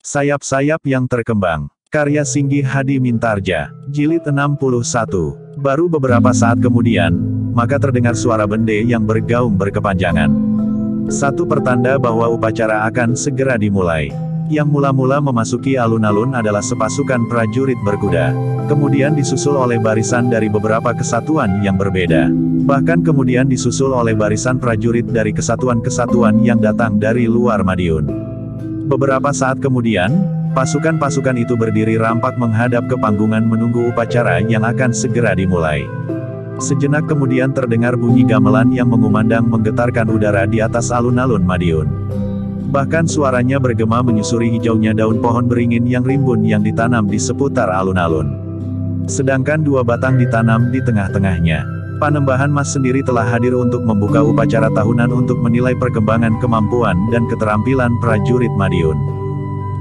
Sayap-sayap yang terkembang. Karya Singgi Hadi Mintarja. Jilid 61. Baru beberapa saat kemudian, maka terdengar suara bende yang bergaung berkepanjangan. Satu pertanda bahwa upacara akan segera dimulai. Yang mula-mula memasuki alun-alun adalah sepasukan prajurit berkuda. Kemudian disusul oleh barisan dari beberapa kesatuan yang berbeda. Bahkan kemudian disusul oleh barisan prajurit dari kesatuan-kesatuan yang datang dari luar Madiun. Beberapa saat kemudian, pasukan-pasukan itu berdiri rampak menghadap ke panggungan menunggu upacara yang akan segera dimulai. Sejenak kemudian terdengar bunyi gamelan yang mengumandang menggetarkan udara di atas alun-alun Madiun. Bahkan suaranya bergema menyusuri hijaunya daun pohon beringin yang rimbun yang ditanam di seputar alun-alun. Sedangkan dua batang ditanam di tengah-tengahnya. Panembahan Mas sendiri telah hadir untuk membuka upacara tahunan untuk menilai perkembangan kemampuan dan keterampilan prajurit Madiun.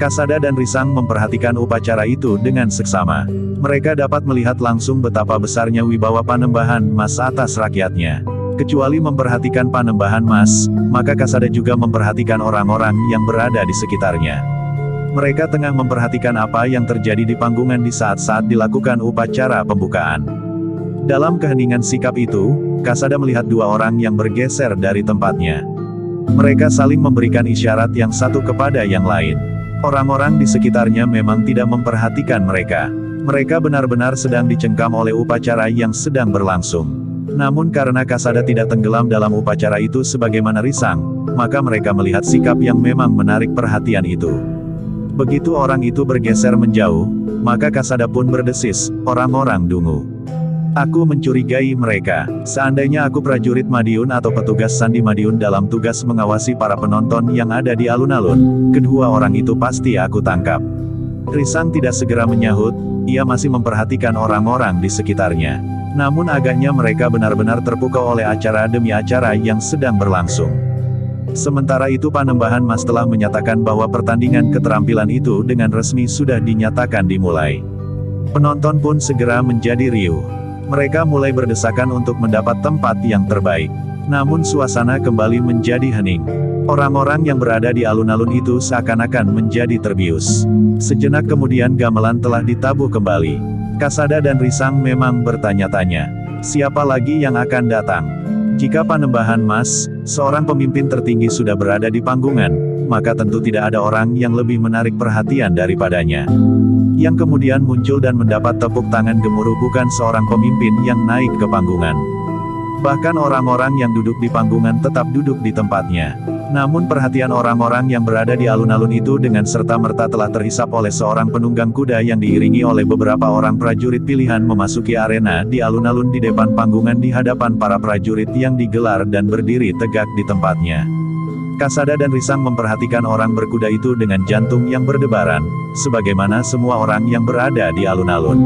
Kasada dan Risang memperhatikan upacara itu dengan seksama. Mereka dapat melihat langsung betapa besarnya wibawa Panembahan Mas atas rakyatnya. Kecuali memperhatikan Panembahan Mas, maka Kasada juga memperhatikan orang-orang yang berada di sekitarnya. Mereka tengah memperhatikan apa yang terjadi di panggungan di saat-saat dilakukan upacara pembukaan. Dalam keheningan sikap itu, Kasada melihat dua orang yang bergeser dari tempatnya. Mereka saling memberikan isyarat yang satu kepada yang lain. Orang-orang di sekitarnya memang tidak memperhatikan mereka. Mereka benar-benar sedang dicengkam oleh upacara yang sedang berlangsung. Namun karena Kasada tidak tenggelam dalam upacara itu sebagaimana Risang, maka mereka melihat sikap yang memang menarik perhatian itu. Begitu orang itu bergeser menjauh, maka Kasada pun berdesis, "Orang-orang dungu. Aku mencurigai mereka. Seandainya aku prajurit Madiun atau petugas Sandi Madiun dalam tugas mengawasi para penonton yang ada di alun-alun, kedua orang itu pasti aku tangkap." Risang tidak segera menyahut, ia masih memperhatikan orang-orang di sekitarnya. Namun agaknya mereka benar-benar terpukau oleh acara demi acara yang sedang berlangsung. Sementara itu Panembahan Mas telah menyatakan bahwa pertandingan keterampilan itu dengan resmi sudah dinyatakan dimulai. Penonton pun segera menjadi riuh. Mereka mulai berdesakan untuk mendapat tempat yang terbaik. Namun suasana kembali menjadi hening. Orang-orang yang berada di alun-alun itu seakan-akan menjadi terbius. Sejenak kemudian gamelan telah ditabuh kembali. Kasada dan Risang memang bertanya-tanya, siapa lagi yang akan datang? Jika Panembahan Mas, seorang pemimpin tertinggi sudah berada di panggungan, maka tentu tidak ada orang yang lebih menarik perhatian daripadanya. Yang kemudian muncul dan mendapat tepuk tangan gemuruh bukan seorang pemimpin yang naik ke panggungan. Bahkan orang-orang yang duduk di panggungan tetap duduk di tempatnya. Namun perhatian orang-orang yang berada di alun-alun itu dengan serta-merta telah terhisap oleh seorang penunggang kuda yang diiringi oleh beberapa orang prajurit pilihan memasuki arena di alun-alun di depan panggungan di hadapan para prajurit yang digelar dan berdiri tegak di tempatnya. Kasada dan Risang memperhatikan orang berkuda itu dengan jantung yang berdebaran, sebagaimana semua orang yang berada di alun-alun.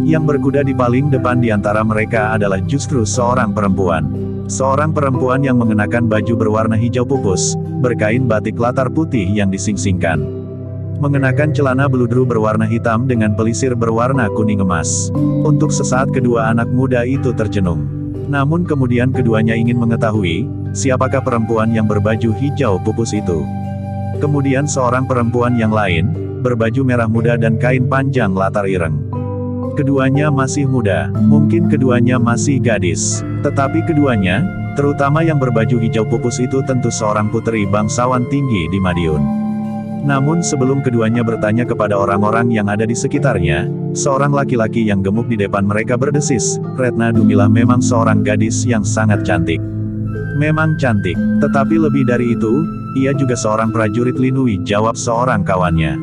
Yang berkuda di paling depan di antara mereka adalah justru seorang perempuan. Seorang perempuan yang mengenakan baju berwarna hijau pupus, berkain batik latar putih yang disingsingkan. Mengenakan celana beludru berwarna hitam dengan pelisir berwarna kuning emas. Untuk sesaat kedua anak muda itu tercenung. Namun kemudian keduanya ingin mengetahui, siapakah perempuan yang berbaju hijau pupus itu. Kemudian seorang perempuan yang lain, berbaju merah muda dan kain panjang latar ireng. Keduanya masih muda, mungkin keduanya masih gadis. Tetapi keduanya, terutama yang berbaju hijau pupus itu tentu seorang puteri bangsawan tinggi di Madiun. Namun sebelum keduanya bertanya kepada orang-orang yang ada di sekitarnya, seorang laki-laki yang gemuk di depan mereka berdesis, "Retna Dumilah memang seorang gadis yang sangat cantik." "Memang cantik, tetapi lebih dari itu, ia juga seorang prajurit Linui," jawab seorang kawannya.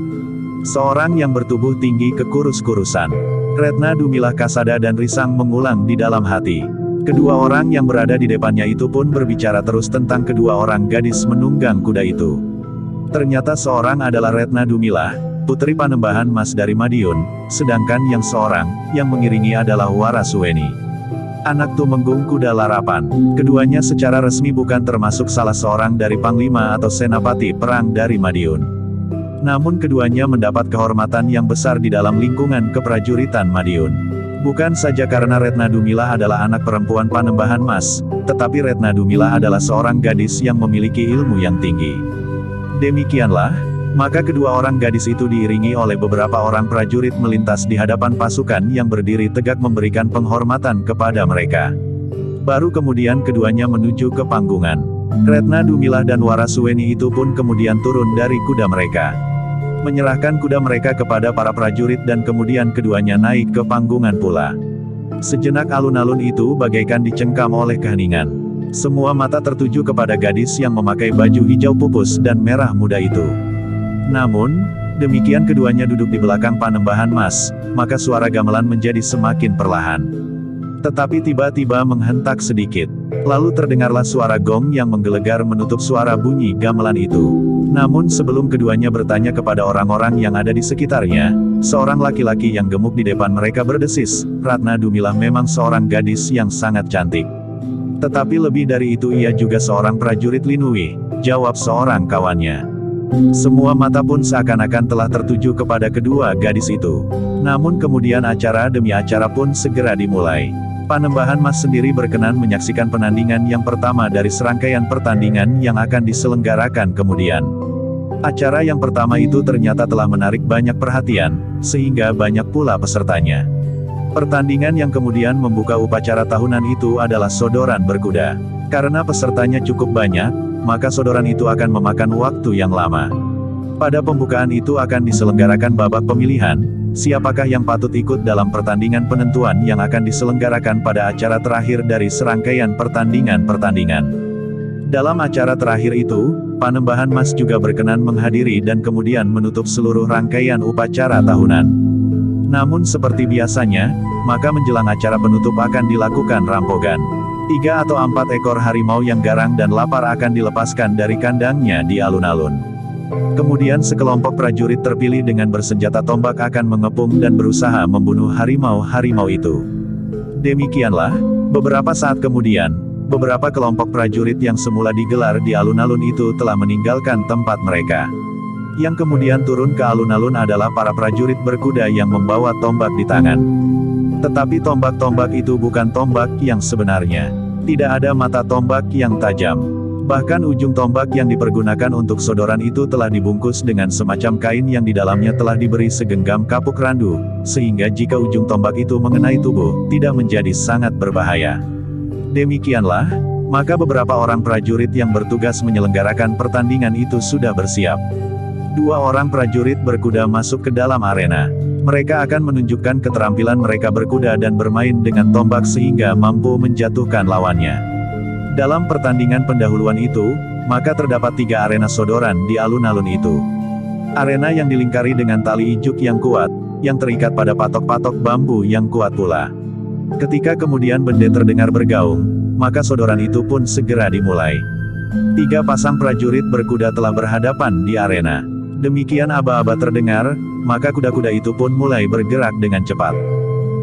Seorang yang bertubuh tinggi kekurus-kurusan. Retna Dumilah, Kasada dan Risang mengulang di dalam hati. Kedua orang yang berada di depannya itu pun berbicara terus tentang kedua orang gadis menunggang kuda itu. Ternyata seorang adalah Retna Dumilah, putri Panembahan Mas dari Madiun, sedangkan yang seorang, yang mengiringi adalah Warasuweni, anak tumenggung kuda Larapan. Keduanya secara resmi bukan termasuk salah seorang dari panglima atau senapati perang dari Madiun. Namun keduanya mendapat kehormatan yang besar di dalam lingkungan keprajuritan Madiun. Bukan saja karena Retna Dumilah adalah anak perempuan Panembahan Mas, tetapi Retna Dumilah adalah seorang gadis yang memiliki ilmu yang tinggi. Demikianlah, Maka kedua orang gadis itu diiringi oleh beberapa orang prajurit melintas di hadapan pasukan yang berdiri tegak memberikan penghormatan kepada mereka. Baru kemudian keduanya menuju ke panggungan. Retna Dumilah dan Warasuweni itu pun kemudian turun dari kuda mereka, menyerahkan kuda mereka kepada para prajurit dan kemudian keduanya naik ke panggungan pula. Sejenak alun-alun itu bagaikan dicengkam oleh keheningan. Semua mata tertuju kepada gadis yang memakai baju hijau pupus dan merah muda itu. Namun, demikian keduanya duduk di belakang Panembahan Mas, maka suara gamelan menjadi semakin perlahan. Tetapi tiba-tiba menghentak sedikit. Lalu terdengarlah suara gong yang menggelegar menutup suara bunyi gamelan itu. Namun sebelum keduanya bertanya kepada orang-orang yang ada di sekitarnya, seorang laki-laki yang gemuk di depan mereka berdesis, "Ratna Dumilah memang seorang gadis yang sangat cantik. Tetapi lebih dari itu ia juga seorang prajurit Linui," jawab seorang kawannya. Semua mata pun seakan-akan telah tertuju kepada kedua gadis itu. Namun kemudian acara demi acara pun segera dimulai. Panembahan Mas sendiri berkenan menyaksikan penandingan yang pertama dari serangkaian pertandingan yang akan diselenggarakan kemudian. Acara yang pertama itu ternyata telah menarik banyak perhatian, sehingga banyak pula pesertanya. Pertandingan yang kemudian membuka upacara tahunan itu adalah sodoran berkuda. Karena pesertanya cukup banyak, maka sodoran itu akan memakan waktu yang lama. Pada pembukaan itu akan diselenggarakan babak pemilihan, siapakah yang patut ikut dalam pertandingan penentuan yang akan diselenggarakan pada acara terakhir dari serangkaian pertandingan-pertandingan. Dalam acara terakhir itu, Panembahan Mas juga berkenan menghadiri dan kemudian menutup seluruh rangkaian upacara tahunan. Namun seperti biasanya, maka menjelang acara penutup akan dilakukan rampogan. 3 atau 4 ekor harimau yang garang dan lapar akan dilepaskan dari kandangnya di alun-alun. Kemudian sekelompok prajurit terpilih dengan bersenjata tombak akan mengepung dan berusaha membunuh harimau-harimau itu. Demikianlah, beberapa saat kemudian, beberapa kelompok prajurit yang semula digelar di alun-alun itu telah meninggalkan tempat mereka. Yang kemudian turun ke alun-alun adalah para prajurit berkuda yang membawa tombak di tangan. Tetapi tombak-tombak itu bukan tombak yang sebenarnya. Tidak ada mata tombak yang tajam. Bahkan ujung tombak yang dipergunakan untuk sodoran itu telah dibungkus dengan semacam kain yang di dalamnya telah diberi segenggam kapuk randu, sehingga jika ujung tombak itu mengenai tubuh, tidak menjadi sangat berbahaya. Demikianlah, maka beberapa orang prajurit yang bertugas menyelenggarakan pertandingan itu sudah bersiap. 2 orang prajurit berkuda masuk ke dalam arena. Mereka akan menunjukkan keterampilan mereka berkuda dan bermain dengan tombak sehingga mampu menjatuhkan lawannya. Dalam pertandingan pendahuluan itu, maka terdapat 3 arena sodoran di alun-alun itu. Arena yang dilingkari dengan tali ijuk yang kuat, yang terikat pada patok-patok bambu yang kuat pula. Ketika kemudian bende terdengar bergaung, maka sodoran itu pun segera dimulai. 3 pasang prajurit berkuda telah berhadapan di arena. Demikian aba-aba terdengar, maka kuda-kuda itu pun mulai bergerak dengan cepat.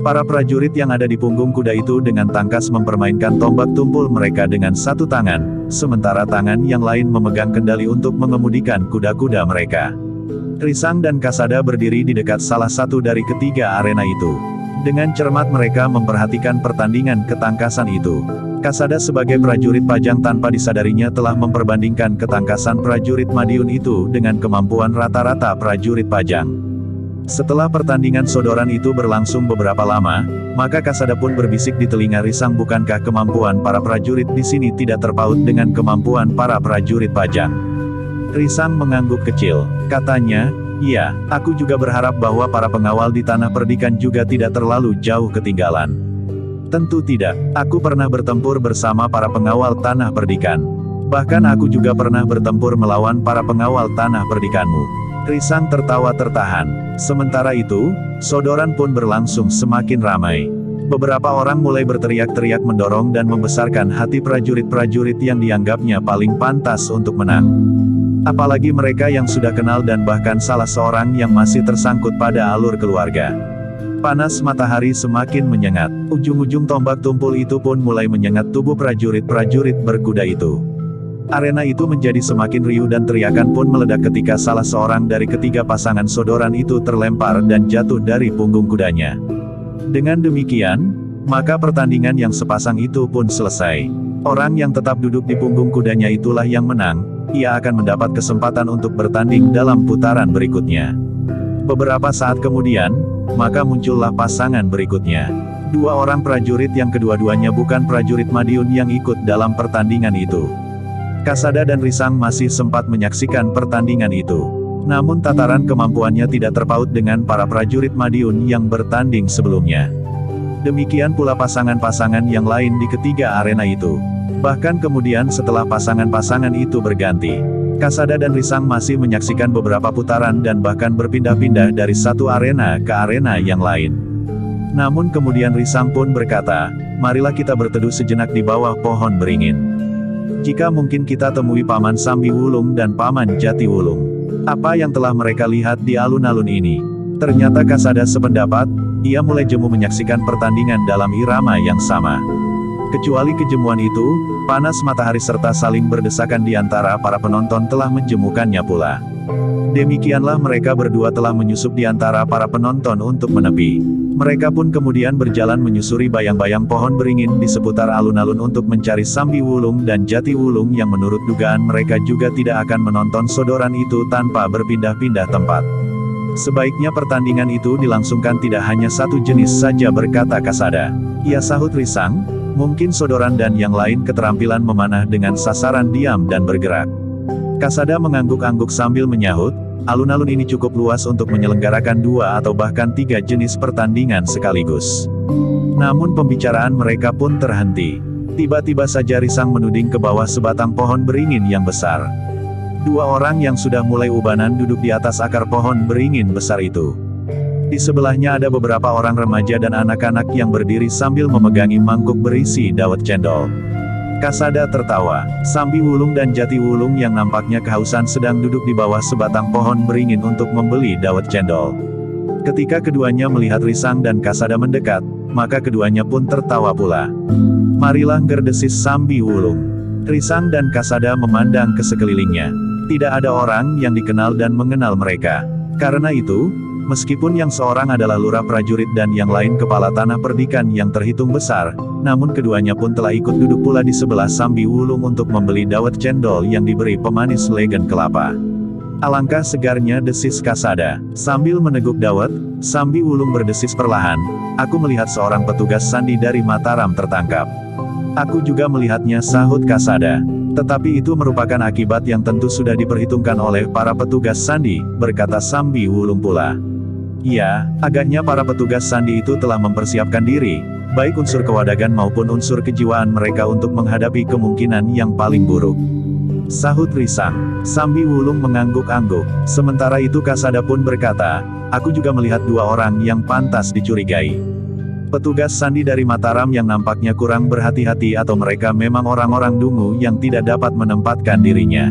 Para prajurit yang ada di punggung kuda itu dengan tangkas mempermainkan tombak tumpul mereka dengan satu tangan, sementara tangan yang lain memegang kendali untuk mengemudikan kuda-kuda mereka. Risang dan Kasada berdiri di dekat salah satu dari ketiga arena itu. Dengan cermat mereka memperhatikan pertandingan ketangkasan itu. Kasada sebagai prajurit Pajang tanpa disadarinya telah memperbandingkan ketangkasan prajurit Madiun itu dengan kemampuan rata-rata prajurit Pajang. Setelah pertandingan sodoran itu berlangsung beberapa lama, maka Kasada pun berbisik di telinga Risang, "Bukankah kemampuan para prajurit di sini tidak terpaut dengan kemampuan para prajurit Pajang?" Risang mengangguk kecil. Katanya, "Iya, aku juga berharap bahwa para pengawal di Tanah Perdikan juga tidak terlalu jauh ketinggalan." "Tentu tidak, aku pernah bertempur bersama para pengawal Tanah Perdikan. Bahkan aku juga pernah bertempur melawan para pengawal Tanah Perdikanmu." Risang tertawa tertahan. Sementara itu, sodoran pun berlangsung semakin ramai. Beberapa orang mulai berteriak-teriak mendorong dan membesarkan hati prajurit-prajurit yang dianggapnya paling pantas untuk menang. Apalagi mereka yang sudah kenal dan bahkan salah seorang yang masih tersangkut pada alur keluarga. Panas matahari semakin menyengat. Ujung-ujung tombak tumpul itu pun mulai menyengat tubuh prajurit-prajurit berkuda itu. Arena itu menjadi semakin riuh dan teriakan pun meledak ketika salah seorang dari ketiga pasangan sodoran itu terlempar dan jatuh dari punggung kudanya. Dengan demikian, maka pertandingan yang sepasang itu pun selesai. Orang yang tetap duduk di punggung kudanya itulah yang menang, ia akan mendapat kesempatan untuk bertanding dalam putaran berikutnya. Beberapa saat kemudian, maka muncullah pasangan berikutnya. Dua orang prajurit yang kedua-duanya bukan prajurit Madiun yang ikut dalam pertandingan itu. Kasada dan Risang masih sempat menyaksikan pertandingan itu. Namun tataran kemampuannya tidak terpaut dengan para prajurit Madiun yang bertanding sebelumnya. Demikian pula pasangan-pasangan yang lain di ketiga arena itu. Bahkan kemudian setelah pasangan-pasangan itu berganti, Kasada dan Risang masih menyaksikan beberapa putaran dan bahkan berpindah-pindah dari satu arena ke arena yang lain. Namun kemudian Risang pun berkata, marilah kita berteduh sejenak di bawah pohon beringin. Jika mungkin kita temui Paman Sambi Wulung dan Paman Jati Wulung. Apa yang telah mereka lihat di alun-alun ini? Ternyata Kasada sependapat, ia mulai jemu menyaksikan pertandingan dalam irama yang sama. Kecuali kejemuan itu, panas matahari serta saling berdesakan di antara para penonton telah menjemukannya pula. Demikianlah mereka berdua telah menyusup di antara para penonton untuk menepi. Mereka pun kemudian berjalan menyusuri bayang-bayang pohon beringin di seputar alun-alun untuk mencari Sambi Wulung dan Jati Wulung yang menurut dugaan mereka juga tidak akan menonton sodoran itu tanpa berpindah-pindah tempat. Sebaiknya pertandingan itu dilangsungkan tidak hanya satu jenis saja, berkata Kasada. Ia sahut Risang, mungkin sodoran dan yang lain keterampilan memanah dengan sasaran diam dan bergerak. Kasada mengangguk-angguk sambil menyahut, alun-alun ini cukup luas untuk menyelenggarakan 2 atau bahkan 3 jenis pertandingan sekaligus. Namun pembicaraan mereka pun terhenti. Tiba-tiba saja Risang menuding ke bawah sebatang pohon beringin yang besar. 2 orang yang sudah mulai ubanan duduk di atas akar pohon beringin besar itu. Di sebelahnya ada beberapa orang remaja dan anak-anak yang berdiri sambil memegangi mangkuk berisi dawet cendol. Kasada tertawa. Sambi Wulung dan Jati Wulung yang nampaknya kehausan sedang duduk di bawah sebatang pohon beringin untuk membeli dawet cendol. Ketika keduanya melihat Risang dan Kasada mendekat, maka keduanya pun tertawa pula. Marilah, gerdesis Sambi Wulung. Risang dan Kasada memandang ke sekelilingnya. Tidak ada orang yang dikenal dan mengenal mereka. Karena itu, meskipun yang seorang adalah lurah prajurit dan yang lain kepala tanah perdikan yang terhitung besar, namun keduanya pun telah ikut duduk pula di sebelah Sambi Wulung untuk membeli dawet cendol yang diberi pemanis legen kelapa. Alangkah segarnya, desis Kasada. Sambil meneguk dawet, Sambi Wulung berdesis perlahan, aku melihat seorang petugas sandi dari Mataram tertangkap. Aku juga melihatnya, sahut Kasada. Tetapi itu merupakan akibat yang tentu sudah diperhitungkan oleh para petugas sandi, berkata Sambi Wulung pula. Ya, agaknya para petugas sandi itu telah mempersiapkan diri, baik unsur kewadagan maupun unsur kejiwaan mereka untuk menghadapi kemungkinan yang paling buruk. Sahut Risang. Sambi Wulung mengangguk-angguk. Sementara itu Kasada pun berkata, aku juga melihat 2 orang yang pantas dicurigai. Petugas sandi dari Mataram yang nampaknya kurang berhati-hati atau mereka memang orang-orang dungu yang tidak dapat menempatkan dirinya.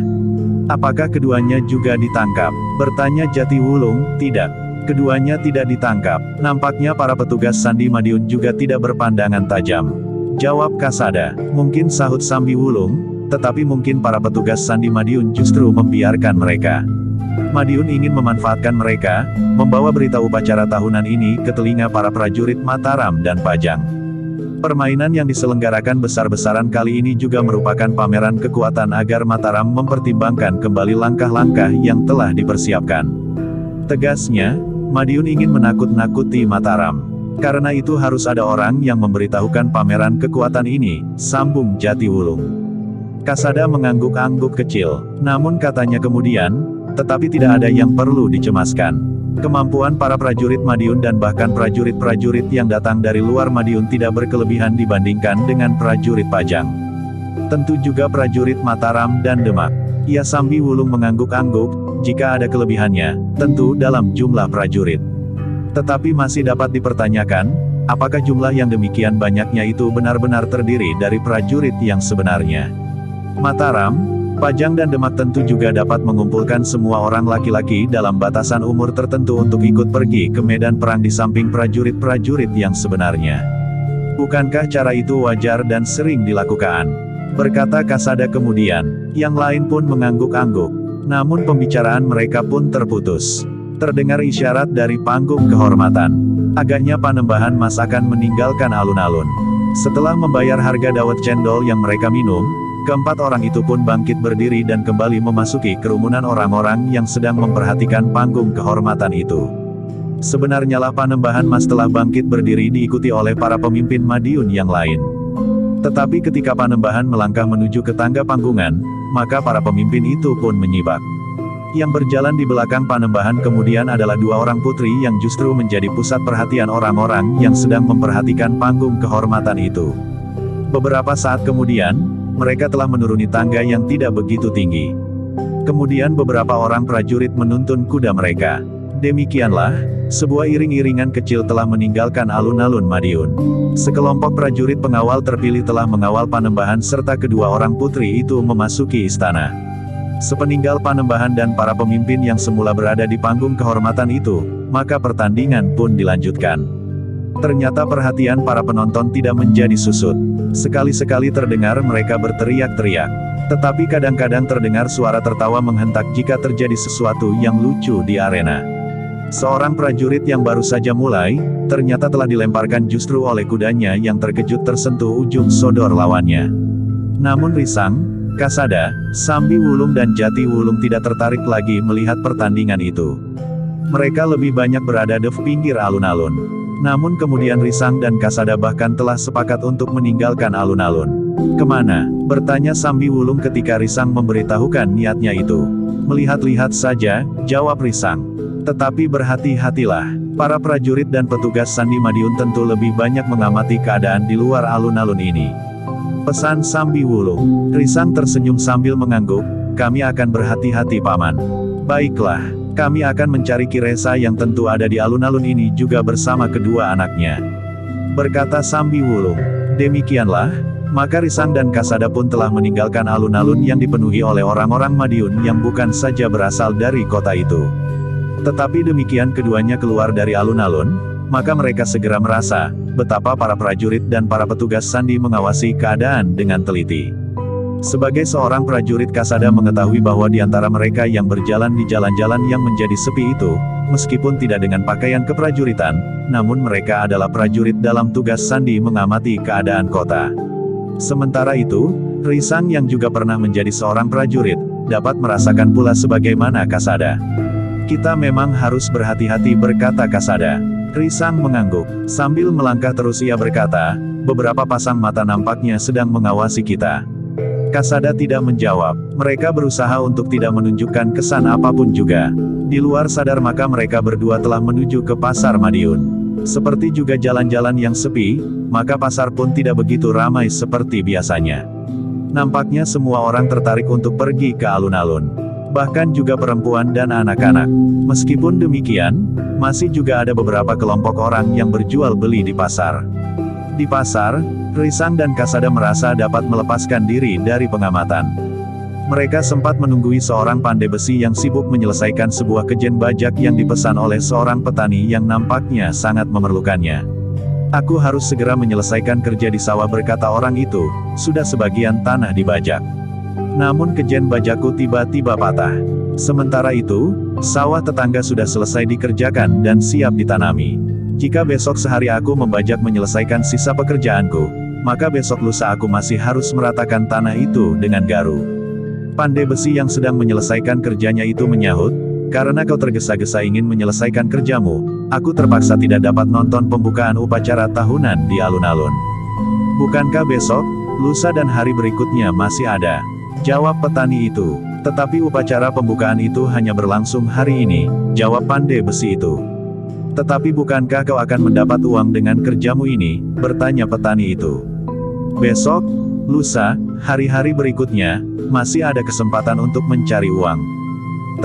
Apakah keduanya juga ditangkap? Bertanya Jati Wulung. Tidak. Keduanya tidak ditangkap. Nampaknya para petugas sandi Madiun juga tidak berpandangan tajam. Jawab Kasada. Mungkin, sahut Sambi Wulung, tetapi mungkin para petugas sandi Madiun justru membiarkan mereka. Madiun ingin memanfaatkan mereka, membawa berita upacara tahunan ini ke telinga para prajurit Mataram dan Pajang. Permainan yang diselenggarakan besar-besaran kali ini juga merupakan pameran kekuatan agar Mataram mempertimbangkan kembali langkah-langkah yang telah dipersiapkan. Tegasnya, Madiun ingin menakut-nakuti Mataram. Karena itu harus ada orang yang memberitahukan pameran kekuatan ini, sambung Jati Wulung. Kasada mengangguk-angguk kecil, namun katanya kemudian, tetapi tidak ada yang perlu dicemaskan. Kemampuan para prajurit Madiun dan bahkan prajurit-prajurit yang datang dari luar Madiun tidak berkelebihan dibandingkan dengan prajurit Pajang. Tentu juga prajurit Mataram dan Demak. Ia Sambi Wulung mengangguk-angguk, jika ada kelebihannya, tentu dalam jumlah prajurit. Tetapi masih dapat dipertanyakan, apakah jumlah yang demikian banyaknya itu benar-benar terdiri dari prajurit yang sebenarnya. Mataram, Pajang dan Demak tentu juga dapat mengumpulkan semua orang laki-laki dalam batasan umur tertentu untuk ikut pergi ke medan perang di samping prajurit-prajurit yang sebenarnya. Bukankah cara itu wajar dan sering dilakukan? Berkata Kasada kemudian. Yang lain pun mengangguk-angguk. Namun pembicaraan mereka pun terputus. Terdengar isyarat dari panggung kehormatan. Agaknya Panembahan Mas akan meninggalkan alun-alun. Setelah membayar harga dawet cendol yang mereka minum, Keempat orang itu pun bangkit berdiri dan kembali memasuki kerumunan orang-orang yang sedang memperhatikan panggung kehormatan itu. Sebenarnya lah Panembahan Mas telah bangkit berdiri diikuti oleh para pemimpin Madiun yang lain. Tetapi ketika Panembahan melangkah menuju ke tangga panggungan, maka para pemimpin itu pun menyibak. Yang berjalan di belakang Panembahan kemudian adalah dua orang putri yang justru menjadi pusat perhatian orang-orang yang sedang memperhatikan panggung kehormatan itu. Beberapa saat kemudian, mereka telah menuruni tangga yang tidak begitu tinggi. Kemudian beberapa orang prajurit menuntun kuda mereka. Demikianlah, sebuah iring-iringan kecil telah meninggalkan alun-alun Madiun. Sekelompok prajurit pengawal terpilih telah mengawal Panembahan serta kedua orang putri itu memasuki istana. Sepeninggal Panembahan dan para pemimpin yang semula berada di panggung kehormatan itu, maka pertandingan pun dilanjutkan. Ternyata perhatian para penonton tidak menjadi susut. Sekali-sekali terdengar mereka berteriak-teriak. Tetapi kadang-kadang terdengar suara tertawa menghentak jika terjadi sesuatu yang lucu di arena. Seorang prajurit yang baru saja mulai, ternyata telah dilemparkan justru oleh kudanya yang terkejut tersentuh ujung sodor lawannya. Namun Risang, Kasada, Sambi Wulung dan Jati Wulung tidak tertarik lagi melihat pertandingan itu. Mereka lebih banyak berada di pinggir alun-alun. Namun kemudian Risang dan Kasada bahkan telah sepakat untuk meninggalkan alun-alun. Kemana? Bertanya Sambi Wulung ketika Risang memberitahukan niatnya itu. Melihat-lihat saja, jawab Risang. Tetapi berhati-hatilah, para prajurit dan petugas Sandi Madiun tentu lebih banyak mengamati keadaan di luar alun-alun ini. Pesan Sambi Wulung. Risang tersenyum sambil mengangguk, kami akan berhati-hati paman. Baiklah. Kami akan mencari Kiresa yang tentu ada di alun-alun ini juga bersama kedua anaknya. Berkata Sambi Wulung. Demikianlah, maka Risang dan Kasada pun telah meninggalkan alun-alun yang dipenuhi oleh orang-orang Madiun yang bukan saja berasal dari kota itu. Tetapi demikian keduanya keluar dari alun-alun, maka mereka segera merasa betapa para prajurit dan para petugas Sandi mengawasi keadaan dengan teliti. Sebagai seorang prajurit Kasada mengetahui bahwa di antara mereka yang berjalan di jalan-jalan yang menjadi sepi itu, meskipun tidak dengan pakaian keprajuritan, namun mereka adalah prajurit dalam tugas Sandi mengamati keadaan kota. Sementara itu, Risang yang juga pernah menjadi seorang prajurit, dapat merasakan pula sebagaimana Kasada. Kita memang harus berhati-hati berkata Kasada. Risang mengangguk. Sambil melangkah terus ia berkata, beberapa pasang mata nampaknya sedang mengawasi kita. Kasada tidak menjawab. Mereka berusaha untuk tidak menunjukkan kesan apapun juga. Di luar sadar maka mereka berdua telah menuju ke pasar Madiun. Seperti juga jalan-jalan yang sepi, maka pasar pun tidak begitu ramai seperti biasanya. Nampaknya semua orang tertarik untuk pergi ke alun-alun. Bahkan juga perempuan dan anak-anak. Meskipun demikian, masih juga ada beberapa kelompok orang yang berjual beli di pasar. Di pasar, Risang dan Kasada merasa dapat melepaskan diri dari pengamatan. Mereka sempat menunggui seorang pandai besi yang sibuk menyelesaikan sebuah kejen bajak yang dipesan oleh seorang petani yang nampaknya sangat memerlukannya. Aku harus segera menyelesaikan kerja di sawah berkata orang itu, sudah sebagian tanah dibajak. Namun kejen bajakku tiba-tiba patah. Sementara itu, sawah tetangga sudah selesai dikerjakan dan siap ditanami. Jika besok sehari aku membajak menyelesaikan sisa pekerjaanku, maka besok lusa aku masih harus meratakan tanah itu dengan garu. Pandai besi yang sedang menyelesaikan kerjanya itu menyahut, karena kau tergesa-gesa ingin menyelesaikan kerjamu, aku terpaksa tidak dapat nonton pembukaan upacara tahunan di alun-alun. Bukankah besok, lusa dan hari berikutnya masih ada? Jawab petani itu. Tetapi upacara pembukaan itu hanya berlangsung hari ini, jawab pandai besi itu. Tetapi bukankah kau akan mendapat uang dengan kerjamu ini? Bertanya petani itu. Besok, lusa, hari-hari berikutnya, masih ada kesempatan untuk mencari uang.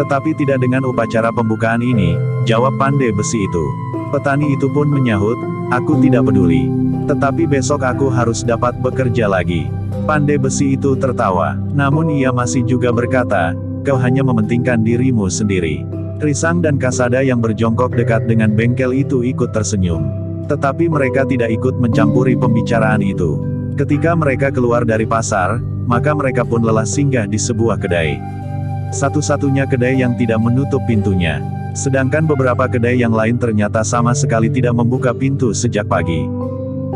Tetapi tidak dengan upacara pembukaan ini, jawab pandai besi itu. Petani itu pun menyahut, aku tidak peduli. Tetapi besok aku harus dapat bekerja lagi. Pandai besi itu tertawa, namun ia masih juga berkata, kau hanya mementingkan dirimu sendiri. Risang dan Kasada yang berjongkok dekat dengan bengkel itu ikut tersenyum. Tetapi mereka tidak ikut mencampuri pembicaraan itu. Ketika mereka keluar dari pasar, maka mereka pun lelah singgah di sebuah kedai. Satu-satunya kedai yang tidak menutup pintunya. Sedangkan beberapa kedai yang lain ternyata sama sekali tidak membuka pintu sejak pagi.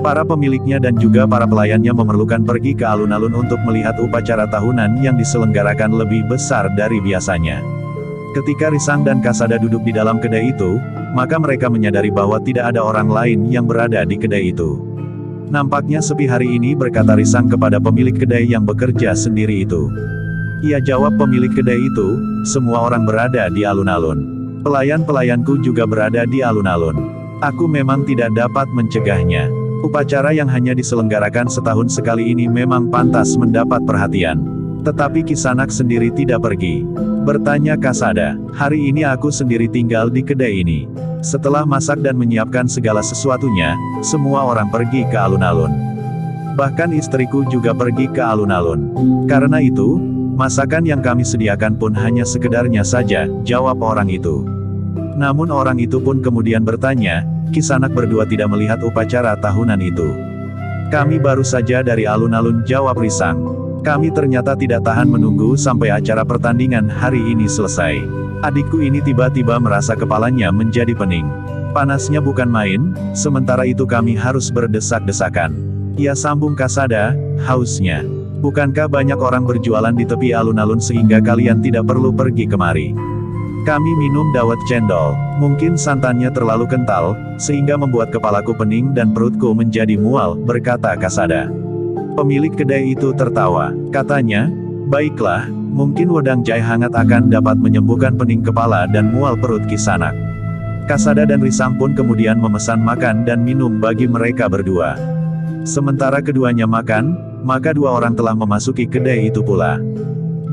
Para pemiliknya dan juga para pelayannya memerlukan pergi ke alun-alun untuk melihat upacara tahunan yang diselenggarakan lebih besar dari biasanya. Ketika Risang dan Kasada duduk di dalam kedai itu, maka mereka menyadari bahwa tidak ada orang lain yang berada di kedai itu. Nampaknya sepi hari ini, berkata Risang kepada pemilik kedai yang bekerja sendiri itu. Ia jawab pemilik kedai itu, semua orang berada di alun-alun. Pelayan-pelayanku juga berada di alun-alun. Aku memang tidak dapat mencegahnya. Upacara yang hanya diselenggarakan setahun sekali ini memang pantas mendapat perhatian. Tetapi Kisanak sendiri tidak pergi. Bertanya Kasada, hari ini aku sendiri tinggal di kedai ini. Setelah masak dan menyiapkan segala sesuatunya, semua orang pergi ke alun-alun. Bahkan istriku juga pergi ke alun-alun. Karena itu, masakan yang kami sediakan pun hanya sekedarnya saja, jawab orang itu. Namun orang itu pun kemudian bertanya, Kisanak berdua tidak melihat upacara tahunan itu. Kami baru saja dari alun-alun, jawab Risang. Kami ternyata tidak tahan menunggu sampai acara pertandingan hari ini selesai. Adikku ini tiba-tiba merasa kepalanya menjadi pening. Panasnya bukan main, sementara itu kami harus berdesak-desakan. Ia sambung Kasada, hausnya. Bukankah banyak orang berjualan di tepi alun-alun sehingga kalian tidak perlu pergi kemari? Kami minum dawet cendol. Mungkin santannya terlalu kental, sehingga membuat kepalaku pening dan perutku menjadi mual, berkata Kasada. Pemilik kedai itu tertawa. Katanya, baiklah, mungkin wedang jahe hangat akan dapat menyembuhkan pening kepala dan mual perut Kisanak. Kasada dan Risang pun kemudian memesan makan dan minum bagi mereka berdua. Sementara keduanya makan, maka dua orang telah memasuki kedai itu pula.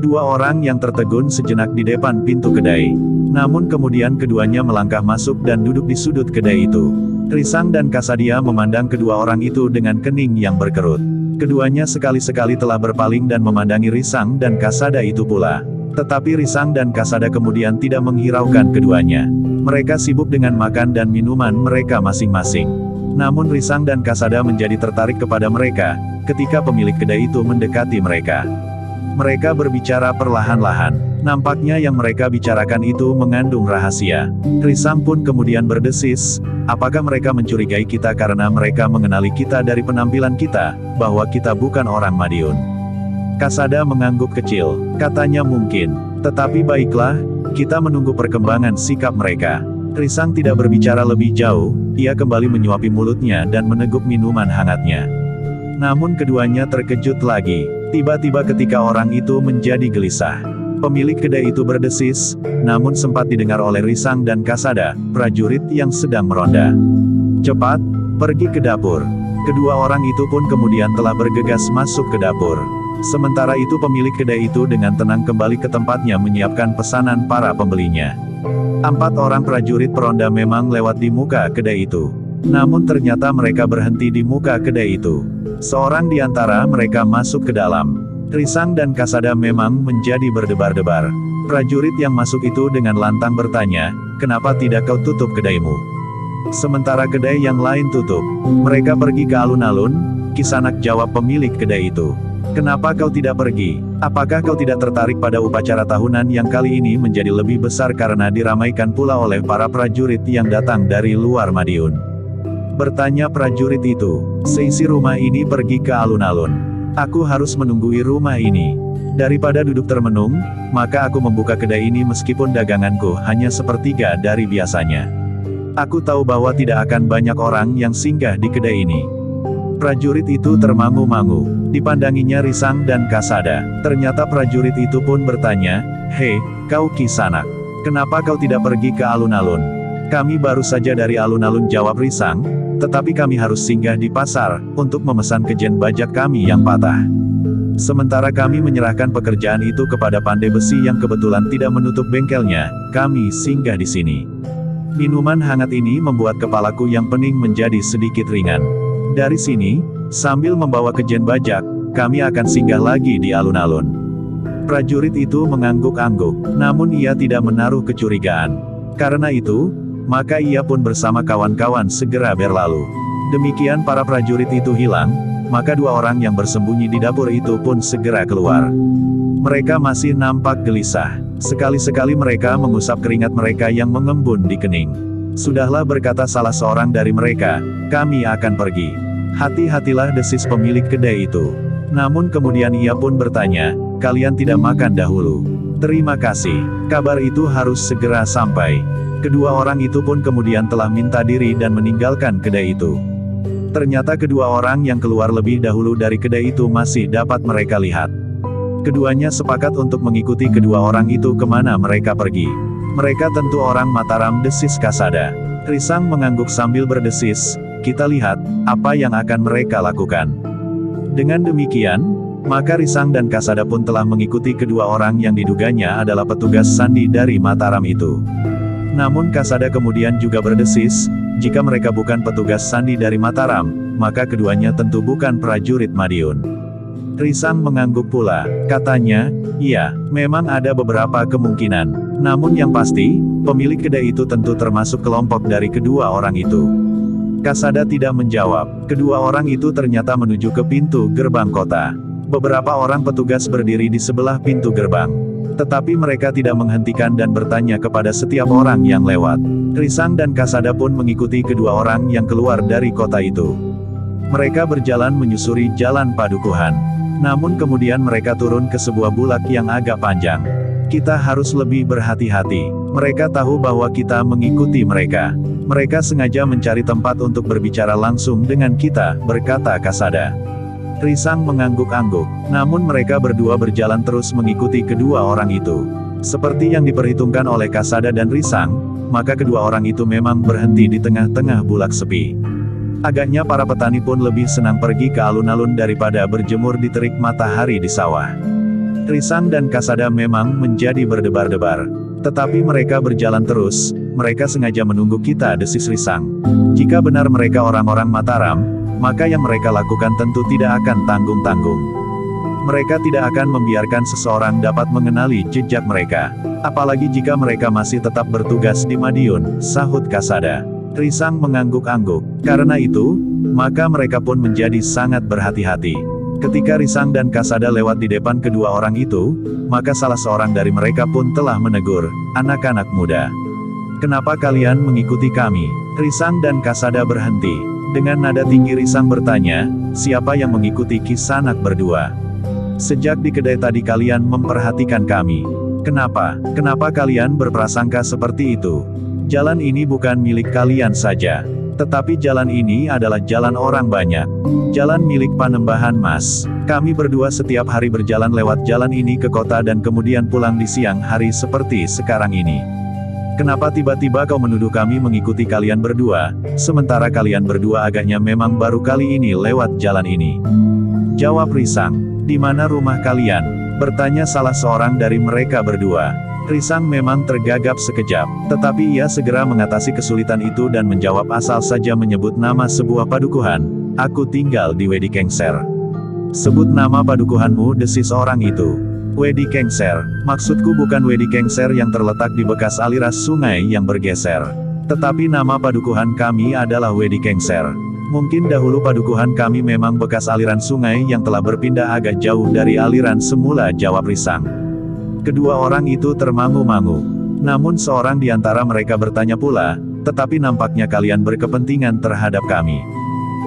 Dua orang yang tertegun sejenak di depan pintu kedai. Namun kemudian keduanya melangkah masuk dan duduk di sudut kedai itu. Risang dan Kasadia memandang kedua orang itu dengan kening yang berkerut. Keduanya sekali-sekali telah berpaling dan memandangi Risang dan Kasada itu pula. Tetapi Risang dan Kasada kemudian tidak menghiraukan keduanya. Mereka sibuk dengan makan dan minuman mereka masing-masing. Namun Risang dan Kasada menjadi tertarik kepada mereka, ketika pemilik kedai itu mendekati mereka. Mereka berbicara perlahan-lahan. Nampaknya yang mereka bicarakan itu mengandung rahasia. Risang pun kemudian berdesis, apakah mereka mencurigai kita karena mereka mengenali kita dari penampilan kita, bahwa kita bukan orang Madiun? Kasada mengangguk kecil, katanya mungkin. Tetapi baiklah, kita menunggu perkembangan sikap mereka. Risang tidak berbicara lebih jauh, ia kembali menyuapi mulutnya dan meneguk minuman hangatnya. Namun keduanya terkejut lagi. Tiba-tiba ketika orang itu menjadi gelisah. Pemilik kedai itu berdesis, namun sempat didengar oleh Risang dan Kasada, prajurit yang sedang meronda. Cepat, pergi ke dapur. Kedua orang itu pun kemudian telah bergegas masuk ke dapur. Sementara itu pemilik kedai itu dengan tenang kembali ke tempatnya menyiapkan pesanan para pembelinya. 4 orang prajurit peronda memang lewat di muka kedai itu. Namun ternyata mereka berhenti di muka kedai itu. Seorang di antara mereka masuk ke dalam. Risang dan Kasada memang menjadi berdebar-debar. Prajurit yang masuk itu dengan lantang bertanya, kenapa tidak kau tutup kedaimu? Sementara kedai yang lain tutup. Mereka pergi ke alun-alun, Kisanak, jawab pemilik kedai itu. Kenapa kau tidak pergi? Apakah kau tidak tertarik pada upacara tahunan yang kali ini menjadi lebih besar karena diramaikan pula oleh para prajurit yang datang dari luar Madiun? Bertanya prajurit itu. Seisi rumah ini pergi ke alun-alun. Aku harus menunggui rumah ini. Daripada duduk termenung, maka aku membuka kedai ini meskipun daganganku hanya sepertiga dari biasanya. Aku tahu bahwa tidak akan banyak orang yang singgah di kedai ini. Prajurit itu termangu-mangu. Dipandanginya Risang dan Kasada. Ternyata prajurit itu pun bertanya, hei, kau Kisanak. Kenapa kau tidak pergi ke alun-alun? Kami baru saja dari alun-alun, jawab Risang. Tetapi kami harus singgah di pasar, untuk memesan kejen bajak kami yang patah. Sementara kami menyerahkan pekerjaan itu kepada pandai besi yang kebetulan tidak menutup bengkelnya, kami singgah di sini. Minuman hangat ini membuat kepalaku yang pening menjadi sedikit ringan. Dari sini, sambil membawa kejen bajak, kami akan singgah lagi di alun-alun. Prajurit itu mengangguk-angguk, namun ia tidak menaruh kecurigaan. Karena itu, maka ia pun bersama kawan-kawan segera berlalu. Demikian para prajurit itu hilang, maka dua orang yang bersembunyi di dapur itu pun segera keluar. Mereka masih nampak gelisah. Sekali-sekali mereka mengusap keringat mereka yang mengembun di kening. Sudahlah, berkata salah seorang dari mereka, kami akan pergi. Hati-hatilah, desis pemilik kedai itu. Namun kemudian ia pun bertanya, kalian tidak makan dahulu? Terima kasih. Kabar itu harus segera sampai. Kedua orang itu pun kemudian telah minta diri dan meninggalkan kedai itu. Ternyata kedua orang yang keluar lebih dahulu dari kedai itu masih dapat mereka lihat. Keduanya sepakat untuk mengikuti kedua orang itu kemana mereka pergi. Mereka tentu orang Mataram, desis Kasada. Risang mengangguk sambil berdesis, kita lihat, apa yang akan mereka lakukan. Dengan demikian, maka Risang dan Kasada pun telah mengikuti kedua orang yang diduganya adalah petugas sandi dari Mataram itu. Namun Kasada kemudian juga berdesis, jika mereka bukan petugas sandi dari Mataram, maka keduanya tentu bukan prajurit Madiun. Risang mengangguk pula, katanya, iya, memang ada beberapa kemungkinan. Namun yang pasti, pemilik kedai itu tentu termasuk kelompok dari kedua orang itu. Kasada tidak menjawab. Kedua orang itu ternyata menuju ke pintu gerbang kota. Beberapa orang petugas berdiri di sebelah pintu gerbang. Tetapi mereka tidak menghentikan dan bertanya kepada setiap orang yang lewat. Risang dan Kasada pun mengikuti kedua orang yang keluar dari kota itu. Mereka berjalan menyusuri jalan padukuhan. Namun kemudian mereka turun ke sebuah bulak yang agak panjang. Kita harus lebih berhati-hati. Mereka tahu bahwa kita mengikuti mereka. Mereka sengaja mencari tempat untuk berbicara langsung dengan kita, berkata Kasada. Risang mengangguk-angguk. Namun mereka berdua berjalan terus mengikuti kedua orang itu. Seperti yang diperhitungkan oleh Kasada dan Risang, maka kedua orang itu memang berhenti di tengah-tengah bulak sepi. Agaknya para petani pun lebih senang pergi ke alun-alun daripada berjemur di terik matahari di sawah. Risang dan Kasada memang menjadi berdebar-debar. Tetapi mereka berjalan terus, mereka sengaja menunggu kita, desis Risang. Jika benar mereka orang-orang Mataram, maka yang mereka lakukan tentu tidak akan tanggung-tanggung. Mereka tidak akan membiarkan seseorang dapat mengenali jejak mereka. Apalagi jika mereka masih tetap bertugas di Madiun, sahut Kasada. Risang mengangguk-angguk. Karena itu, maka mereka pun menjadi sangat berhati-hati. Ketika Risang dan Kasada lewat di depan kedua orang itu, maka salah seorang dari mereka pun telah menegur, anak-anak muda. Kenapa kalian mengikuti kami? Risang dan Kasada berhenti. Dengan nada tinggi Risang bertanya, siapa yang mengikuti Kisanak berdua? Sejak di kedai tadi kalian memperhatikan kami. Kenapa? Kenapa kalian berprasangka seperti itu? Jalan ini bukan milik kalian saja. Tetapi jalan ini adalah jalan orang banyak. Jalan milik Panembahan Mas. Kami berdua setiap hari berjalan lewat jalan ini ke kota dan kemudian pulang di siang hari seperti sekarang ini. Kenapa tiba-tiba kau menuduh kami mengikuti kalian berdua, sementara kalian berdua agaknya memang baru kali ini lewat jalan ini? Jawab Risang. Di mana rumah kalian? Bertanya salah seorang dari mereka berdua. Risang memang tergagap sekejap, tetapi ia segera mengatasi kesulitan itu dan menjawab asal saja menyebut nama sebuah padukuhan. Aku tinggal di Wedi Kengser. Sebut nama padukuhanmu, desis orang itu. Wedi Kengser. Maksudku bukan Wedi Kengser yang terletak di bekas aliran sungai yang bergeser. Tetapi nama padukuhan kami adalah Wedi Kengser. Mungkin dahulu padukuhan kami memang bekas aliran sungai yang telah berpindah agak jauh dari aliran semula, jawab Risang. Kedua orang itu termangu-mangu. Namun seorang di antara mereka bertanya pula, tetapi nampaknya kalian berkepentingan terhadap kami.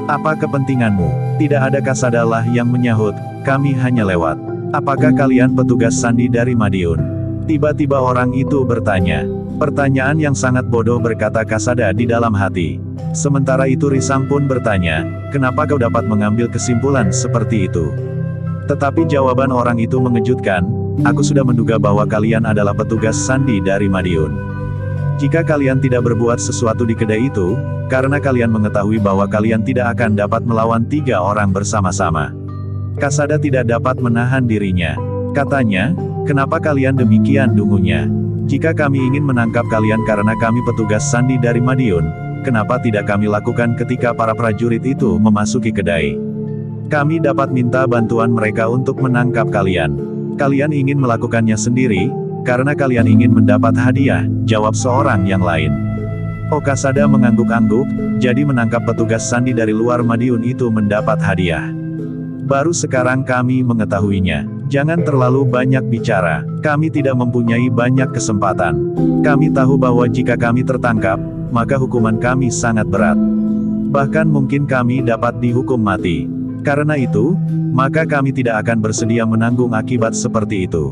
Apa kepentinganmu? Tidak ada. Kasadalah yang menyahut, kami hanya lewat. Apakah kalian petugas sandi dari Madiun? Tiba-tiba orang itu bertanya. Pertanyaan yang sangat bodoh, berkata Kasada di dalam hati. Sementara itu Risang pun bertanya, kenapa kau dapat mengambil kesimpulan seperti itu? Tetapi jawaban orang itu mengejutkan. Aku sudah menduga bahwa kalian adalah petugas sandi dari Madiun. Jika kalian tidak berbuat sesuatu di kedai itu, karena kalian mengetahui bahwa kalian tidak akan dapat melawan 3 orang bersama-sama. Kasada tidak dapat menahan dirinya. Katanya, kenapa kalian demikian dungunya? Jika kami ingin menangkap kalian karena kami petugas sandi dari Madiun, kenapa tidak kami lakukan ketika para prajurit itu memasuki kedai? Kami dapat minta bantuan mereka untuk menangkap kalian. Kalian ingin melakukannya sendiri, karena kalian ingin mendapat hadiah, jawab seorang yang lain. Oh, Kasada mengangguk-angguk, jadi menangkap petugas sandi dari luar Madiun itu mendapat hadiah. Baru sekarang kami mengetahuinya. Jangan terlalu banyak bicara, kami tidak mempunyai banyak kesempatan. Kami tahu bahwa jika kami tertangkap, maka hukuman kami sangat berat. Bahkan mungkin kami dapat dihukum mati. Karena itu, maka kami tidak akan bersedia menanggung akibat seperti itu.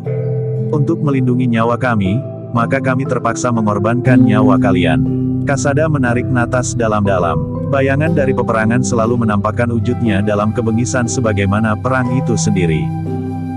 Untuk melindungi nyawa kami, maka kami terpaksa mengorbankan nyawa kalian. Kasada menarik napas dalam-dalam. Bayangan dari peperangan selalu menampakkan wujudnya dalam kebengisan sebagaimana perang itu sendiri.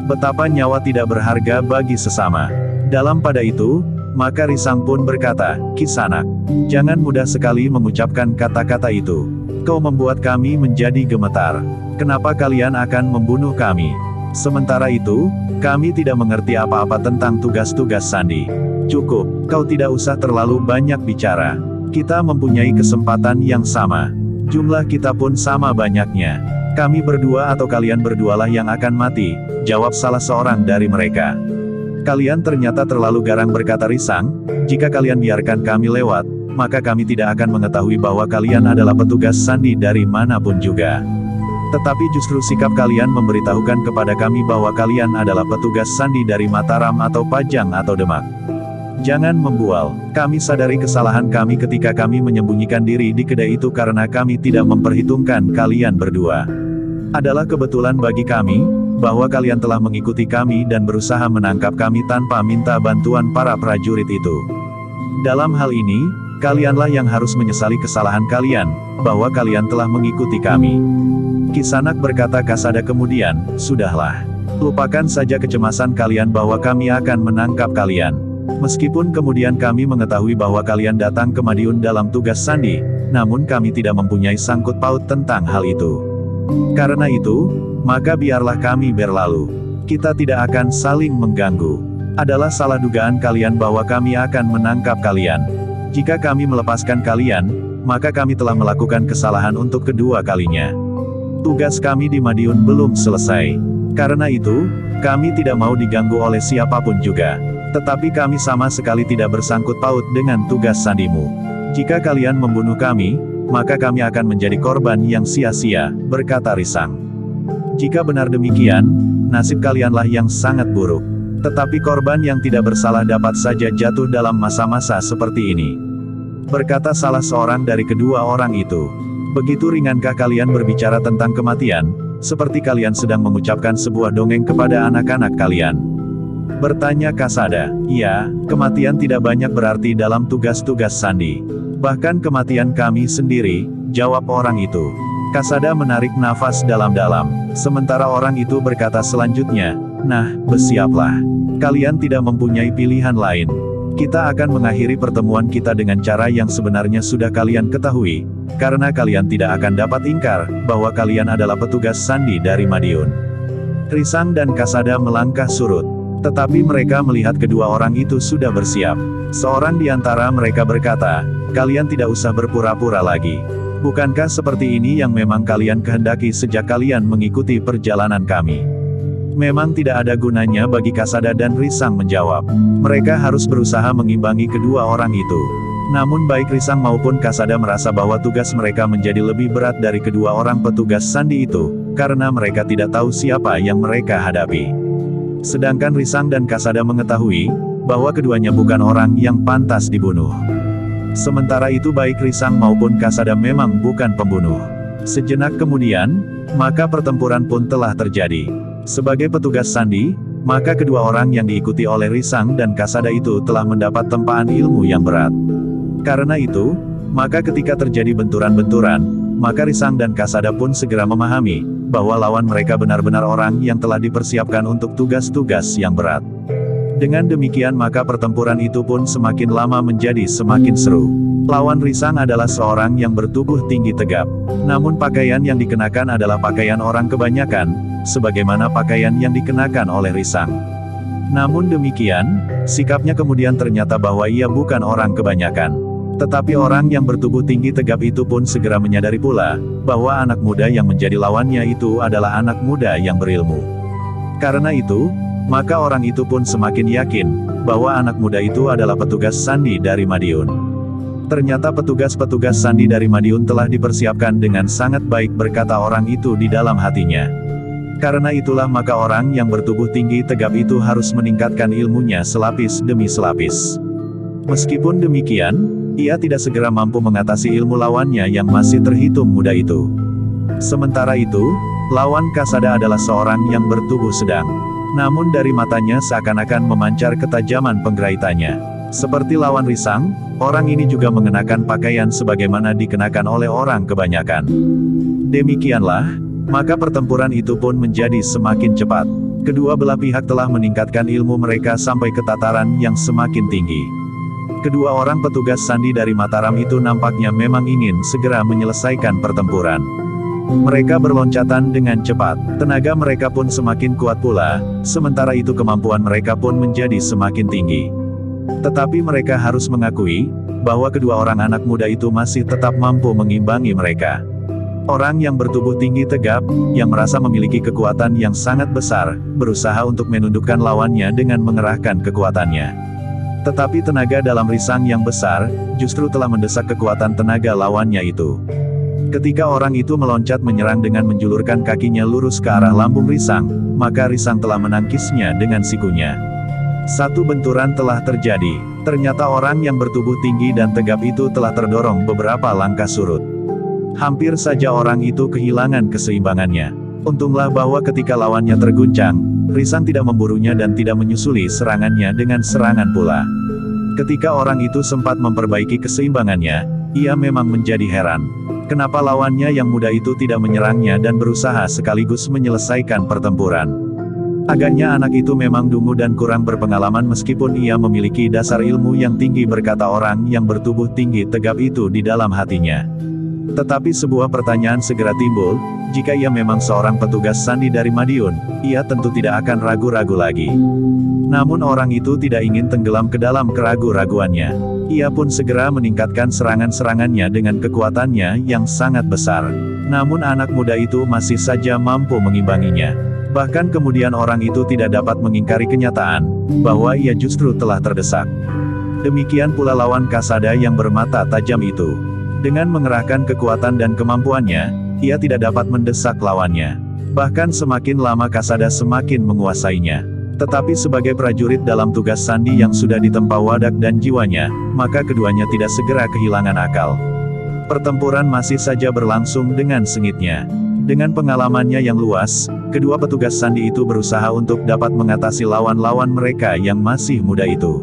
Betapa nyawa tidak berharga bagi sesama. Dalam pada itu, maka Risang pun berkata, "Kisanak, jangan mudah sekali mengucapkan kata-kata itu. Kau membuat kami menjadi gemetar. Kenapa kalian akan membunuh kami? Sementara itu, kami tidak mengerti apa-apa tentang tugas-tugas sandi. Cukup, kau tidak usah terlalu banyak bicara. Kita mempunyai kesempatan yang sama. Jumlah kita pun sama banyaknya. Kami berdua atau kalian berdualah yang akan mati," jawab salah seorang dari mereka. "Kalian ternyata terlalu garang," berkata Risang. "Jika kalian biarkan kami lewat, maka kami tidak akan mengetahui bahwa kalian adalah petugas sandi dari manapun juga. Tetapi justru sikap kalian memberitahukan kepada kami bahwa kalian adalah petugas sandi dari Mataram atau Pajang atau Demak. Jangan membual. Kami sadari kesalahan kami ketika kami menyembunyikan diri di kedai itu karena kami tidak memperhitungkan kalian berdua. Adalah kebetulan bagi kami, bahwa kalian telah mengikuti kami dan berusaha menangkap kami tanpa minta bantuan para prajurit itu. Dalam hal ini, kalianlah yang harus menyesali kesalahan kalian, bahwa kalian telah mengikuti kami." Kisanak, berkata Kasada kemudian, "Sudahlah. Lupakan saja kecemasan kalian bahwa kami akan menangkap kalian. Meskipun kemudian kami mengetahui bahwa kalian datang ke Madiun dalam tugas sandi, namun kami tidak mempunyai sangkut paut tentang hal itu. Karena itu, maka biarlah kami berlalu. Kita tidak akan saling mengganggu. Adalah salah dugaan kalian bahwa kami akan menangkap kalian. Jika kami melepaskan kalian, maka kami telah melakukan kesalahan untuk kedua kalinya. Tugas kami di Madiun belum selesai. Karena itu, kami tidak mau diganggu oleh siapapun juga. Tetapi kami sama sekali tidak bersangkut paut dengan tugas sandimu. Jika kalian membunuh kami, maka kami akan menjadi korban yang sia-sia," berkata Risang. "Jika benar demikian, nasib kalianlah yang sangat buruk. Tetapi korban yang tidak bersalah dapat saja jatuh dalam masa-masa seperti ini," berkata salah seorang dari kedua orang itu. "Begitu ringankah kalian berbicara tentang kematian, seperti kalian sedang mengucapkan sebuah dongeng kepada anak-anak kalian?" bertanya Kasada. "Ya, kematian tidak banyak berarti dalam tugas-tugas sandi. Bahkan kematian kami sendiri," jawab orang itu. Kasada menarik nafas dalam-dalam. Sementara orang itu berkata selanjutnya, "Nah, bersiaplah. Kalian tidak mempunyai pilihan lain. Kita akan mengakhiri pertemuan kita dengan cara yang sebenarnya sudah kalian ketahui, karena kalian tidak akan dapat ingkar, bahwa kalian adalah petugas sandi dari Madiun." Risang dan Kasada melangkah surut. Tetapi mereka melihat kedua orang itu sudah bersiap. Seorang di antara mereka berkata, "Kalian tidak usah berpura-pura lagi. Bukankah seperti ini yang memang kalian kehendaki sejak kalian mengikuti perjalanan kami?" Memang tidak ada gunanya bagi Kasada dan Risang menjawab. Mereka harus berusaha mengimbangi kedua orang itu. Namun baik Risang maupun Kasada merasa bahwa tugas mereka menjadi lebih berat dari kedua orang petugas sandi itu, karena mereka tidak tahu siapa yang mereka hadapi. Sedangkan Risang dan Kasada mengetahui, bahwa keduanya bukan orang yang pantas dibunuh. Sementara itu baik Risang maupun Kasada memang bukan pembunuh. Sejenak kemudian, maka pertempuran pun telah terjadi. Sebagai petugas sandi, maka kedua orang yang diikuti oleh Risang dan Kasada itu telah mendapat tempaan ilmu yang berat. Karena itu, maka ketika terjadi benturan-benturan, maka Risang dan Kasada pun segera memahami, bahwa lawan mereka benar-benar orang yang telah dipersiapkan untuk tugas-tugas yang berat. Dengan demikian maka pertempuran itu pun semakin lama menjadi semakin seru. Lawan Risang adalah seorang yang bertubuh tinggi tegap. Namun pakaian yang dikenakan adalah pakaian orang kebanyakan, sebagaimana pakaian yang dikenakan oleh Risang. Namun demikian, sikapnya kemudian ternyata bahwa ia bukan orang kebanyakan. Tetapi orang yang bertubuh tinggi tegap itu pun segera menyadari pula, bahwa anak muda yang menjadi lawannya itu adalah anak muda yang berilmu. Karena itu, maka orang itu pun semakin yakin, bahwa anak muda itu adalah petugas sandi dari Madiun. Ternyata petugas-petugas sandi dari Madiun telah dipersiapkan dengan sangat baik, berkata orang itu di dalam hatinya. Karena itulah maka orang yang bertubuh tinggi tegap itu harus meningkatkan ilmunya selapis demi selapis. Meskipun demikian, ia tidak segera mampu mengatasi ilmu lawannya yang masih terhitung muda itu. Sementara itu, lawan Kasada adalah seorang yang bertubuh sedang. Namun dari matanya seakan-akan memancar ketajaman penggerahitannya. Seperti lawan Risang, orang ini juga mengenakan pakaian sebagaimana dikenakan oleh orang kebanyakan. Demikianlah, maka pertempuran itu pun menjadi semakin cepat. Kedua belah pihak telah meningkatkan ilmu mereka sampai ke tataran yang semakin tinggi. Kedua orang petugas sandi dari Mataram itu nampaknya memang ingin segera menyelesaikan pertempuran. Mereka berloncatan dengan cepat, tenaga mereka pun semakin kuat pula, sementara itu kemampuan mereka pun menjadi semakin tinggi. Tetapi mereka harus mengakui, bahwa kedua orang anak muda itu masih tetap mampu mengimbangi mereka. Orang yang bertubuh tinggi tegap, yang merasa memiliki kekuatan yang sangat besar, berusaha untuk menundukkan lawannya dengan mengerahkan kekuatannya. Tetapi tenaga dalam Risang yang besar, justru telah mendesak kekuatan tenaga lawannya itu. Ketika orang itu meloncat menyerang dengan menjulurkan kakinya lurus ke arah lambung Risang, maka Risang telah menangkisnya dengan sikunya. Satu benturan telah terjadi. Ternyata orang yang bertubuh tinggi dan tegap itu telah terdorong beberapa langkah surut. Hampir saja orang itu kehilangan keseimbangannya. Untunglah bahwa ketika lawannya terguncang, Risang tidak memburunya dan tidak menyusuli serangannya dengan serangan pula. Ketika orang itu sempat memperbaiki keseimbangannya, ia memang menjadi heran. Kenapa lawannya yang muda itu tidak menyerangnya dan berusaha sekaligus menyelesaikan pertempuran. Agaknya anak itu memang dungu dan kurang berpengalaman meskipun ia memiliki dasar ilmu yang tinggi, berkata orang yang bertubuh tinggi tegap itu di dalam hatinya. Tetapi sebuah pertanyaan segera timbul, jika ia memang seorang petugas sandi dari Madiun, ia tentu tidak akan ragu-ragu lagi. Namun orang itu tidak ingin tenggelam ke dalam keragu-raguannya. Ia pun segera meningkatkan serangan-serangannya dengan kekuatannya yang sangat besar. Namun anak muda itu masih saja mampu mengimbanginya. Bahkan kemudian orang itu tidak dapat mengingkari kenyataan, bahwa ia justru telah terdesak. Demikian pula lawan Kasada yang bermata tajam itu. Dengan mengerahkan kekuatan dan kemampuannya, ia tidak dapat mendesak lawannya. Bahkan semakin lama Kasada semakin menguasainya. Tetapi sebagai prajurit dalam tugas sandi yang sudah ditempa wadak dan jiwanya, maka keduanya tidak segera kehilangan akal. Pertempuran masih saja berlangsung dengan sengitnya. Dengan pengalamannya yang luas, kedua petugas sandi itu berusaha untuk dapat mengatasi lawan-lawan mereka yang masih muda itu.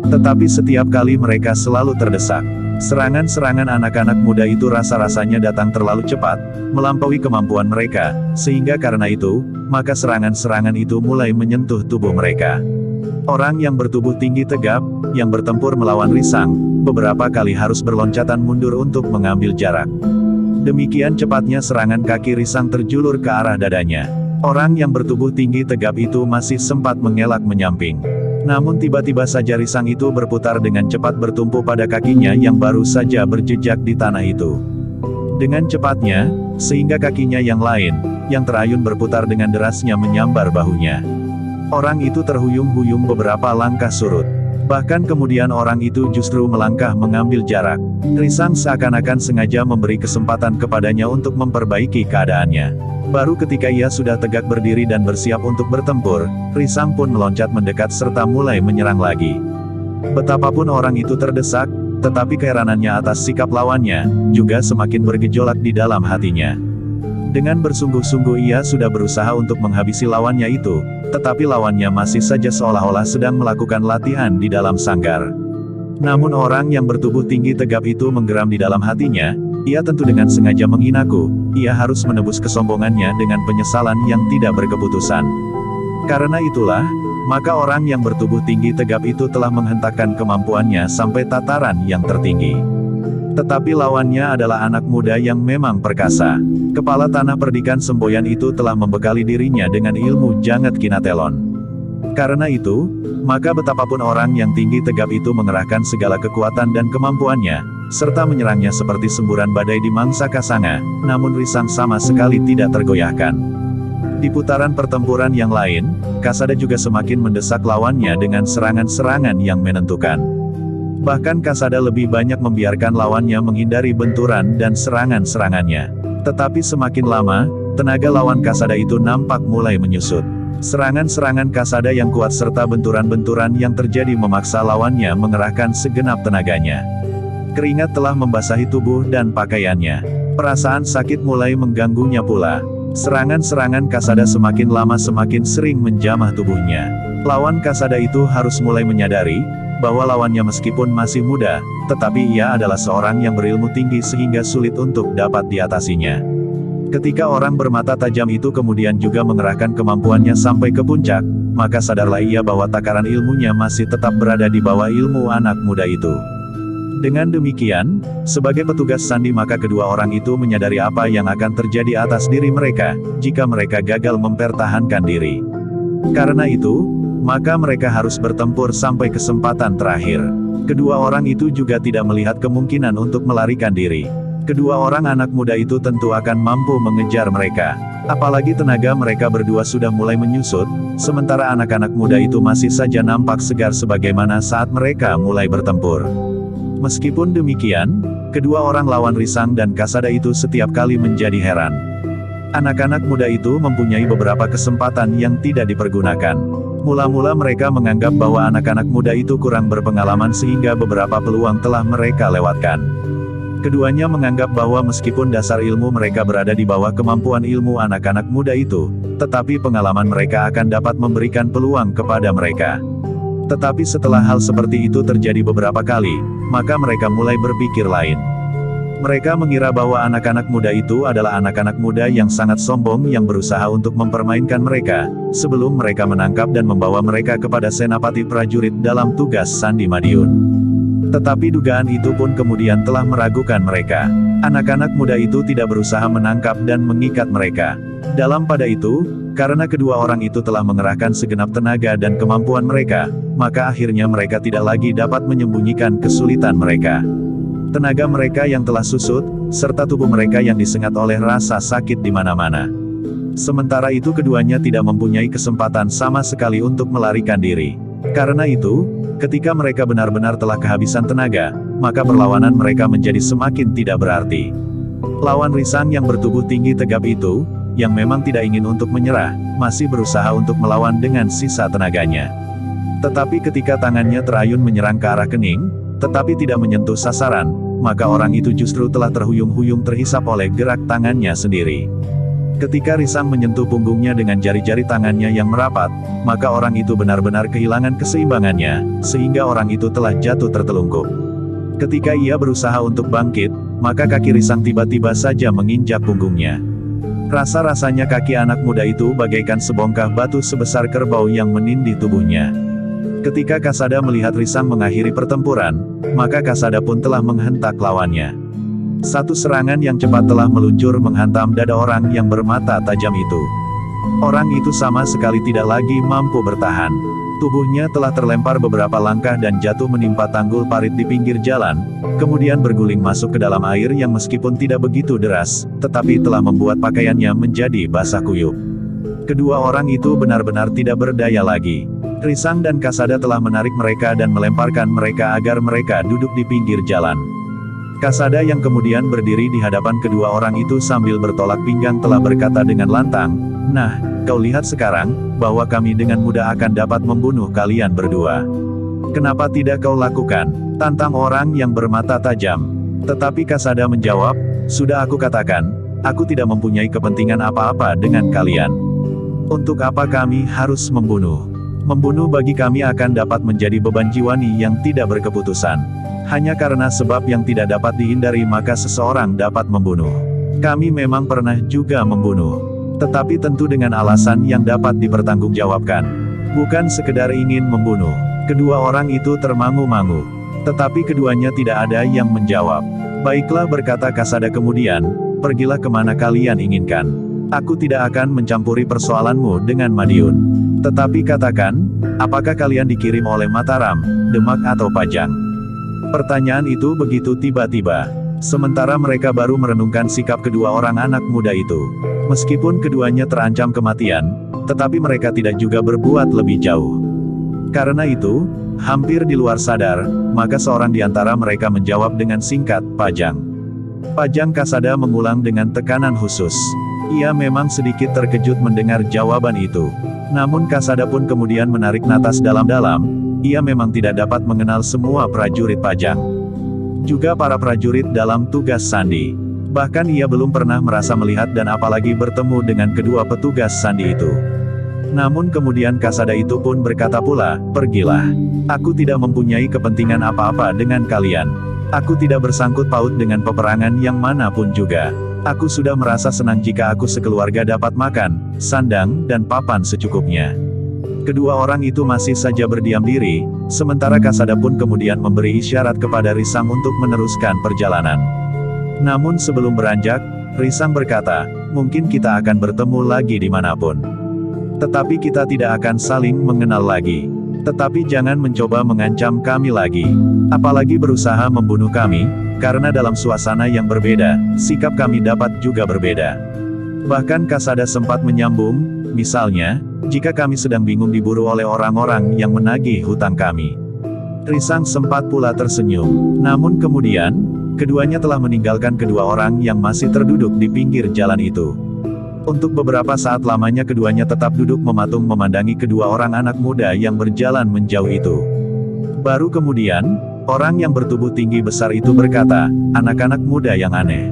Tetapi setiap kali mereka selalu terdesak. Serangan-serangan anak-anak muda itu rasa-rasanya datang terlalu cepat, melampaui kemampuan mereka, sehingga karena itu, maka serangan-serangan itu mulai menyentuh tubuh mereka. Orang yang bertubuh tinggi tegap, yang bertempur melawan Risang, beberapa kali harus berloncatan mundur untuk mengambil jarak. Demikian cepatnya serangan kaki Risang terjulur ke arah dadanya. Orang yang bertubuh tinggi tegap itu masih sempat mengelak menyamping. Namun tiba-tiba saja Risang itu berputar dengan cepat bertumpu pada kakinya yang baru saja berjejak di tanah itu. Dengan cepatnya, sehingga kakinya yang lain, yang terayun berputar dengan derasnya menyambar bahunya. Orang itu terhuyung-huyung beberapa langkah surut. Bahkan kemudian orang itu justru melangkah mengambil jarak. Risang seakan-akan sengaja memberi kesempatan kepadanya untuk memperbaiki keadaannya. Baru ketika ia sudah tegak berdiri dan bersiap untuk bertempur, Risang pun meloncat mendekat serta mulai menyerang lagi. Betapapun orang itu terdesak, tetapi keheranannya atas sikap lawannya, juga semakin bergejolak di dalam hatinya. Dengan bersungguh-sungguh ia sudah berusaha untuk menghabisi lawannya itu, tetapi lawannya masih saja seolah-olah sedang melakukan latihan di dalam sanggar. Namun orang yang bertubuh tinggi tegap itu menggeram di dalam hatinya, ia tentu dengan sengaja menghinaku, ia harus menebus kesombongannya dengan penyesalan yang tidak berkeputusan. Karena itulah, maka orang yang bertubuh tinggi tegap itu telah menghentakkan kemampuannya sampai tataran yang tertinggi. Tetapi lawannya adalah anak muda yang memang perkasa. Kepala tanah perdikan semboyan itu telah membekali dirinya dengan ilmu Jangat Kinatelon. Karena itu, maka betapapun orang yang tinggi tegap itu mengerahkan segala kekuatan dan kemampuannya, serta menyerangnya seperti semburan badai di mangsa Kasanga, namun Risang sama sekali tidak tergoyahkan. Di putaran pertempuran yang lain, Kasada juga semakin mendesak lawannya dengan serangan-serangan yang menentukan. Bahkan Kasada lebih banyak membiarkan lawannya menghindari benturan dan serangan-serangannya. Tetapi semakin lama, tenaga lawan Kasada itu nampak mulai menyusut. Serangan-serangan Kasada yang kuat serta benturan-benturan yang terjadi memaksa lawannya mengerahkan segenap tenaganya. Keringat telah membasahi tubuh dan pakaiannya. Perasaan sakit mulai mengganggunya pula. Serangan-serangan Kasada semakin lama semakin sering menjamah tubuhnya. Lawan Kasada itu harus mulai menyadari bahwa lawannya meskipun masih muda, tetapi ia adalah seorang yang berilmu tinggi sehingga sulit untuk dapat diatasinya. Ketika orang bermata tajam itu kemudian juga mengerahkan kemampuannya sampai ke puncak, maka sadarlah ia bahwa takaran ilmunya masih tetap berada di bawah ilmu anak muda itu. Dengan demikian, sebagai petugas sandi maka kedua orang itu menyadari apa yang akan terjadi atas diri mereka, jika mereka gagal mempertahankan diri. Karena itu, maka mereka harus bertempur sampai kesempatan terakhir. Kedua orang itu juga tidak melihat kemungkinan untuk melarikan diri. Kedua orang anak muda itu tentu akan mampu mengejar mereka. Apalagi tenaga mereka berdua sudah mulai menyusut, sementara anak-anak muda itu masih saja nampak segar sebagaimana saat mereka mulai bertempur. Meskipun demikian, kedua orang lawan Risang dan Kasada itu setiap kali menjadi heran. Anak-anak muda itu mempunyai beberapa kesempatan yang tidak dipergunakan. Mula-mula mereka menganggap bahwa anak-anak muda itu kurang berpengalaman sehingga beberapa peluang telah mereka lewatkan. Keduanya menganggap bahwa meskipun dasar ilmu mereka berada di bawah kemampuan ilmu anak-anak muda itu, tetapi pengalaman mereka akan dapat memberikan peluang kepada mereka. Tetapi setelah hal seperti itu terjadi beberapa kali, maka mereka mulai berpikir lain. Mereka mengira bahwa anak-anak muda itu adalah anak-anak muda yang sangat sombong yang berusaha untuk mempermainkan mereka, sebelum mereka menangkap dan membawa mereka kepada senapati prajurit dalam tugas Sandi Madiun. Tetapi dugaan itu pun kemudian telah meragukan mereka. Anak-anak muda itu tidak berusaha menangkap dan mengikat mereka. Dalam pada itu, karena kedua orang itu telah mengerahkan segenap tenaga dan kemampuan mereka, maka akhirnya mereka tidak lagi dapat menyembunyikan kesulitan mereka. Tenaga mereka yang telah susut, serta tubuh mereka yang disengat oleh rasa sakit di mana-mana. Sementara itu keduanya tidak mempunyai kesempatan sama sekali untuk melarikan diri. Karena itu, ketika mereka benar-benar telah kehabisan tenaga, maka perlawanan mereka menjadi semakin tidak berarti. Lawan Risang yang bertubuh tinggi tegap itu, yang memang tidak ingin untuk menyerah, masih berusaha untuk melawan dengan sisa tenaganya. Tetapi ketika tangannya terayun menyerang ke arah kening, tetapi tidak menyentuh sasaran, maka orang itu justru telah terhuyung-huyung terhisap oleh gerak tangannya sendiri. Ketika Risang menyentuh punggungnya dengan jari-jari tangannya yang merapat, maka orang itu benar-benar kehilangan keseimbangannya, sehingga orang itu telah jatuh tertelungkup. Ketika ia berusaha untuk bangkit, maka kaki Risang tiba-tiba saja menginjak punggungnya. Rasa-rasanya kaki anak muda itu bagaikan sebongkah batu sebesar kerbau yang menindih tubuhnya. Ketika Kasada melihat Risang mengakhiri pertempuran, maka Kasada pun telah menghentak lawannya. Satu serangan yang cepat telah meluncur menghantam dada orang yang bermata tajam itu. Orang itu sama sekali tidak lagi mampu bertahan. Tubuhnya telah terlempar beberapa langkah dan jatuh menimpa tanggul parit di pinggir jalan, kemudian berguling masuk ke dalam air yang meskipun tidak begitu deras, tetapi telah membuat pakaiannya menjadi basah kuyup. Kedua orang itu benar-benar tidak berdaya lagi. Risang dan Kasada telah menarik mereka dan melemparkan mereka agar mereka duduk di pinggir jalan. Kasada yang kemudian berdiri di hadapan kedua orang itu sambil bertolak pinggang telah berkata dengan lantang, "Nah, kau lihat sekarang, bahwa kami dengan mudah akan dapat membunuh kalian berdua. Kenapa tidak kau lakukan?" tantang orang yang bermata tajam. Tetapi Kasada menjawab, "Sudah aku katakan, aku tidak mempunyai kepentingan apa-apa dengan kalian. Untuk apa kami harus membunuh? Membunuh bagi kami akan dapat menjadi beban jiwani yang tidak berkeputusan. Hanya karena sebab yang tidak dapat dihindari maka seseorang dapat membunuh. Kami memang pernah juga membunuh. Tetapi tentu dengan alasan yang dapat dipertanggungjawabkan. Bukan sekedar ingin membunuh." Kedua orang itu termangu-mangu. Tetapi keduanya tidak ada yang menjawab. "Baiklah," berkata Kasada kemudian, "pergilah kemana kalian inginkan. Aku tidak akan mencampuri persoalanmu dengan Madiun. Tetapi katakan, apakah kalian dikirim oleh Mataram, Demak atau Pajang?" Pertanyaan itu begitu tiba-tiba. Sementara mereka baru merenungkan sikap kedua orang anak muda itu. Meskipun keduanya terancam kematian, tetapi mereka tidak juga berbuat lebih jauh. Karena itu, hampir di luar sadar, maka seorang di antara mereka menjawab dengan singkat, "Pajang." Pajang. Kasada mengulang dengan tekanan khusus. Ia memang sedikit terkejut mendengar jawaban itu. Namun Kasada pun kemudian menarik napas dalam-dalam. Ia memang tidak dapat mengenal semua prajurit Pajang. juga para prajurit dalam tugas sandi. Bahkan ia belum pernah merasa melihat dan apalagi bertemu dengan kedua petugas sandi itu. Namun kemudian Kasada itu pun berkata pula, "Pergilah. Aku tidak mempunyai kepentingan apa-apa dengan kalian. Aku tidak bersangkut paut dengan peperangan yang manapun juga. Aku sudah merasa senang jika aku sekeluarga dapat makan, sandang, dan papan secukupnya." Kedua orang itu masih saja berdiam diri, sementara Kasada pun kemudian memberi isyarat kepada Risang untuk meneruskan perjalanan. Namun sebelum beranjak, Risang berkata, "Mungkin kita akan bertemu lagi dimanapun. Tetapi kita tidak akan saling mengenal lagi. Tetapi jangan mencoba mengancam kami lagi. Apalagi berusaha membunuh kami, karena dalam suasana yang berbeda, sikap kami dapat juga berbeda." Bahkan Kasada sempat menyambung, "Misalnya, jika kami sedang bingung diburu oleh orang-orang yang menagih hutang kami." Risang sempat pula tersenyum. Namun kemudian, keduanya telah meninggalkan kedua orang yang masih terduduk di pinggir jalan itu. Untuk beberapa saat lamanya keduanya tetap duduk mematung memandangi kedua orang anak muda yang berjalan menjauh itu. Baru kemudian, orang yang bertubuh tinggi besar itu berkata, "Anak-anak muda yang aneh."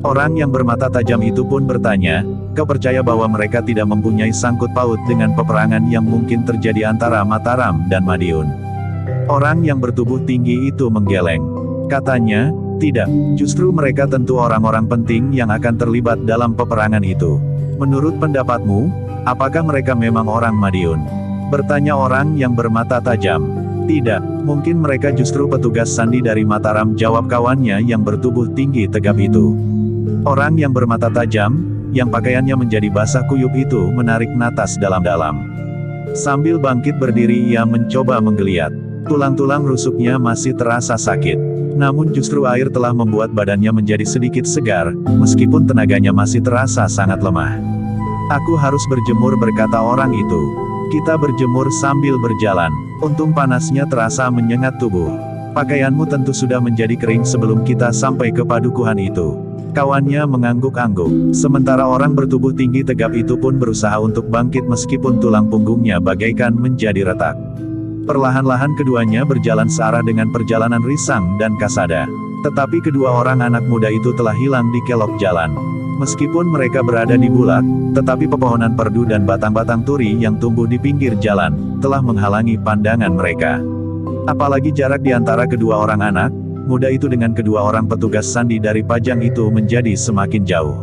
Orang yang bermata tajam itu pun bertanya, "Kau percaya bahwa mereka tidak mempunyai sangkut paut dengan peperangan yang mungkin terjadi antara Mataram dan Madiun?" Orang yang bertubuh tinggi itu menggeleng. Katanya, "Tidak, justru mereka tentu orang-orang penting yang akan terlibat dalam peperangan itu." "Menurut pendapatmu, apakah mereka memang orang Madiun?" bertanya orang yang bermata tajam. "Tidak, mungkin mereka justru petugas sandi dari Mataram," jawab kawannya yang bertubuh tinggi tegap itu. Orang yang bermata tajam, yang pakaiannya menjadi basah kuyup itu menarik napas dalam-dalam. Sambil bangkit berdiri ia mencoba menggeliat. Tulang-tulang rusuknya masih terasa sakit. Namun justru air telah membuat badannya menjadi sedikit segar, meskipun tenaganya masih terasa sangat lemah. "Aku harus berjemur," berkata orang itu. "Kita berjemur sambil berjalan. Untung panasnya terasa menyengat tubuh. Pakaianmu tentu sudah menjadi kering sebelum kita sampai ke padukuhan itu." Kawannya mengangguk-angguk. Sementara orang bertubuh tinggi tegap itu pun berusaha untuk bangkit meskipun tulang punggungnya bagaikan menjadi retak. Perlahan-lahan keduanya berjalan searah dengan perjalanan Risang dan Kasada. Tetapi kedua orang anak muda itu telah hilang di kelok jalan. Meskipun mereka berada di Bulak, tetapi pepohonan perdu dan batang-batang turi yang tumbuh di pinggir jalan, telah menghalangi pandangan mereka. Apalagi jarak di antara kedua orang anak muda itu dengan kedua orang petugas sandi dari Pajang itu menjadi semakin jauh.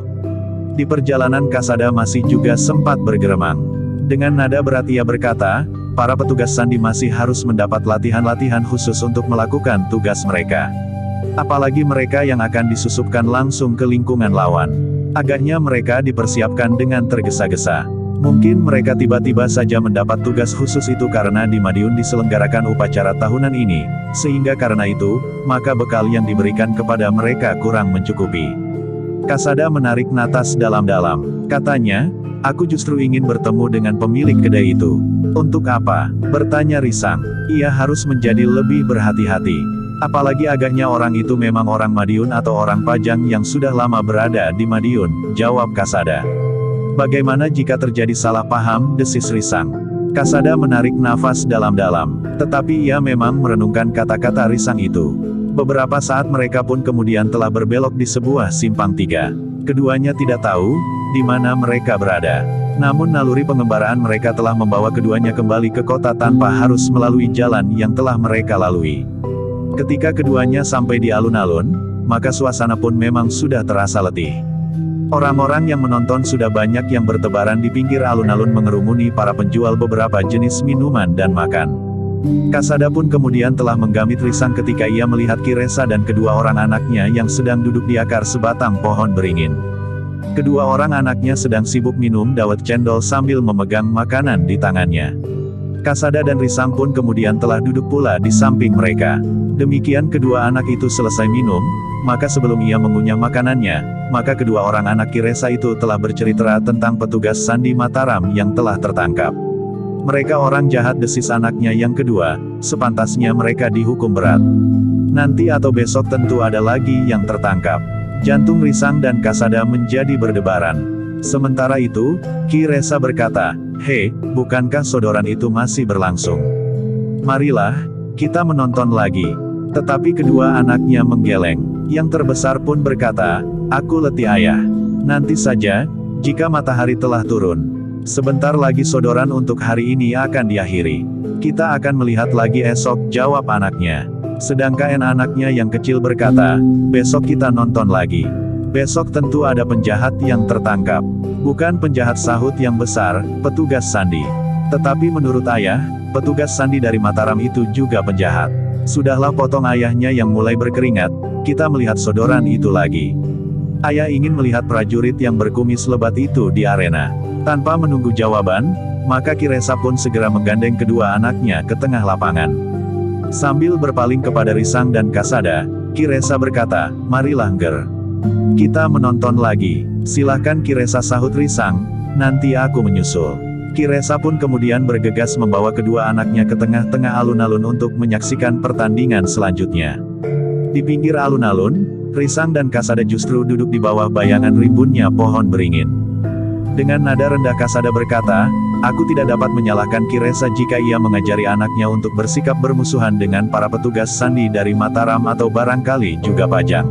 Di perjalanan Kasada masih juga sempat bergeremang. Dengan nada berat ia berkata, "Para petugas sandi masih harus mendapat latihan-latihan khusus untuk melakukan tugas mereka. Apalagi mereka yang akan disusupkan langsung ke lingkungan lawan. Agaknya mereka dipersiapkan dengan tergesa-gesa. Mungkin mereka tiba-tiba saja mendapat tugas khusus itu karena di Madiun diselenggarakan upacara tahunan ini, sehingga karena itu, maka bekal yang diberikan kepada mereka kurang mencukupi." Kasada menarik napas dalam-dalam. Katanya, "Aku justru ingin bertemu dengan pemilik kedai itu." "Untuk apa?" bertanya Risang. "Ia harus menjadi lebih berhati-hati. Apalagi agaknya orang itu memang orang Madiun atau orang Pajang yang sudah lama berada di Madiun," jawab Kasada. "Bagaimana jika terjadi salah paham?" desis Risang. Kasada menarik nafas dalam-dalam. Tetapi ia memang merenungkan kata-kata Risang itu. Beberapa saat mereka pun kemudian telah berbelok di sebuah simpang tiga. Keduanya tidak tahu di mana mereka berada. Namun naluri pengembaraan mereka telah membawa keduanya kembali ke kota tanpa harus melalui jalan yang telah mereka lalui. Ketika keduanya sampai di alun-alun, maka suasana pun memang sudah terasa letih. Orang-orang yang menonton sudah banyak yang bertebaran di pinggir alun-alun mengerumuni para penjual beberapa jenis minuman dan makan. Kasada pun kemudian telah menggamit Risang ketika ia melihat Ki Resa dan kedua orang anaknya yang sedang duduk di akar sebatang pohon beringin. Kedua orang anaknya sedang sibuk minum dawet cendol sambil memegang makanan di tangannya. Kasada dan Risang pun kemudian telah duduk pula di samping mereka. Demikian kedua anak itu selesai minum, maka sebelum ia mengunyah makanannya, maka kedua orang anak Ki Resa itu telah bercerita tentang petugas sandi Mataram yang telah tertangkap. "Mereka orang jahat," desis anaknya yang kedua, "sepantasnya mereka dihukum berat. Nanti atau besok tentu ada lagi yang tertangkap." Jantung Risang dan Kasada menjadi berdebaran. Sementara itu, Ki Resa berkata, "Hei, bukankah sodoran itu masih berlangsung? Marilah, kita menonton lagi." Tetapi kedua anaknya menggeleng. Yang terbesar pun berkata, "Aku letih ayah. Nanti saja, jika matahari telah turun. Sebentar lagi sodoran untuk hari ini akan diakhiri. Kita akan melihat lagi esok," jawab anaknya. Sedangkan anaknya yang kecil berkata, "Besok kita nonton lagi. Besok tentu ada penjahat yang tertangkap." "Bukan penjahat," sahut yang besar, "petugas sandi." Tetapi menurut ayah, petugas sandi dari Mataram itu juga penjahat. "Sudahlah," potong ayahnya yang mulai berkeringat, "kita melihat sodoran itu lagi." Ayah ingin melihat prajurit yang berkumis lebat itu di arena. Tanpa menunggu jawaban, maka Ki Resa pun segera menggandeng kedua anaknya ke tengah lapangan. Sambil berpaling kepada Risang dan Kasada, Ki Resa berkata, "Marilah Nger. Kita menonton lagi." "Silahkan Ki Resa," sahut Risang, "nanti aku menyusul." Ki Resa pun kemudian bergegas membawa kedua anaknya ke tengah-tengah alun-alun untuk menyaksikan pertandingan selanjutnya. Di pinggir alun-alun, Risang dan Kasada justru duduk di bawah bayangan rimbunnya pohon beringin. Dengan nada rendah Kasada berkata, "Aku tidak dapat menyalahkan Ki Resa jika ia mengajari anaknya untuk bersikap bermusuhan dengan para petugas sandi dari Mataram atau barangkali juga Pajang.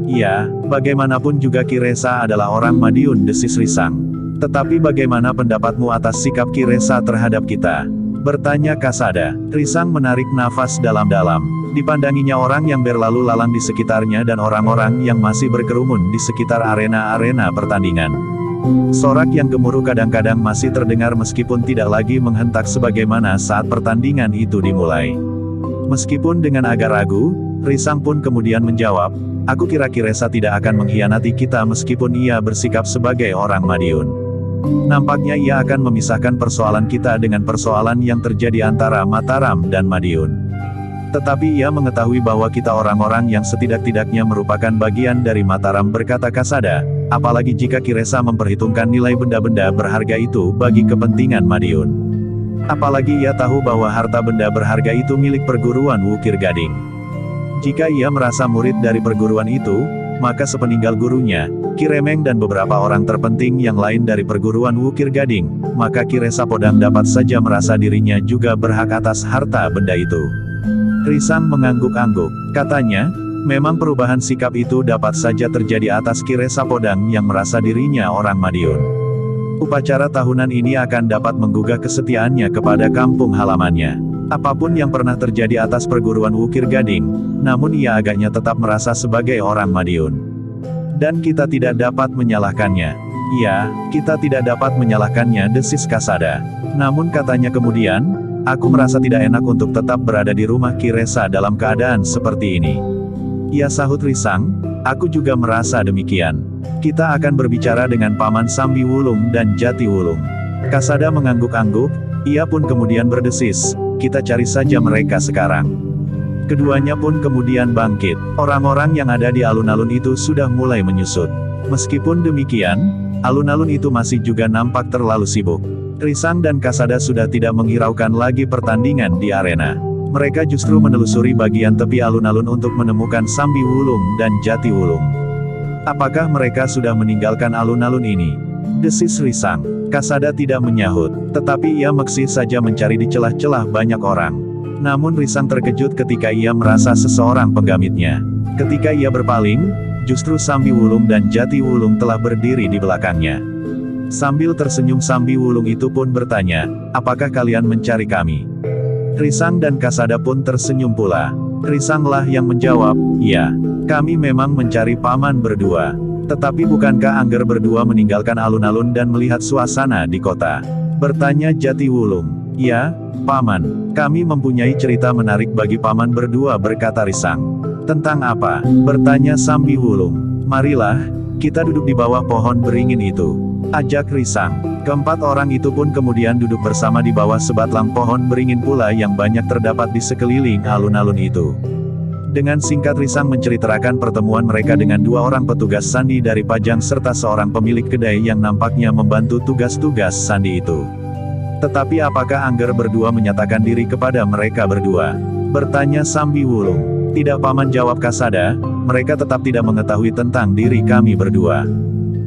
Iya, bagaimanapun juga Ki Resa adalah orang Madiun," desis Risang. "Tetapi bagaimana pendapatmu atas sikap Ki Resa terhadap kita?" bertanya Kasada. Risang menarik nafas dalam-dalam. Dipandanginya orang yang berlalu lalang di sekitarnya dan orang-orang yang masih berkerumun di sekitar arena-arena pertandingan. Sorak yang gemuruh kadang-kadang masih terdengar meskipun tidak lagi menghentak sebagaimana saat pertandingan itu dimulai. Meskipun dengan agak ragu, Risang pun kemudian menjawab, "Aku kira Ki Resa tidak akan mengkhianati kita meskipun ia bersikap sebagai orang Madiun. Nampaknya ia akan memisahkan persoalan kita dengan persoalan yang terjadi antara Mataram dan Madiun. Tetapi ia mengetahui bahwa kita orang-orang yang setidak-tidaknya merupakan bagian dari Mataram," berkata Kasada, "apalagi jika Ki Resa memperhitungkan nilai benda-benda berharga itu bagi kepentingan Madiun. Apalagi ia tahu bahwa harta benda berharga itu milik perguruan Wukir Gading. Jika ia merasa murid dari perguruan itu, maka sepeninggal gurunya, Ki Remeng dan beberapa orang terpenting yang lain dari perguruan Wukir Gading, maka Ki Resa Podang dapat saja merasa dirinya juga berhak atas harta benda itu." Risang mengangguk-angguk. Katanya, memang perubahan sikap itu dapat saja terjadi atas Ki Resa Podang yang merasa dirinya orang Madiun. Upacara tahunan ini akan dapat menggugah kesetiaannya kepada kampung halamannya. Apapun yang pernah terjadi atas perguruan Wukir Gading, namun ia agaknya tetap merasa sebagai orang Madiun. Dan kita tidak dapat menyalahkannya. "Iya, kita tidak dapat menyalahkannya," desis Kasada. "Namun," katanya kemudian, "aku merasa tidak enak untuk tetap berada di rumah Ki Resa dalam keadaan seperti ini." "Ya," sahut Risang, "aku juga merasa demikian. Kita akan berbicara dengan Paman Sambi Wulung dan Jati Wulung." Kasada mengangguk-angguk, ia pun kemudian berdesis, "Kita cari saja mereka sekarang." Keduanya pun kemudian bangkit. Orang-orang yang ada di alun-alun itu sudah mulai menyusut. Meskipun demikian, alun-alun itu masih juga nampak terlalu sibuk. Risang dan Kasada sudah tidak menghiraukan lagi pertandingan di arena. Mereka justru menelusuri bagian tepi alun-alun untuk menemukan Sambi Wulung dan Jati Wulung. "Apakah mereka sudah meninggalkan alun-alun ini?" desis Risang. Kasada tidak menyahut, tetapi ia maksih saja mencari di celah-celah banyak orang. Namun Risang terkejut ketika ia merasa seseorang penggamitnya. Ketika ia berpaling, justru Sambi Wulung dan Jati Wulung telah berdiri di belakangnya. Sambil tersenyum Sambi Wulung itu pun bertanya, "Apakah kalian mencari kami?" Risang dan Kasada pun tersenyum pula. Risanglah yang menjawab, "Ya, kami memang mencari paman berdua. Tetapi bukankah Angger berdua meninggalkan alun-alun dan melihat suasana di kota?" bertanya Jati Wulung. "Ya, paman, kami mempunyai cerita menarik bagi paman berdua," berkata Risang. "Tentang apa?" bertanya Sambi Wulung. "Marilah, kita duduk di bawah pohon beringin itu," ajak Risang. Keempat orang itu pun kemudian duduk bersama di bawah sebatang pohon beringin pula yang banyak terdapat di sekeliling alun-alun itu. Dengan singkat Risang menceritakan pertemuan mereka dengan dua orang petugas sandi dari Pajang serta seorang pemilik kedai yang nampaknya membantu tugas-tugas sandi itu. "Tetapi apakah Angger berdua menyatakan diri kepada mereka berdua?" bertanya Sambi Wulung. "Tidak paman," jawab Kasada, "mereka tetap tidak mengetahui tentang diri kami berdua."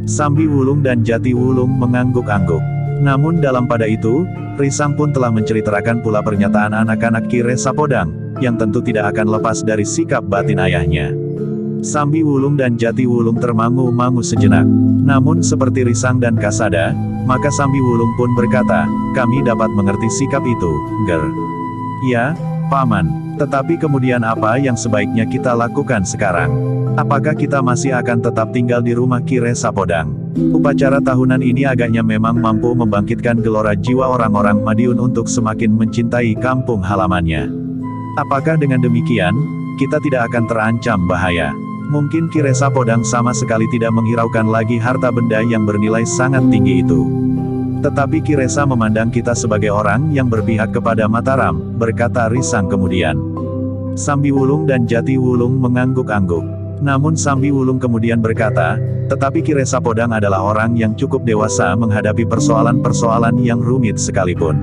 Sambi Wulung dan Jati Wulung mengangguk-angguk. Namun dalam pada itu, Risang pun telah menceritakan pula pernyataan anak-anak Ki Resa Podang, yang tentu tidak akan lepas dari sikap batin ayahnya. Sambi Wulung dan Jati Wulung termangu-mangu sejenak. Namun seperti Risang dan Kasada, maka Sambi Wulung pun berkata, kami dapat mengerti sikap itu, Ger. Ya, Paman. Tetapi kemudian apa yang sebaiknya kita lakukan sekarang? Apakah kita masih akan tetap tinggal di rumah Ki Resa Podang? Upacara tahunan ini agaknya memang mampu membangkitkan gelora jiwa orang-orang Madiun untuk semakin mencintai kampung halamannya. Apakah dengan demikian, kita tidak akan terancam bahaya? Mungkin Ki Resa Podang sama sekali tidak menghiraukan lagi harta benda yang bernilai sangat tinggi itu. Tetapi Ki Resa memandang kita sebagai orang yang berpihak kepada Mataram, berkata Risang kemudian. Sambi Wulung dan Jati Wulung mengangguk-angguk. Namun Sambi Wulung kemudian berkata, tetapi Ki Resa Podang adalah orang yang cukup dewasa menghadapi persoalan-persoalan yang rumit sekalipun.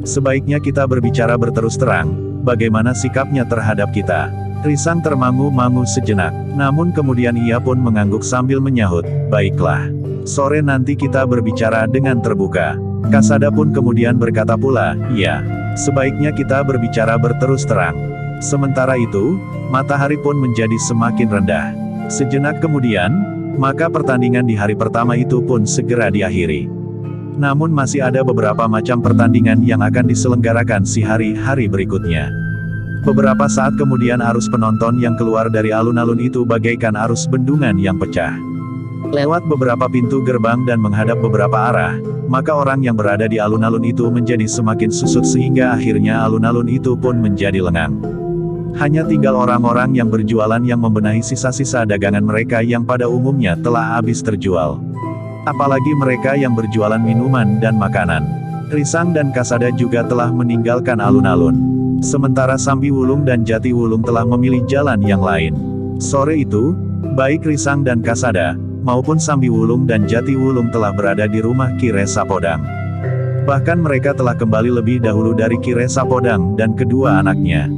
Sebaiknya kita berbicara berterus terang, bagaimana sikapnya terhadap kita. Risang termangu-mangu sejenak, namun kemudian ia pun mengangguk sambil menyahut, baiklah. Sore nanti kita berbicara dengan terbuka. Kasada pun kemudian berkata pula, iya, sebaiknya kita berbicara berterus terang. Sementara itu, matahari pun menjadi semakin rendah. Sejenak kemudian, maka pertandingan di hari pertama itu pun segera diakhiri. Namun masih ada beberapa macam pertandingan yang akan diselenggarakan si hari-hari berikutnya. Beberapa saat kemudian arus penonton yang keluar dari alun-alun itu bagaikan arus bendungan yang pecah. Lewat beberapa pintu gerbang dan menghadap beberapa arah, maka orang yang berada di alun-alun itu menjadi semakin susut sehingga akhirnya alun-alun itu pun menjadi lengang. Hanya tinggal orang-orang yang berjualan yang membenahi sisa-sisa dagangan mereka yang pada umumnya telah habis terjual. Apalagi mereka yang berjualan minuman dan makanan. Risang dan Kasada juga telah meninggalkan alun-alun. Sementara Sambi Wulung dan Jati Wulung telah memilih jalan yang lain. Sore itu, baik Risang dan Kasada, maupun Sambi Wulung dan Jati Wulung telah berada di rumah Ki Resa Podang. Bahkan mereka telah kembali lebih dahulu dari Ki Resa Podang dan kedua anaknya.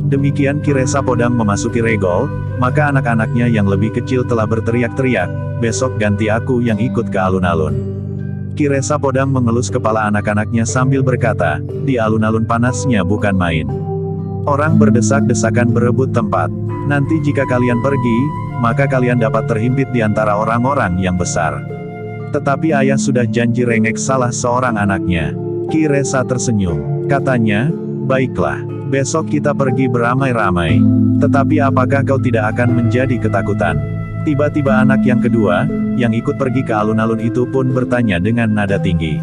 Demikian Ki Resa Podang memasuki Regol, maka anak-anaknya yang lebih kecil telah berteriak-teriak, besok ganti aku yang ikut ke alun-alun. Ki Resa Podang mengelus kepala anak-anaknya sambil berkata, di alun-alun panasnya bukan main. Orang berdesak-desakan berebut tempat. Nanti jika kalian pergi, maka kalian dapat terhimpit di antara orang-orang yang besar. Tetapi ayah sudah janji, rengek salah seorang anaknya. Ki Resa tersenyum. Katanya, baiklah, besok kita pergi beramai-ramai. Tetapi apakah kau tidak akan menjadi ketakutan? Tiba-tiba anak yang kedua, yang ikut pergi ke alun-alun itu pun bertanya dengan nada tinggi.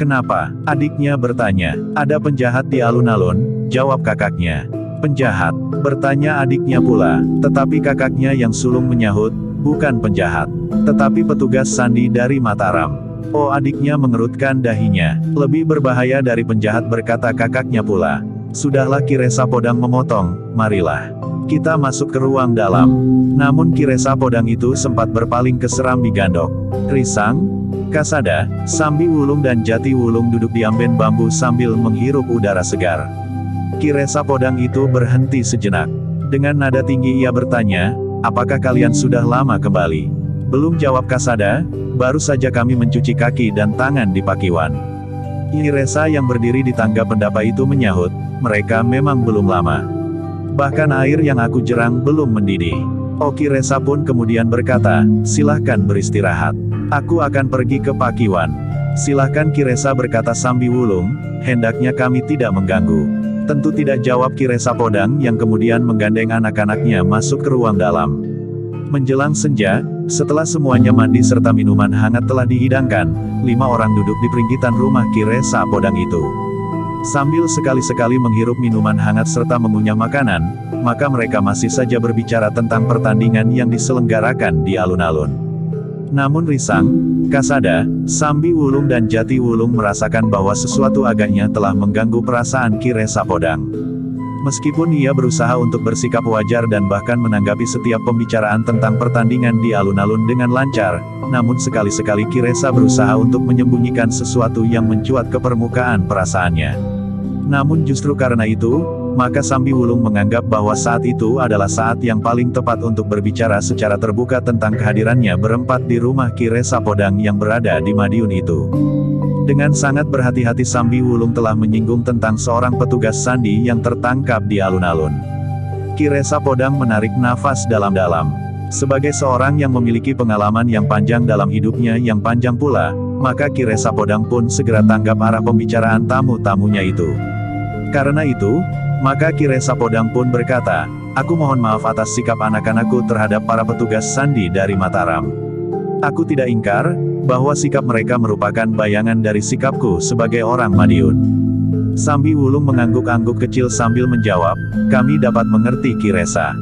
Kenapa? Adiknya bertanya. Ada penjahat di alun-alun, jawab kakaknya. Penjahat? Bertanya adiknya pula. Tetapi kakaknya yang sulung menyahut, bukan penjahat, tetapi petugas sandi dari Mataram. Oh, adiknya mengerutkan dahinya. Lebih berbahaya dari penjahat, berkata kakaknya pula. Sudahlah, Ki Resa Podang memotong, marilah kita masuk ke ruang dalam. Namun Ki Resa Podang itu sempat berpaling ke Serambi Gandok. Risang, Kasada, Sambi Wulung dan Jati Wulung duduk di amben bambu sambil menghirup udara segar. Ki Resa Podang itu berhenti sejenak. Dengan nada tinggi ia bertanya, apakah kalian sudah lama kembali? Belum, jawab Kasada, baru saja kami mencuci kaki dan tangan di Pakiwan. Ki Resa yang berdiri di tangga pendapa itu menyahut, mereka memang belum lama. Bahkan air yang aku jerang belum mendidih. Oh, Ki Resa pun kemudian berkata, silahkan beristirahat. Aku akan pergi ke Pakiwan. Silahkan, Ki Resa, berkata Sambi Wulung, hendaknya kami tidak mengganggu. Tentu tidak, jawab Ki Resa Podang yang kemudian menggandeng anak-anaknya masuk ke ruang dalam. Menjelang senja, setelah semuanya mandi serta minuman hangat telah dihidangkan, 5 orang duduk di peringkitan rumah Ki Resa Podang itu. Sambil sekali-sekali menghirup minuman hangat serta mengunyah makanan, maka mereka masih saja berbicara tentang pertandingan yang diselenggarakan di alun-alun. Namun Risang, Kasada, Sambi Wulung dan Jati Wulung merasakan bahwa sesuatu agaknya telah mengganggu perasaan Ki Resa Podang. Meskipun ia berusaha untuk bersikap wajar dan bahkan menanggapi setiap pembicaraan tentang pertandingan di alun-alun dengan lancar, namun sekali-sekali Ki Resa berusaha untuk menyembunyikan sesuatu yang mencuat ke permukaan perasaannya. Namun justru karena itu, maka Sambi Wulung menganggap bahwa saat itu adalah saat yang paling tepat untuk berbicara secara terbuka tentang kehadirannya berempat di rumah Ki Resa Podang yang berada di Madiun itu. Dengan sangat berhati-hati Sambi Wulung telah menyinggung tentang seorang petugas sandi yang tertangkap di alun-alun. Ki Resa Podang menarik nafas dalam-dalam. Sebagai seorang yang memiliki pengalaman yang panjang dalam hidupnya yang panjang pula, maka Ki Resa Podang pun segera tanggap arah pembicaraan tamu-tamunya itu. Karena itu, maka Ki Resa Podang pun berkata, "Aku mohon maaf atas sikap anak-anakku terhadap para petugas sandi dari Mataram. Aku tidak ingkar bahwa sikap mereka merupakan bayangan dari sikapku sebagai orang Madiun." Sambi Wulung mengangguk-angguk kecil sambil menjawab, "Kami dapat mengerti Ki Resa.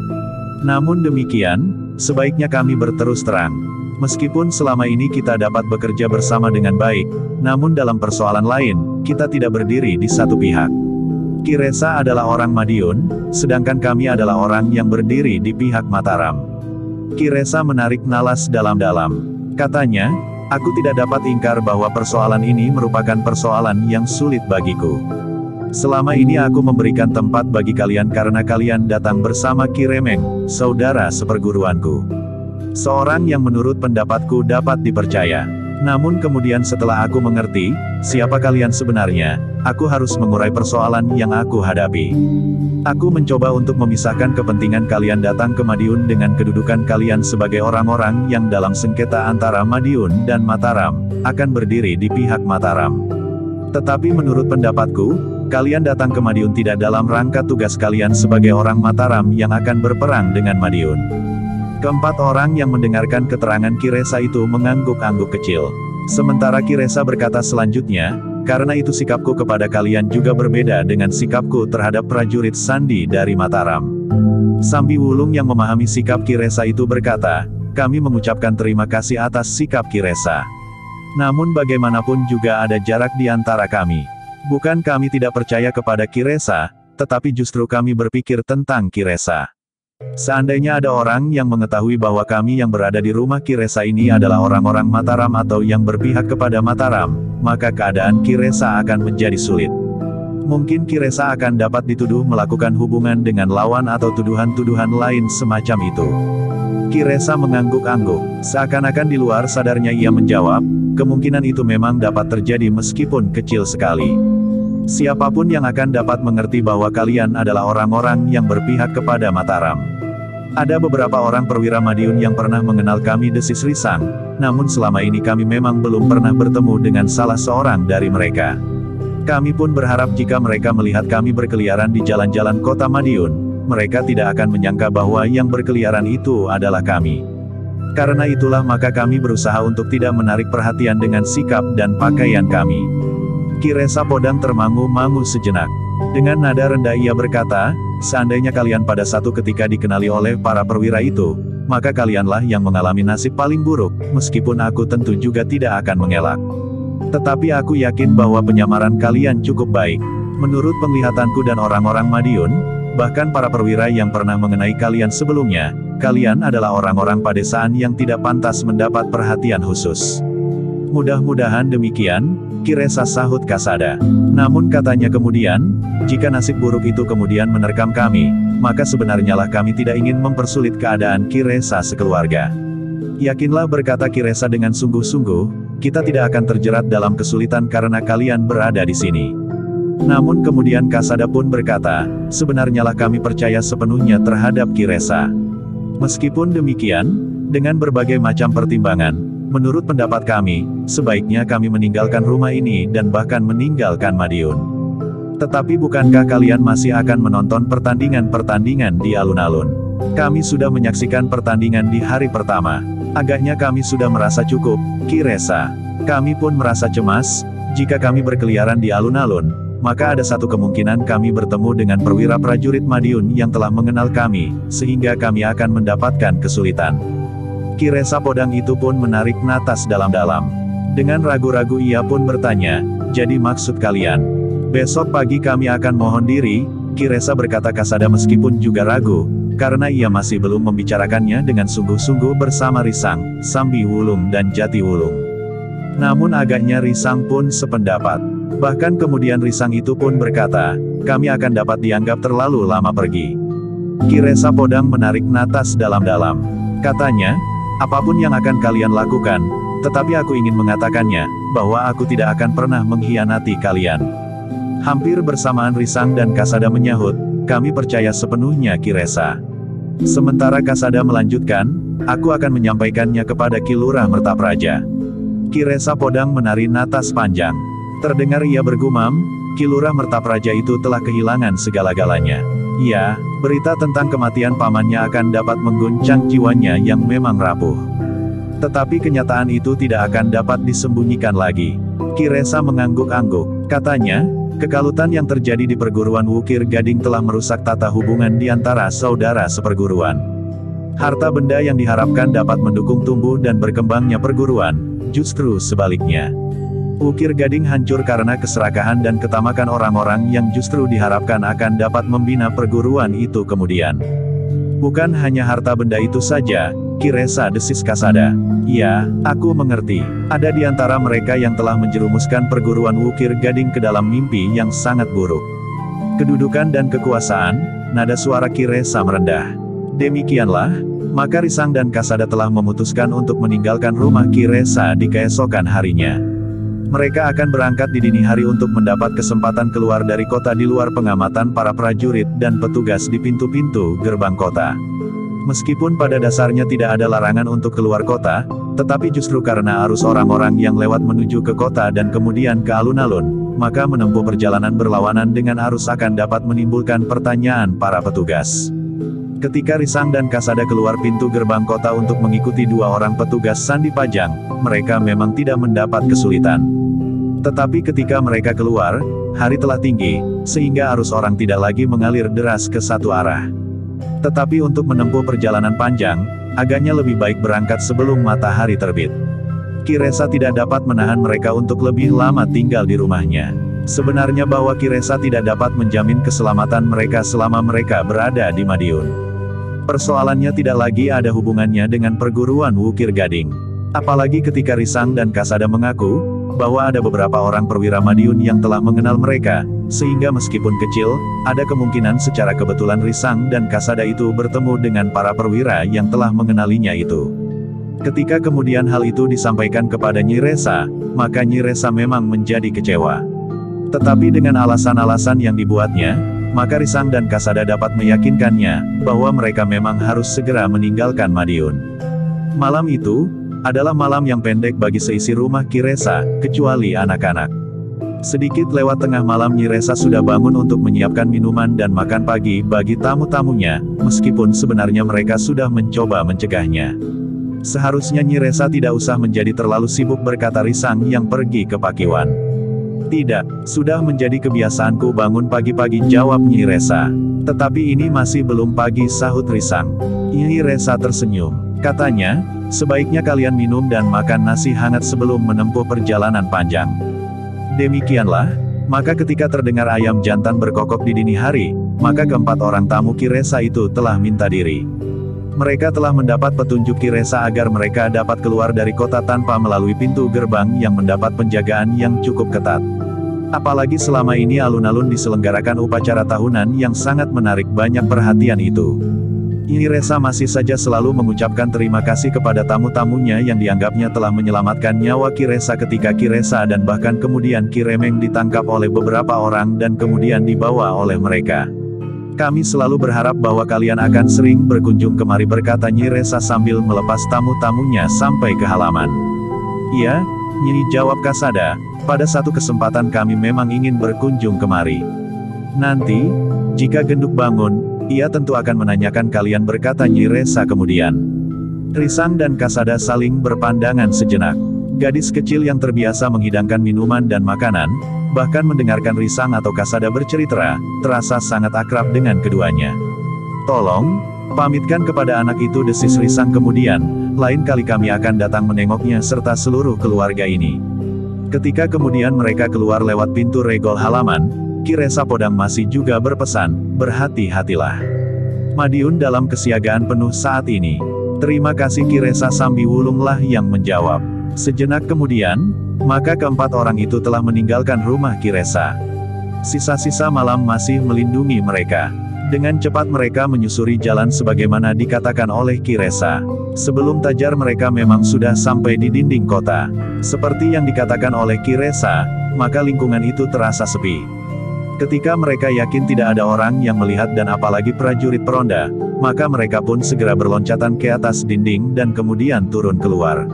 Namun demikian, sebaiknya kami berterus terang. Meskipun selama ini kita dapat bekerja bersama dengan baik, namun dalam persoalan lain, kita tidak berdiri di satu pihak. Ki Resa adalah orang Madiun, sedangkan kami adalah orang yang berdiri di pihak Mataram." Ki Resa menarik nalas dalam-dalam. Katanya, "Aku tidak dapat ingkar bahwa persoalan ini merupakan persoalan yang sulit bagiku. Selama ini aku memberikan tempat bagi kalian karena kalian datang bersama Ki Remeng, saudara seperguruanku. Seorang yang menurut pendapatku dapat dipercaya. Namun kemudian setelah aku mengerti siapa kalian sebenarnya, aku harus mengurai persoalan yang aku hadapi. Aku mencoba untuk memisahkan kepentingan kalian datang ke Madiun dengan kedudukan kalian sebagai orang-orang yang dalam sengketa antara Madiun dan Mataram, akan berdiri di pihak Mataram. Tetapi menurut pendapatku, kalian datang ke Madiun tidak dalam rangka tugas kalian sebagai orang Mataram yang akan berperang dengan Madiun." Keempat orang yang mendengarkan keterangan Ki Resa itu mengangguk-angguk kecil. Sementara Ki Resa berkata selanjutnya, "Karena itu sikapku kepada kalian juga berbeda dengan sikapku terhadap prajurit sandi dari Mataram." Sambi Wulung yang memahami sikap Ki Resa itu berkata, "Kami mengucapkan terima kasih atas sikap Ki Resa. Namun bagaimanapun juga ada jarak di antara kami. Bukan kami tidak percaya kepada Ki Resa, tetapi justru kami berpikir tentang Ki Resa. Seandainya ada orang yang mengetahui bahwa kami yang berada di rumah Ki Resa ini adalah orang-orang Mataram atau yang berpihak kepada Mataram, maka keadaan Ki Resa akan menjadi sulit. Mungkin Ki Resa akan dapat dituduh melakukan hubungan dengan lawan atau tuduhan-tuduhan lain semacam itu." Ki Resa mengangguk-angguk, seakan-akan di luar sadarnya ia menjawab, "Kemungkinan itu memang dapat terjadi meskipun kecil sekali. Siapapun yang akan dapat mengerti bahwa kalian adalah orang-orang yang berpihak kepada Mataram. Ada beberapa orang perwira Madiun yang pernah mengenal kami Desis Risang, namun selama ini kami memang belum pernah bertemu dengan salah seorang dari mereka. Kami pun berharap jika mereka melihat kami berkeliaran di jalan-jalan kota Madiun, mereka tidak akan menyangka bahwa yang berkeliaran itu adalah kami. Karena itulah maka kami berusaha untuk tidak menarik perhatian dengan sikap dan pakaian kami." Ki Resa Podang termangu-mangu sejenak. Dengan nada rendah ia berkata, "Seandainya kalian pada satu ketika dikenali oleh para perwira itu, maka kalianlah yang mengalami nasib paling buruk, meskipun aku tentu juga tidak akan mengelak. Tetapi aku yakin bahwa penyamaran kalian cukup baik. Menurut penglihatanku dan orang-orang Madiun, bahkan para perwira yang pernah mengenai kalian sebelumnya, kalian adalah orang-orang padesaan yang tidak pantas mendapat perhatian khusus." "Mudah-mudahan demikian," Ki Resa sahut Kasada. "Namun katanya kemudian, jika nasib buruk itu kemudian menerkam kami, maka sebenarnya lah kami tidak ingin mempersulit keadaan Ki Resa sekeluarga. Yakinlah," berkata Ki Resa dengan sungguh-sungguh, "kita tidak akan terjerat dalam kesulitan karena kalian berada di sini." Namun kemudian Kasada pun berkata, "Sebenarnya lah kami percaya sepenuhnya terhadap Ki Resa. Meskipun demikian, dengan berbagai macam pertimbangan, menurut pendapat kami, sebaiknya kami meninggalkan rumah ini dan bahkan meninggalkan Madiun. Tetapi bukankah kalian masih akan menonton pertandingan-pertandingan di alun-alun? Kami sudah menyaksikan pertandingan di hari pertama. Agaknya kami sudah merasa cukup, Ki Resa. Kami pun merasa cemas, jika kami berkeliaran di alun-alun, maka ada satu kemungkinan kami bertemu dengan perwira prajurit Madiun yang telah mengenal kami, sehingga kami akan mendapatkan kesulitan." Ki Resa Podang itu pun menarik napas dalam-dalam. Dengan ragu-ragu ia pun bertanya, "Jadi maksud kalian, besok pagi kami akan mohon diri?" Ki Resa berkata Kasada meskipun juga ragu, karena ia masih belum membicarakannya dengan sungguh-sungguh bersama Risang, Sambi Wulung dan Jati Wulung. Namun agaknya Risang pun sependapat. Bahkan kemudian Risang itu pun berkata, "Kami akan dapat dianggap terlalu lama pergi." Ki Resa Podang menarik napas dalam-dalam. Katanya, "Apapun yang akan kalian lakukan, Tetapi aku ingin mengatakannya, bahwa aku tidak akan pernah mengkhianati kalian. Hampir bersamaan Risang dan Kasada menyahut, kami percaya sepenuhnya Ki Resa. Sementara Kasada melanjutkan, aku akan menyampaikannya kepada Ki Lurah Mertapraja. Ki Resa Podang menari napas panjang. Terdengar ia bergumam, Ki Lurah Mertapraja itu telah kehilangan segala-galanya. Ya, berita tentang kematian pamannya akan dapat mengguncang jiwanya yang memang rapuh. Tetapi kenyataan itu tidak akan dapat disembunyikan lagi. Ki Resa mengangguk-angguk. Katanya, kekalutan yang terjadi di perguruan Wukir Gading telah merusak tata hubungan di antara saudara seperguruan. Harta benda yang diharapkan dapat mendukung tumbuh dan berkembangnya perguruan, justru sebaliknya. Wukir Gading hancur karena keserakahan dan ketamakan orang-orang yang justru diharapkan akan dapat membina perguruan itu kemudian. Bukan hanya harta benda itu saja, Ki Resa, desis Kasada. Ya, aku mengerti. Ada di antara mereka yang telah menjerumuskan perguruan Wukir Gading ke dalam mimpi yang sangat buruk. Kedudukan dan kekuasaan, nada suara Ki Resa merendah. Demikianlah, maka Risang dan Kasada telah memutuskan untuk meninggalkan rumah Ki Resa di keesokan harinya. Mereka akan berangkat di dini hari untuk mendapat kesempatan keluar dari kota di luar pengamatan para prajurit dan petugas di pintu-pintu gerbang kota. Meskipun pada dasarnya tidak ada larangan untuk keluar kota, tetapi justru karena arus orang-orang yang lewat menuju ke kota dan kemudian ke alun-alun, maka menempuh perjalanan berlawanan dengan arus akan dapat menimbulkan pertanyaan para petugas. Ketika Risang dan Kasada keluar pintu gerbang kota untuk mengikuti dua orang petugas sandi pajang, mereka memang tidak mendapat kesulitan. Tetapi ketika mereka keluar, hari telah tinggi, sehingga arus orang tidak lagi mengalir deras ke satu arah. Tetapi untuk menempuh perjalanan panjang, agaknya lebih baik berangkat sebelum matahari terbit. Ki Resa tidak dapat menahan mereka untuk lebih lama tinggal di rumahnya. Sebenarnya bahwa Ki Resa tidak dapat menjamin keselamatan mereka selama mereka berada di Madiun. Persoalannya tidak lagi ada hubungannya dengan perguruan Wukir Gading. Apalagi ketika Risang dan Kasada mengaku, bahwa ada beberapa orang perwira Madiun yang telah mengenal mereka, sehingga meskipun kecil, ada kemungkinan secara kebetulan Risang dan Kasada itu bertemu dengan para perwira yang telah mengenalinya itu. Ketika kemudian hal itu disampaikan kepada Nyi Resa, maka Nyi Resa memang menjadi kecewa. Tetapi dengan alasan-alasan yang dibuatnya, maka Risang dan Kasada dapat meyakinkannya, bahwa mereka memang harus segera meninggalkan Madiun. Malam itu adalah malam yang pendek bagi seisi rumah Ki Resa, kecuali anak-anak. Sedikit lewat tengah malam Nyi Resa sudah bangun untuk menyiapkan minuman dan makan pagi bagi tamu-tamunya, meskipun sebenarnya mereka sudah mencoba mencegahnya. Seharusnya Nyi Resa tidak usah menjadi terlalu sibuk, berkata Risang yang pergi ke Pakiwan. Tidak, sudah menjadi kebiasaanku bangun pagi-pagi, jawab Nyi Resa. Tetapi ini masih belum pagi, sahut Risang. Nyi Resa tersenyum. Katanya, sebaiknya kalian minum dan makan nasi hangat sebelum menempuh perjalanan panjang. Demikianlah, maka ketika terdengar ayam jantan berkokok di dini hari, maka keempat orang tamu Ki Resa itu telah minta diri. Mereka telah mendapat petunjuk Ki Resa agar mereka dapat keluar dari kota tanpa melalui pintu gerbang yang mendapat penjagaan yang cukup ketat. Apalagi selama ini alun-alun diselenggarakan upacara tahunan yang sangat menarik banyak perhatian itu. Nyi Resa masih saja selalu mengucapkan terima kasih kepada tamu-tamunya yang dianggapnya telah menyelamatkan nyawa Ki Resa ketika Ki Resa dan bahkan kemudian Ki Remeng ditangkap oleh beberapa orang dan kemudian dibawa oleh mereka. Kami selalu berharap bahwa kalian akan sering berkunjung kemari, berkata Nyi Resa sambil melepas tamu-tamunya sampai ke halaman. Iya, Nyi, jawab Kasada, pada satu kesempatan kami memang ingin berkunjung kemari. Nanti, jika Genduk bangun, ia tentu akan menanyakan kalian, berkata Nyi Resa kemudian. Risang dan Kasada saling berpandangan sejenak. Gadis kecil yang terbiasa menghidangkan minuman dan makanan, bahkan mendengarkan Risang atau Kasada bercerita, terasa sangat akrab dengan keduanya. Tolong, pamitkan kepada anak itu, desis Risang kemudian, lain kali kami akan datang menengoknya serta seluruh keluarga ini. Ketika kemudian mereka keluar lewat pintu regol halaman, Ki Resa Podang masih juga berpesan, berhati-hatilah. Madiun dalam kesiagaan penuh saat ini. Terima kasih Ki Resa, Sambi Wulunglah yang menjawab. Sejenak kemudian, maka keempat orang itu telah meninggalkan rumah Ki Resa. Sisa-sisa malam masih melindungi mereka. Dengan cepat mereka menyusuri jalan sebagaimana dikatakan oleh Ki Resa. Sebelum tajar mereka memang sudah sampai di dinding kota. Seperti yang dikatakan oleh Ki Resa, maka lingkungan itu terasa sepi. Ketika mereka yakin tidak ada orang yang melihat dan apalagi prajurit peronda, maka mereka pun segera berloncatan ke atas dinding dan kemudian turun keluar.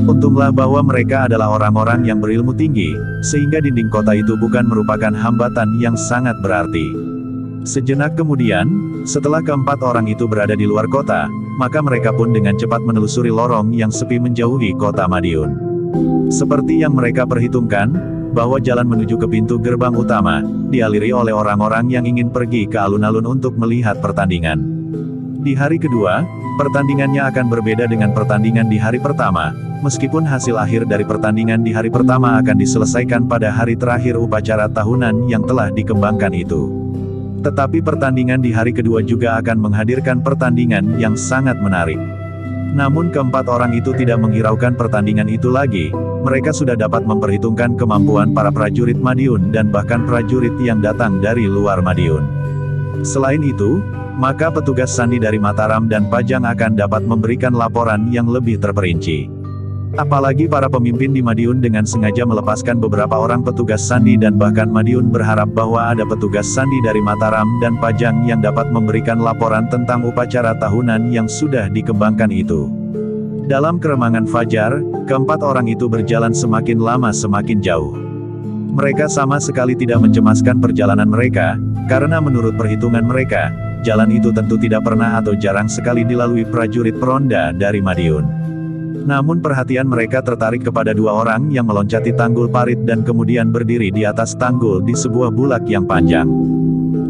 Untunglah bahwa mereka adalah orang-orang yang berilmu tinggi, sehingga dinding kota itu bukan merupakan hambatan yang sangat berarti. Sejenak kemudian, setelah keempat orang itu berada di luar kota, maka mereka pun dengan cepat menelusuri lorong yang sepi menjauhi kota Madiun. Seperti yang mereka perhitungkan, bahwa jalan menuju ke pintu gerbang utama, dialiri oleh orang-orang yang ingin pergi ke alun-alun untuk melihat pertandingan. Di hari kedua, pertandingannya akan berbeda dengan pertandingan di hari pertama, meskipun hasil akhir dari pertandingan di hari pertama akan diselesaikan pada hari terakhir upacara tahunan yang telah dikembangkan itu. Tetapi pertandingan di hari kedua juga akan menghadirkan pertandingan yang sangat menarik. Namun keempat orang itu tidak menghiraukan pertandingan itu lagi, mereka sudah dapat memperhitungkan kemampuan para prajurit Madiun dan bahkan prajurit yang datang dari luar Madiun. Selain itu, maka petugas sandi dari Mataram dan Pajang akan dapat memberikan laporan yang lebih terperinci. Apalagi para pemimpin di Madiun dengan sengaja melepaskan beberapa orang petugas sandi dan bahkan Madiun berharap bahwa ada petugas sandi dari Mataram dan Pajang yang dapat memberikan laporan tentang upacara tahunan yang sudah dikembangkan itu. Dalam keremangan fajar, keempat orang itu berjalan semakin lama semakin jauh. Mereka sama sekali tidak mencemaskan perjalanan mereka, karena menurut perhitungan mereka, jalan itu tentu tidak pernah atau jarang sekali dilalui prajurit peronda dari Madiun. Namun perhatian mereka tertarik kepada dua orang yang meloncati tanggul parit dan kemudian berdiri di atas tanggul di sebuah bulak yang panjang.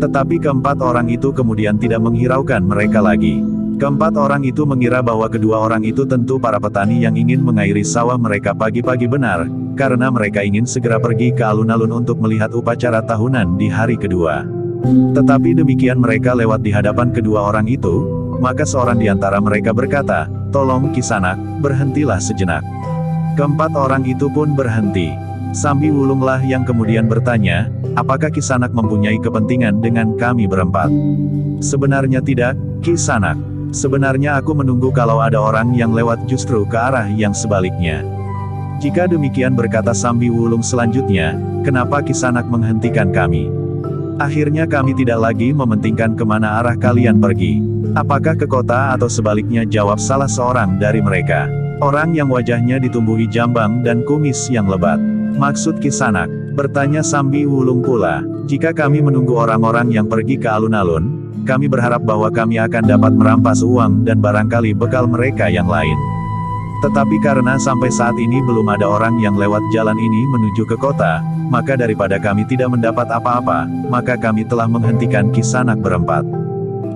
Tetapi keempat orang itu kemudian tidak menghiraukan mereka lagi. Keempat orang itu mengira bahwa kedua orang itu tentu para petani yang ingin mengairi sawah mereka pagi-pagi benar, karena mereka ingin segera pergi ke alun-alun untuk melihat upacara tahunan di hari kedua. Tetapi demikian mereka lewat di hadapan kedua orang itu, maka seorang di antara mereka berkata, "Tolong Kisanak, berhentilah sejenak." Keempat orang itu pun berhenti. Sambi Wulunglah yang kemudian bertanya, "Apakah Kisanak mempunyai kepentingan dengan kami berempat?" "Sebenarnya tidak, Kisanak. Sebenarnya aku menunggu kalau ada orang yang lewat justru ke arah yang sebaliknya." "Jika demikian," berkata Sambi Wulung selanjutnya, "kenapa Kisanak menghentikan kami? Akhirnya kami tidak lagi mementingkan kemana arah kalian pergi. Apakah ke kota atau sebaliknya?" jawab salah seorang dari mereka. Orang yang wajahnya ditumbuhi jambang dan kumis yang lebat. "Maksud Kisanak?" bertanya Sambi Wulung pula. "Jika kami menunggu orang-orang yang pergi ke alun-alun, kami berharap bahwa kami akan dapat merampas uang dan barangkali bekal mereka yang lain. Tetapi karena sampai saat ini belum ada orang yang lewat jalan ini menuju ke kota, maka daripada kami tidak mendapat apa-apa, maka kami telah menghentikan Kisanak berempat.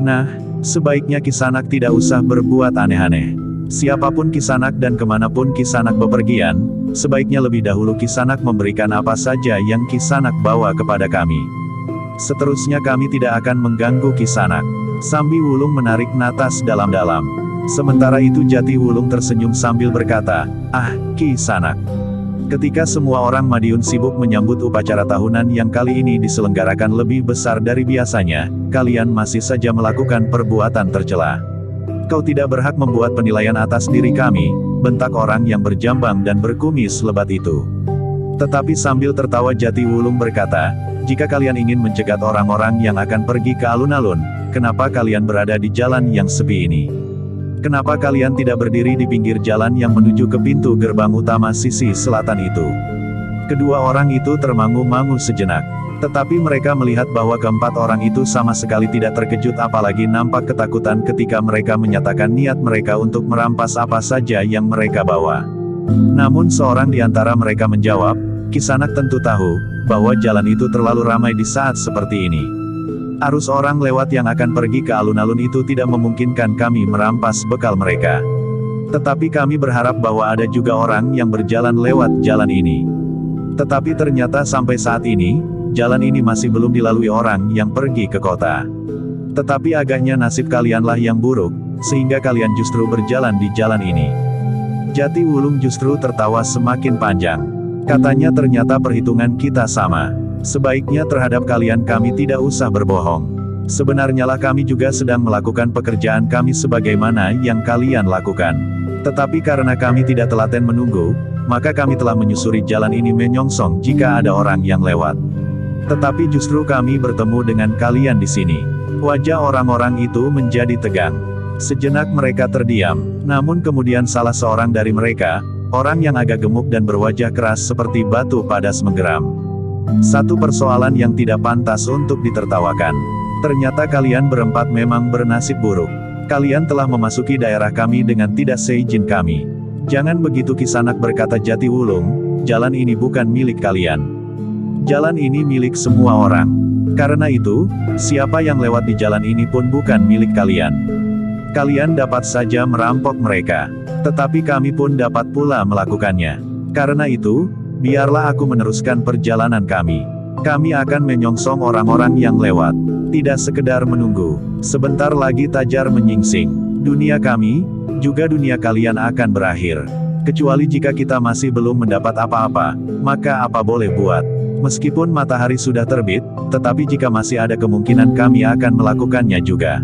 Nah, sebaiknya Kisanak tidak usah berbuat aneh-aneh. Siapapun Kisanak dan kemanapun Kisanak bepergian, sebaiknya lebih dahulu Kisanak memberikan apa saja yang Kisanak bawa kepada kami. Seterusnya kami tidak akan mengganggu Kisanak." Sambi Wulung menarik napas dalam-dalam. Sementara itu Jati Wulung tersenyum sambil berkata, "Ah, Kisanak. Ketika semua orang Madiun sibuk menyambut upacara tahunan yang kali ini diselenggarakan lebih besar dari biasanya, kalian masih saja melakukan perbuatan tercela. Kau tidak berhak membuat penilaian atas diri kami," bentak orang yang berjambang dan berkumis lebat itu. Tetapi sambil tertawa Jati Wulung berkata, "Jika kalian ingin mencegat orang-orang yang akan pergi ke alun-alun, kenapa kalian berada di jalan yang sepi ini? Kenapa kalian tidak berdiri di pinggir jalan yang menuju ke pintu gerbang utama sisi selatan itu?" Kedua orang itu termangu-mangu sejenak. Tetapi mereka melihat bahwa keempat orang itu sama sekali tidak terkejut apalagi nampak ketakutan ketika mereka menyatakan niat mereka untuk merampas apa saja yang mereka bawa. Namun seorang di antara mereka menjawab, "Kisanak tentu tahu, bahwa jalan itu terlalu ramai di saat seperti ini. Arus orang lewat yang akan pergi ke alun-alun itu tidak memungkinkan kami merampas bekal mereka. Tetapi kami berharap bahwa ada juga orang yang berjalan lewat jalan ini. Tetapi ternyata sampai saat ini, jalan ini masih belum dilalui orang yang pergi ke kota. Tetapi agaknya nasib kalianlah yang buruk, sehingga kalian justru berjalan di jalan ini." Jati Wulung justru tertawa semakin panjang. Katanya, "Ternyata perhitungan kita sama. Sebaiknya terhadap kalian kami tidak usah berbohong. Sebenarnya lah kami juga sedang melakukan pekerjaan kami sebagaimana yang kalian lakukan. Tetapi karena kami tidak telaten menunggu, maka kami telah menyusuri jalan ini menyongsong jika ada orang yang lewat. Tetapi justru kami bertemu dengan kalian di sini. Wajah orang-orang itu menjadi tegang. Sejenak mereka terdiam, namun kemudian salah seorang dari mereka, orang yang agak gemuk dan berwajah keras seperti batu padas menggeram. Satu persoalan yang tidak pantas untuk ditertawakan. Ternyata kalian berempat memang bernasib buruk. Kalian telah memasuki daerah kami dengan tidak seizin kami. Jangan begitu, Kisanak, berkata Jatiwulung, jalan ini bukan milik kalian. Jalan ini milik semua orang. Karena itu, siapa yang lewat di jalan ini pun bukan milik kalian. Kalian dapat saja merampok mereka. Tetapi kami pun dapat pula melakukannya. Karena itu, biarlah aku meneruskan perjalanan kami. Kami akan menyongsong orang-orang yang lewat. Tidak sekedar menunggu. Sebentar lagi Tajar menyingsing. Dunia kami, juga dunia kalian akan berakhir. Kecuali jika kita masih belum mendapat apa-apa, maka apa boleh buat. Meskipun matahari sudah terbit, tetapi jika masih ada kemungkinan kami akan melakukannya juga.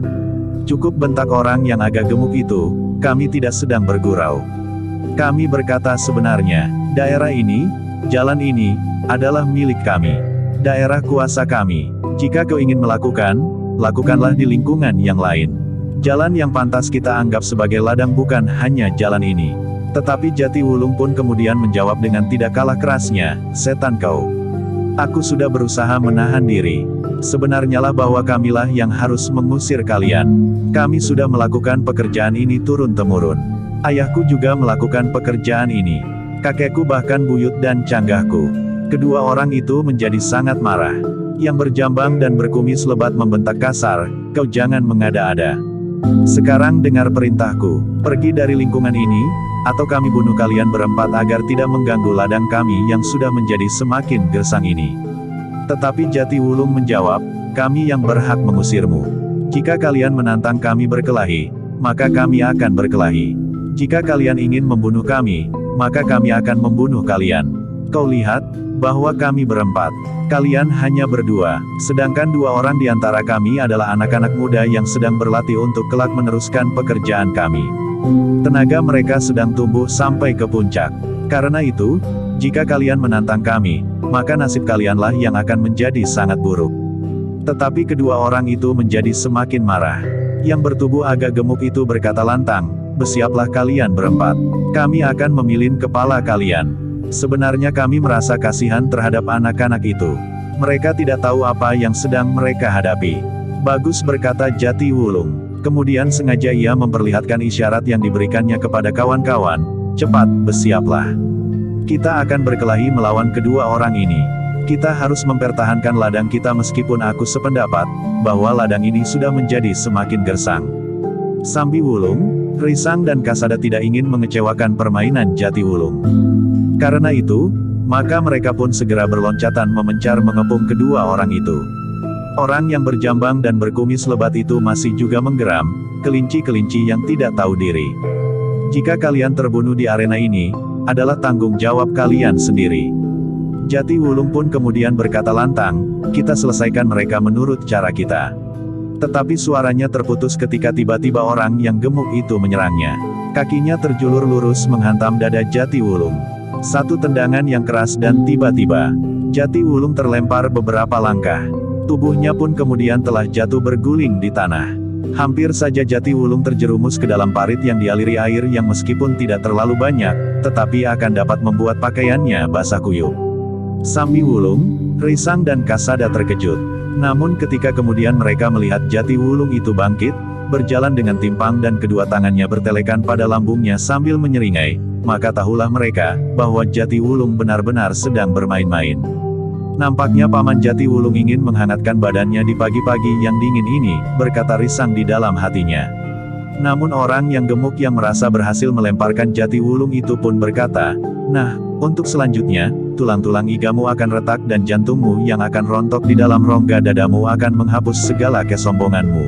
Cukup, bentak orang yang agak gemuk itu, kami tidak sedang bergurau. Kami berkata sebenarnya, daerah ini, jalan ini, adalah milik kami. Daerah kuasa kami. Jika kau ingin melakukan, lakukanlah di lingkungan yang lain. Jalan yang pantas kita anggap sebagai ladang bukan hanya jalan ini. Tetapi Jatiwulung pun kemudian menjawab dengan tidak kalah kerasnya, setan kau. Aku sudah berusaha menahan diri. Sebenarnya lah bahwa kamilah yang harus mengusir kalian. Kami sudah melakukan pekerjaan ini turun-temurun. Ayahku juga melakukan pekerjaan ini. Kakekku bahkan buyut dan canggahku. Kedua orang itu menjadi sangat marah. Yang berjambang dan berkumis lebat membentak kasar, kau jangan mengada-ada. Sekarang dengar perintahku, pergi dari lingkungan ini, atau kami bunuh kalian berempat agar tidak mengganggu ladang kami yang sudah menjadi semakin gersang ini. Tetapi Jatiwulung menjawab, kami yang berhak mengusirmu. Jika kalian menantang kami berkelahi, maka kami akan berkelahi. Jika kalian ingin membunuh kami, maka kami akan membunuh kalian. Kau lihat, bahwa kami berempat. Kalian hanya berdua, sedangkan dua orang di antara kami adalah anak-anak muda yang sedang berlatih untuk kelak meneruskan pekerjaan kami. Tenaga mereka sedang tumbuh sampai ke puncak. Karena itu, jika kalian menantang kami, maka nasib kalianlah yang akan menjadi sangat buruk. Tetapi kedua orang itu menjadi semakin marah. Yang bertubuh agak gemuk itu berkata lantang, bersiaplah kalian berempat. Kami akan memilih kepala kalian. Sebenarnya kami merasa kasihan terhadap anak-anak itu. Mereka tidak tahu apa yang sedang mereka hadapi. Bagus, berkata Jatiwulung. Kemudian sengaja ia memperlihatkan isyarat yang diberikannya kepada kawan-kawan. Cepat, bersiaplah. Kita akan berkelahi melawan kedua orang ini. Kita harus mempertahankan ladang kita meskipun aku sependapat, bahwa ladang ini sudah menjadi semakin gersang. Sambiwulung, Risang dan Kasada tidak ingin mengecewakan permainan Jatiwulung. Karena itu, maka mereka pun segera berloncatan memencar mengepung kedua orang itu. Orang yang berjambang dan berkumis lebat itu masih juga menggeram, kelinci-kelinci yang tidak tahu diri. Jika kalian terbunuh di arena ini, adalah tanggung jawab kalian sendiri. Jatiwulung pun kemudian berkata lantang, kita selesaikan mereka menurut cara kita. Tetapi suaranya terputus ketika tiba-tiba orang yang gemuk itu menyerangnya. Kakinya terjulur lurus menghantam dada Jatiwulung. Satu tendangan yang keras dan tiba-tiba, Jatiwulung terlempar beberapa langkah. Tubuhnya pun kemudian telah jatuh berguling di tanah. Hampir saja Jatiwulung terjerumus ke dalam parit yang dialiri air yang meskipun tidak terlalu banyak, tetapi akan dapat membuat pakaiannya basah kuyup. Sambiwulung, Risang dan Kasada terkejut. Namun ketika kemudian mereka melihat Jatiwulung itu bangkit, berjalan dengan timpang dan kedua tangannya bertelekan pada lambungnya sambil menyeringai, maka tahulah mereka, bahwa Jatiwulung benar-benar sedang bermain-main. Nampaknya Paman Jatiwulung ingin menghangatkan badannya di pagi-pagi yang dingin ini, berkata Risang di dalam hatinya. Namun orang yang gemuk yang merasa berhasil melemparkan Jatiwulung itu pun berkata, nah, untuk selanjutnya, tulang-tulang igamu akan retak dan jantungmu yang akan rontok di dalam rongga dadamu akan menghapus segala kesombonganmu.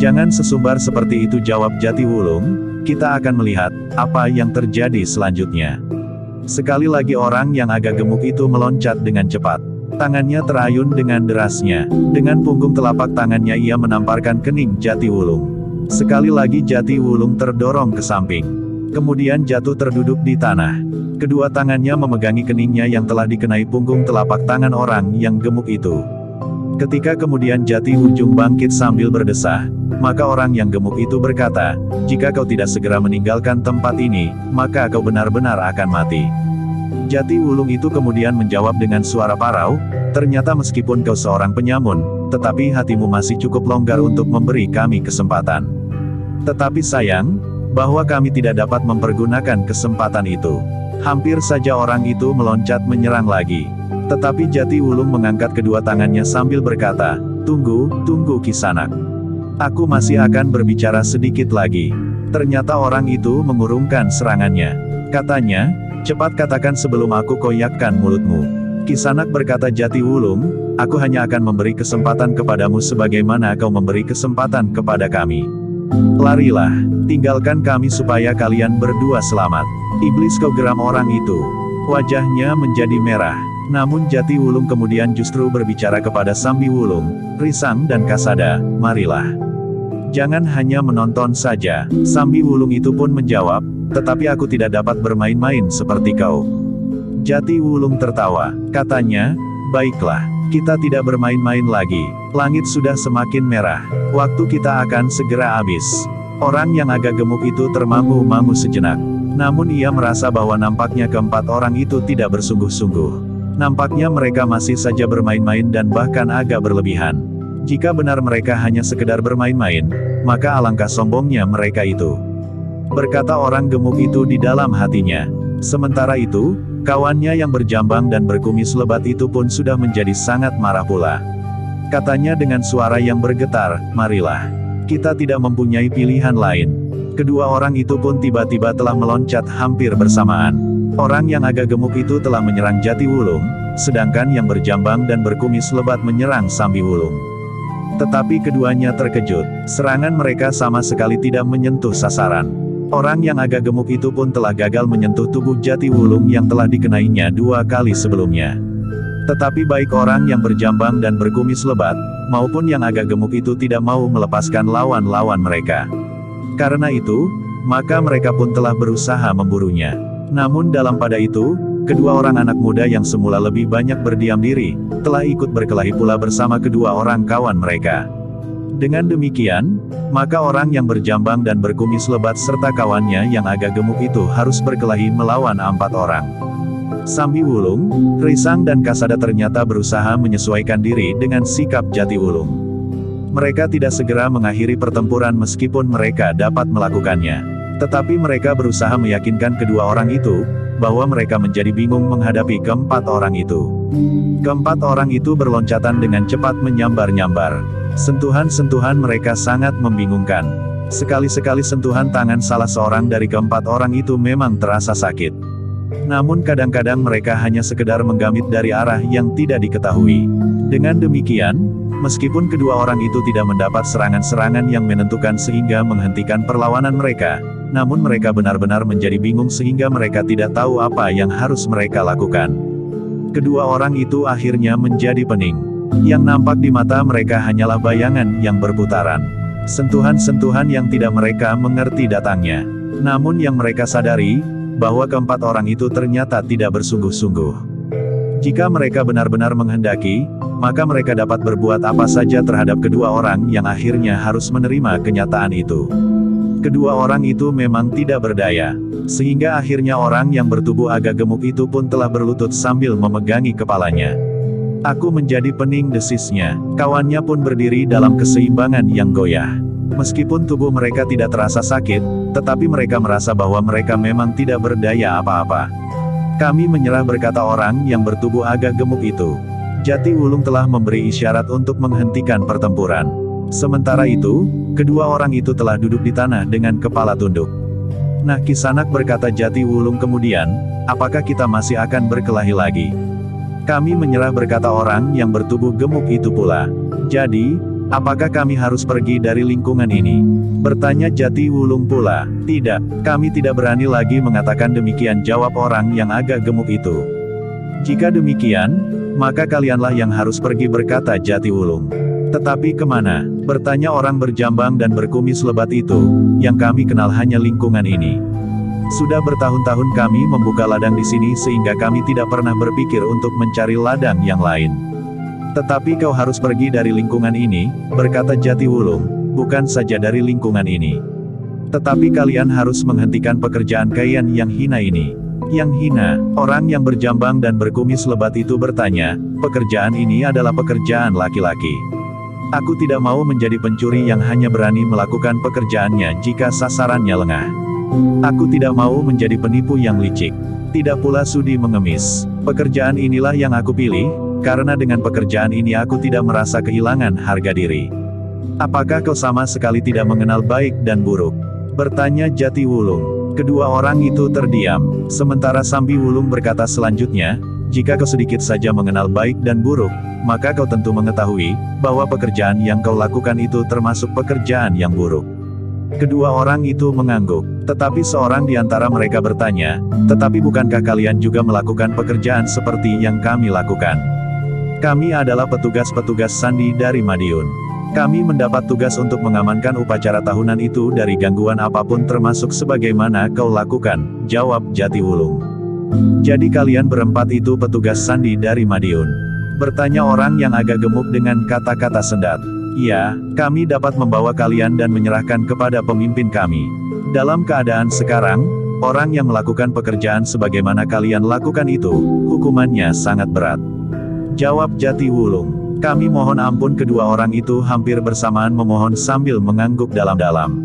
Jangan sesumbar seperti itu, jawab Jatiwulung, kita akan melihat, apa yang terjadi selanjutnya. Sekali lagi orang yang agak gemuk itu meloncat dengan cepat. Tangannya terayun dengan derasnya. Dengan punggung telapak tangannya ia menamparkan kening Jatiwulung. Sekali lagi Jatiwulung terdorong ke samping. Kemudian jatuh terduduk di tanah. Kedua tangannya memegangi keningnya yang telah dikenai punggung telapak tangan orang yang gemuk itu. Ketika kemudian Jatiwulung bangkit sambil berdesah, maka orang yang gemuk itu berkata, "Jika kau tidak segera meninggalkan tempat ini, maka kau benar-benar akan mati." Jatiwulung itu kemudian menjawab dengan suara parau, "Ternyata meskipun kau seorang penyamun, tetapi hatimu masih cukup longgar untuk memberi kami kesempatan. Tetapi sayang, bahwa kami tidak dapat mempergunakan kesempatan itu." Hampir saja orang itu meloncat menyerang lagi. Tetapi Jatiwulung mengangkat kedua tangannya sambil berkata, "Tunggu, tunggu Kisanak. Aku masih akan berbicara sedikit lagi." Ternyata orang itu mengurungkan serangannya. Katanya, "Cepat katakan sebelum aku koyakkan mulutmu." Kisanak berkata, "Jatiwulung, aku hanya akan memberi kesempatan kepadamu sebagaimana kau memberi kesempatan kepada kami. Larilah, tinggalkan kami supaya kalian berdua selamat." "Iblis," kau geram orang itu. Wajahnya menjadi merah. Namun Jatiwulung kemudian justru berbicara kepada Sambiwulung, Risang dan Kasada, "Marilah. Jangan hanya menonton saja." Sambiwulung itu pun menjawab, "Tetapi aku tidak dapat bermain-main seperti kau." Jatiwulung tertawa. Katanya, "Baiklah, kita tidak bermain-main lagi. Langit sudah semakin merah. Waktu kita akan segera habis." Orang yang agak gemuk itu termangu-mangu sejenak. Namun ia merasa bahwa nampaknya keempat orang itu tidak bersungguh-sungguh. Nampaknya mereka masih saja bermain-main dan bahkan agak berlebihan. Jika benar mereka hanya sekedar bermain-main, maka alangkah sombongnya mereka itu. Berkata orang gemuk itu di dalam hatinya. Sementara itu, kawannya yang berjambang dan berkumis lebat itu pun sudah menjadi sangat marah pula. Katanya dengan suara yang bergetar, "Marilah. Kita tidak mempunyai pilihan lain." Kedua orang itu pun tiba-tiba telah meloncat hampir bersamaan. Orang yang agak gemuk itu telah menyerang Jatiwulung, sedangkan yang berjambang dan berkumis lebat menyerang Sambiwulung. Tetapi keduanya terkejut. Serangan mereka sama sekali tidak menyentuh sasaran. Orang yang agak gemuk itu pun telah gagal menyentuh tubuh Jatiwulung yang telah dikenainya 2 kali sebelumnya. Tetapi baik orang yang berjambang dan berkumis lebat, maupun yang agak gemuk itu tidak mau melepaskan lawan-lawan mereka. Karena itu, maka mereka pun telah berusaha memburunya. Namun dalam pada itu, kedua orang anak muda yang semula lebih banyak berdiam diri, telah ikut berkelahi pula bersama kedua orang kawan mereka. Dengan demikian, maka orang yang berjambang dan berkumis lebat serta kawannya yang agak gemuk itu harus berkelahi melawan 4 orang. Sambiwulung, Risang dan Kasada ternyata berusaha menyesuaikan diri dengan sikap Jatiwulung. Mereka tidak segera mengakhiri pertempuran meskipun mereka dapat melakukannya. Tetapi mereka berusaha meyakinkan kedua orang itu, bahwa mereka menjadi bingung menghadapi keempat orang itu. Keempat orang itu berloncatan dengan cepat menyambar-nyambar. Sentuhan-sentuhan mereka sangat membingungkan. Sekali-sekali sentuhan tangan salah seorang dari keempat orang itu memang terasa sakit. Namun kadang-kadang mereka hanya sekedar menggamit dari arah yang tidak diketahui. Dengan demikian, meskipun kedua orang itu tidak mendapat serangan-serangan yang menentukan sehingga menghentikan perlawanan mereka, namun mereka benar-benar menjadi bingung sehingga mereka tidak tahu apa yang harus mereka lakukan. Kedua orang itu akhirnya menjadi pening. Yang nampak di mata mereka hanyalah bayangan yang berputaran. Sentuhan-sentuhan yang tidak mereka mengerti datangnya. Namun yang mereka sadari, bahwa keempat orang itu ternyata tidak bersungguh-sungguh. Jika mereka benar-benar menghendaki, maka mereka dapat berbuat apa saja terhadap kedua orang yang akhirnya harus menerima kenyataan itu. Kedua orang itu memang tidak berdaya, sehingga akhirnya orang yang bertubuh agak gemuk itu pun telah berlutut sambil memegangi kepalanya. "Aku menjadi pening," desisnya. Kawannya pun berdiri dalam keseimbangan yang goyah. Meskipun tubuh mereka tidak terasa sakit, tetapi mereka merasa bahwa mereka memang tidak berdaya apa-apa. "Kami menyerah," berkata orang yang bertubuh agak gemuk itu. Jatiwulung telah memberi isyarat untuk menghentikan pertempuran. Sementara itu, kedua orang itu telah duduk di tanah dengan kepala tunduk. "Nah Kisanak," berkata Jatiwulung kemudian, "apakah kita masih akan berkelahi lagi?" "Kami menyerah," berkata orang yang bertubuh gemuk itu pula. "Jadi, apakah kami harus pergi dari lingkungan ini?" bertanya Jatiwulung pula. "Tidak, kami tidak berani lagi mengatakan demikian," jawab orang yang agak gemuk itu. Jika demikian, maka kalianlah yang harus pergi, berkata Jatiwulung. Tetapi kemana? Bertanya orang berjambang dan berkumis lebat itu. Yang kami kenal hanya lingkungan ini. Sudah bertahun-tahun kami membuka ladang di sini sehingga kami tidak pernah berpikir untuk mencari ladang yang lain. Tetapi kau harus pergi dari lingkungan ini, berkata Jatiwulung, bukan saja dari lingkungan ini. Tetapi kalian harus menghentikan pekerjaan kalian yang hina ini. Yang hina, orang yang berjambang dan berkumis lebat itu bertanya, pekerjaan ini adalah pekerjaan laki-laki. Aku tidak mau menjadi pencuri yang hanya berani melakukan pekerjaannya jika sasarannya lengah. Aku tidak mau menjadi penipu yang licik. Tidak pula sudi mengemis. Pekerjaan inilah yang aku pilih, karena dengan pekerjaan ini aku tidak merasa kehilangan harga diri. Apakah kau sama sekali tidak mengenal baik dan buruk? Bertanya Jatiwulung. Kedua orang itu terdiam. Sementara Sambiwulung berkata selanjutnya, jika kau sedikit saja mengenal baik dan buruk, maka kau tentu mengetahui, bahwa pekerjaan yang kau lakukan itu termasuk pekerjaan yang buruk. Kedua orang itu mengangguk. Tetapi seorang di antara mereka bertanya, tetapi bukankah kalian juga melakukan pekerjaan seperti yang kami lakukan? Kami adalah petugas-petugas sandi dari Madiun. Kami mendapat tugas untuk mengamankan upacara tahunan itu dari gangguan apapun termasuk sebagaimana kau lakukan, jawab Jatiwulung. Jadi kalian berempat itu petugas sandi dari Madiun? Bertanya orang yang agak gemuk dengan kata-kata sendat. Iya, kami dapat membawa kalian dan menyerahkan kepada pemimpin kami. Dalam keadaan sekarang, orang yang melakukan pekerjaan sebagaimana kalian lakukan itu, hukumannya sangat berat. Jawab Jatiwulung. Kami mohon ampun. Kedua orang itu hampir bersamaan memohon sambil mengangguk dalam-dalam.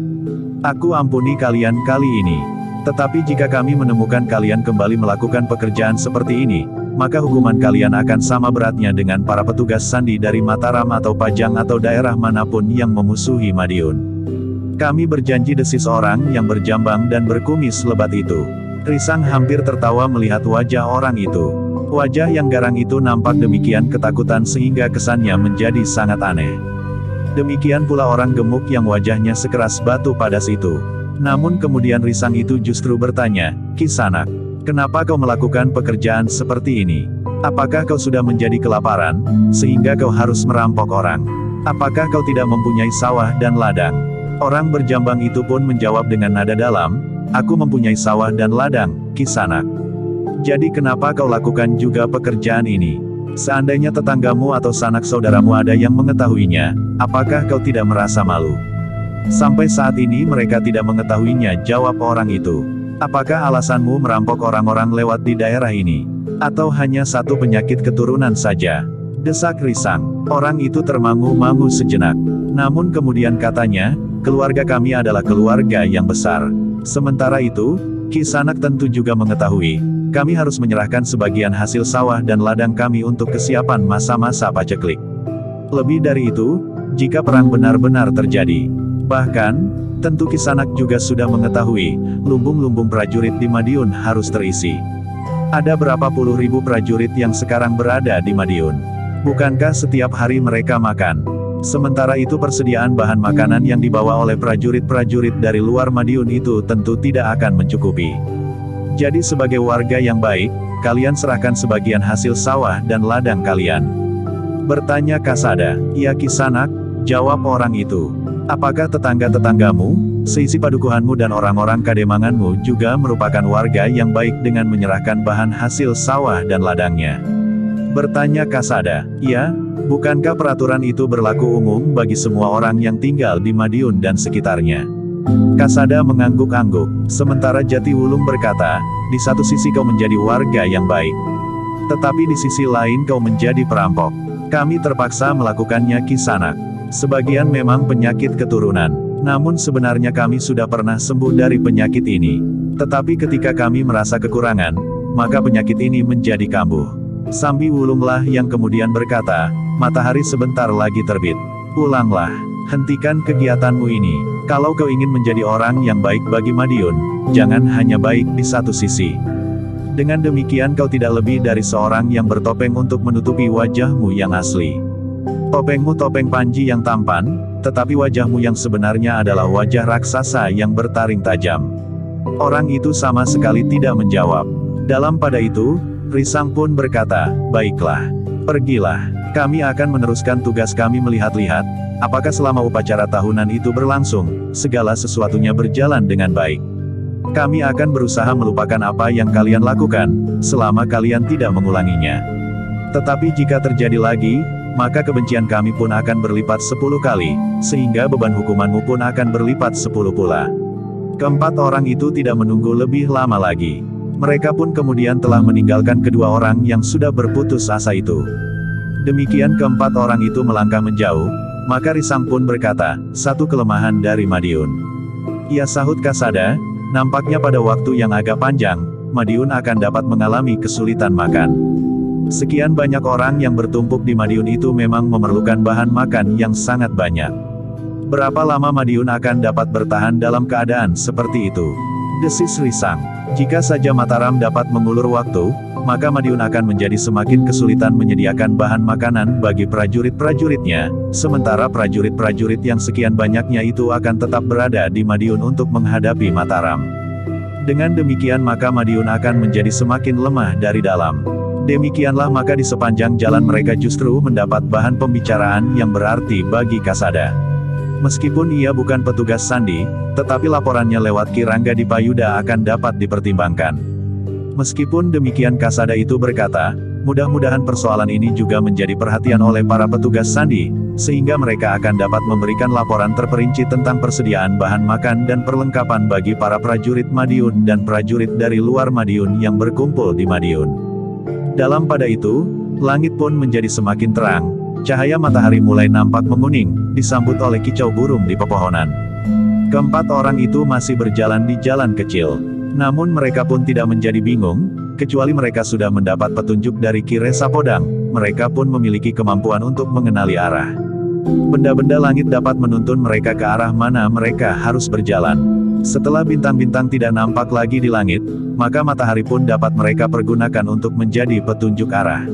Aku ampuni kalian kali ini. Tetapi jika kami menemukan kalian kembali melakukan pekerjaan seperti ini, maka hukuman kalian akan sama beratnya dengan para petugas sandi dari Mataram atau Pajang atau daerah manapun yang memusuhi Madiun. Kami berjanji, desis orang yang berjambang dan berkumis lebat itu. Risang hampir tertawa melihat wajah orang itu. Wajah yang garang itu nampak demikian ketakutan sehingga kesannya menjadi sangat aneh. Demikian pula orang gemuk yang wajahnya sekeras batu padas itu. Namun kemudian Risang itu justru bertanya, Kisanak, kenapa kau melakukan pekerjaan seperti ini? Apakah kau sudah menjadi kelaparan, sehingga kau harus merampok orang? Apakah kau tidak mempunyai sawah dan ladang? Orang berjambang itu pun menjawab dengan nada dalam, aku mempunyai sawah dan ladang, Kisanak. Jadi kenapa kau lakukan juga pekerjaan ini? Seandainya tetanggamu atau sanak saudaramu ada yang mengetahuinya, apakah kau tidak merasa malu? Sampai saat ini mereka tidak mengetahuinya, jawab orang itu. Apakah alasanmu merampok orang-orang lewat di daerah ini? Atau hanya satu penyakit keturunan saja? Desak Risang. Orang itu termangu-mangu sejenak. Namun kemudian katanya, keluarga kami adalah keluarga yang besar. Sementara itu, Kisanak tentu juga mengetahui, kami harus menyerahkan sebagian hasil sawah dan ladang kami untuk kesiapan masa-masa paceklik. Lebih dari itu, jika perang benar-benar terjadi. Bahkan, tentu Kisanak juga sudah mengetahui, lumbung-lumbung prajurit di Madiun harus terisi. Ada berapa puluh ribu prajurit yang sekarang berada di Madiun? Bukankah setiap hari mereka makan? Sementara itu persediaan bahan makanan yang dibawa oleh prajurit-prajurit dari luar Madiun itu tentu tidak akan mencukupi. Jadi sebagai warga yang baik, kalian serahkan sebagian hasil sawah dan ladang kalian. Bertanya Kasada. Ya Kisanak, jawab orang itu. Apakah tetangga-tetanggamu, seisi padukuhanmu dan orang-orang kademanganmu juga merupakan warga yang baik dengan menyerahkan bahan hasil sawah dan ladangnya? Bertanya Kasada. Ya, bukankah peraturan itu berlaku umum bagi semua orang yang tinggal di Madiun dan sekitarnya? Kasada mengangguk-angguk. Sementara Jatiwulung berkata, di satu sisi kau menjadi warga yang baik. Tetapi di sisi lain kau menjadi perampok. Kami terpaksa melakukannya Kisanak. Sebagian memang penyakit keturunan. Namun sebenarnya kami sudah pernah sembuh dari penyakit ini. Tetapi ketika kami merasa kekurangan, maka penyakit ini menjadi kambuh. Sambiwulunglah yang kemudian berkata, matahari sebentar lagi terbit. Pulanglah. Hentikan kegiatanmu ini. Kalau kau ingin menjadi orang yang baik bagi Madiun, jangan hanya baik di satu sisi. Dengan demikian kau tidak lebih dari seorang yang bertopeng untuk menutupi wajahmu yang asli. Topengmu topeng panji yang tampan, tetapi wajahmu yang sebenarnya adalah wajah raksasa yang bertaring tajam. Orang itu sama sekali tidak menjawab. Dalam pada itu, Risang pun berkata, "Baiklah. Pergilah. Kami akan meneruskan tugas kami melihat-lihat, apakah selama upacara tahunan itu berlangsung, segala sesuatunya berjalan dengan baik. Kami akan berusaha melupakan apa yang kalian lakukan, selama kalian tidak mengulanginya. Tetapi jika terjadi lagi, maka kebencian kami pun akan berlipat 10 kali, sehingga beban hukumanmu pun akan berlipat 10 pula." Keempat orang itu tidak menunggu lebih lama lagi. Mereka pun kemudian telah meninggalkan kedua orang yang sudah berputus asa itu. Demikian keempat orang itu melangkah menjauh, maka Risang pun berkata, "Satu kelemahan dari Madiun." "Ya," sahut Kasada, "nampaknya pada waktu yang agak panjang, Madiun akan dapat mengalami kesulitan makan. Sekian banyak orang yang bertumpuk di Madiun itu memang memerlukan bahan makan yang sangat banyak. Berapa lama Madiun akan dapat bertahan dalam keadaan seperti itu?" desis Risang. "Jika saja Mataram dapat mengulur waktu, maka Madiun akan menjadi semakin kesulitan menyediakan bahan makanan bagi prajurit-prajuritnya, sementara prajurit-prajurit yang sekian banyaknya itu akan tetap berada di Madiun untuk menghadapi Mataram. Dengan demikian maka Madiun akan menjadi semakin lemah dari dalam. Demikianlah maka di sepanjang jalan mereka justru mendapat bahan pembicaraan yang berarti bagi Kasada. Meskipun ia bukan petugas sandi, tetapi laporannya lewat Ki Rangga di Payuda akan dapat dipertimbangkan. Meskipun demikian Kasada itu berkata, mudah-mudahan persoalan ini juga menjadi perhatian oleh para petugas sandi, sehingga mereka akan dapat memberikan laporan terperinci tentang persediaan bahan makan dan perlengkapan bagi para prajurit Madiun dan prajurit dari luar Madiun yang berkumpul di Madiun. Dalam pada itu, langit pun menjadi semakin terang, cahaya matahari mulai nampak menguning, disambut oleh kicau burung di pepohonan. Keempat orang itu masih berjalan di jalan kecil. Namun mereka pun tidak menjadi bingung, kecuali mereka sudah mendapat petunjuk dari Ki Resa Podang, mereka pun memiliki kemampuan untuk mengenali arah. Benda-benda langit dapat menuntun mereka ke arah mana mereka harus berjalan. Setelah bintang-bintang tidak nampak lagi di langit, maka matahari pun dapat mereka pergunakan untuk menjadi petunjuk arah.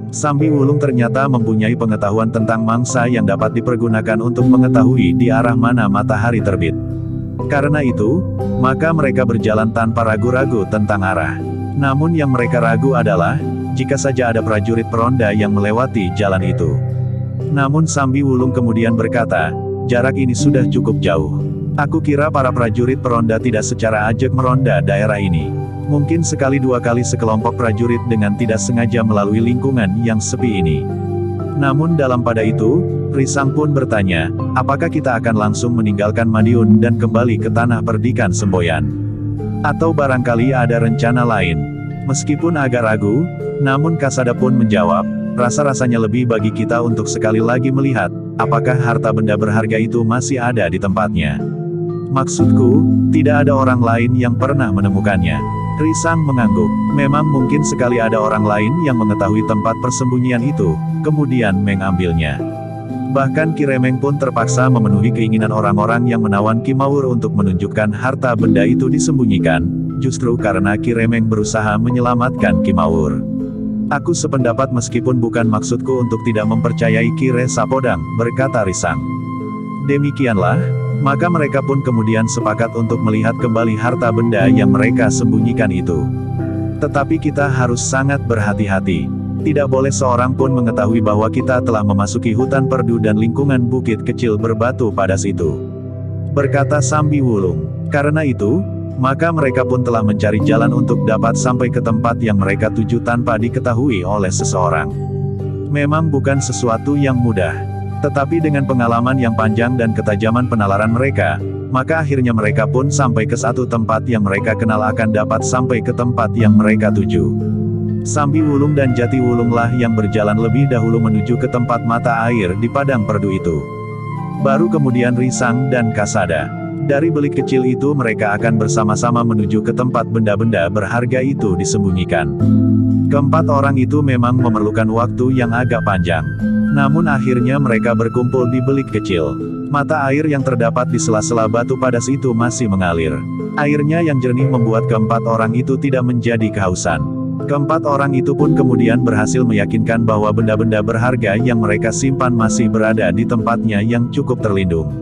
Sambi Wulung ternyata mempunyai pengetahuan tentang mangsa yang dapat dipergunakan untuk mengetahui di arah mana matahari terbit. Karena itu, maka mereka berjalan tanpa ragu-ragu tentang arah. Namun yang mereka ragu adalah, jika saja ada prajurit peronda yang melewati jalan itu. Namun Sambi Wulung kemudian berkata, "Jarak ini sudah cukup jauh. Aku kira para prajurit peronda tidak secara ajak meronda daerah ini. Mungkin sekali dua kali sekelompok prajurit dengan tidak sengaja melalui lingkungan yang sepi ini." Namun dalam pada itu, Risang pun bertanya, "Apakah kita akan langsung meninggalkan Madiun dan kembali ke tanah perdikan Semboyan? Atau barangkali ada rencana lain?" Meskipun agak ragu, namun Kasada pun menjawab, "Rasa-rasanya lebih bagi kita untuk sekali lagi melihat, apakah harta benda berharga itu masih ada di tempatnya. Maksudku, tidak ada orang lain yang pernah menemukannya." Risang mengangguk. Memang mungkin sekali ada orang lain yang mengetahui tempat persembunyian itu, kemudian mengambilnya. Bahkan Ki Remeng pun terpaksa memenuhi keinginan orang-orang yang menawan Ki Mawur untuk menunjukkan harta benda itu disembunyikan, justru karena Ki Remeng berusaha menyelamatkan Ki Mawur. "Aku sependapat meskipun bukan maksudku untuk tidak mempercayai Ki Resa Podang," berkata Risang. Demikianlah, maka mereka pun kemudian sepakat untuk melihat kembali harta benda yang mereka sembunyikan itu. Tetapi kita harus sangat berhati-hati. Tidak boleh seorang pun mengetahui bahwa kita telah memasuki hutan perdu dan lingkungan bukit kecil berbatu padas itu, berkata Sambi Wulung. Karena itu, maka mereka pun telah mencari jalan untuk dapat sampai ke tempat yang mereka tuju tanpa diketahui oleh seseorang. Memang bukan sesuatu yang mudah. Tetapi dengan pengalaman yang panjang dan ketajaman penalaran mereka, maka akhirnya mereka pun sampai ke satu tempat yang mereka kenal akan dapat sampai ke tempat yang mereka tuju. Sambi Wulung dan Jati Wulunglah yang berjalan lebih dahulu menuju ke tempat mata air di padang perdu itu. Baru kemudian Risang dan Kasada. Dari belik kecil itu mereka akan bersama-sama menuju ke tempat benda-benda berharga itu disembunyikan. Keempat orang itu memang memerlukan waktu yang agak panjang. Namun akhirnya mereka berkumpul di belik kecil. Mata air yang terdapat di sela-sela batu padas itu masih mengalir. Airnya yang jernih membuat keempat orang itu tidak menjadi kehausan. Keempat orang itu pun kemudian berhasil meyakinkan bahwa benda-benda berharga yang mereka simpan masih berada di tempatnya yang cukup terlindung.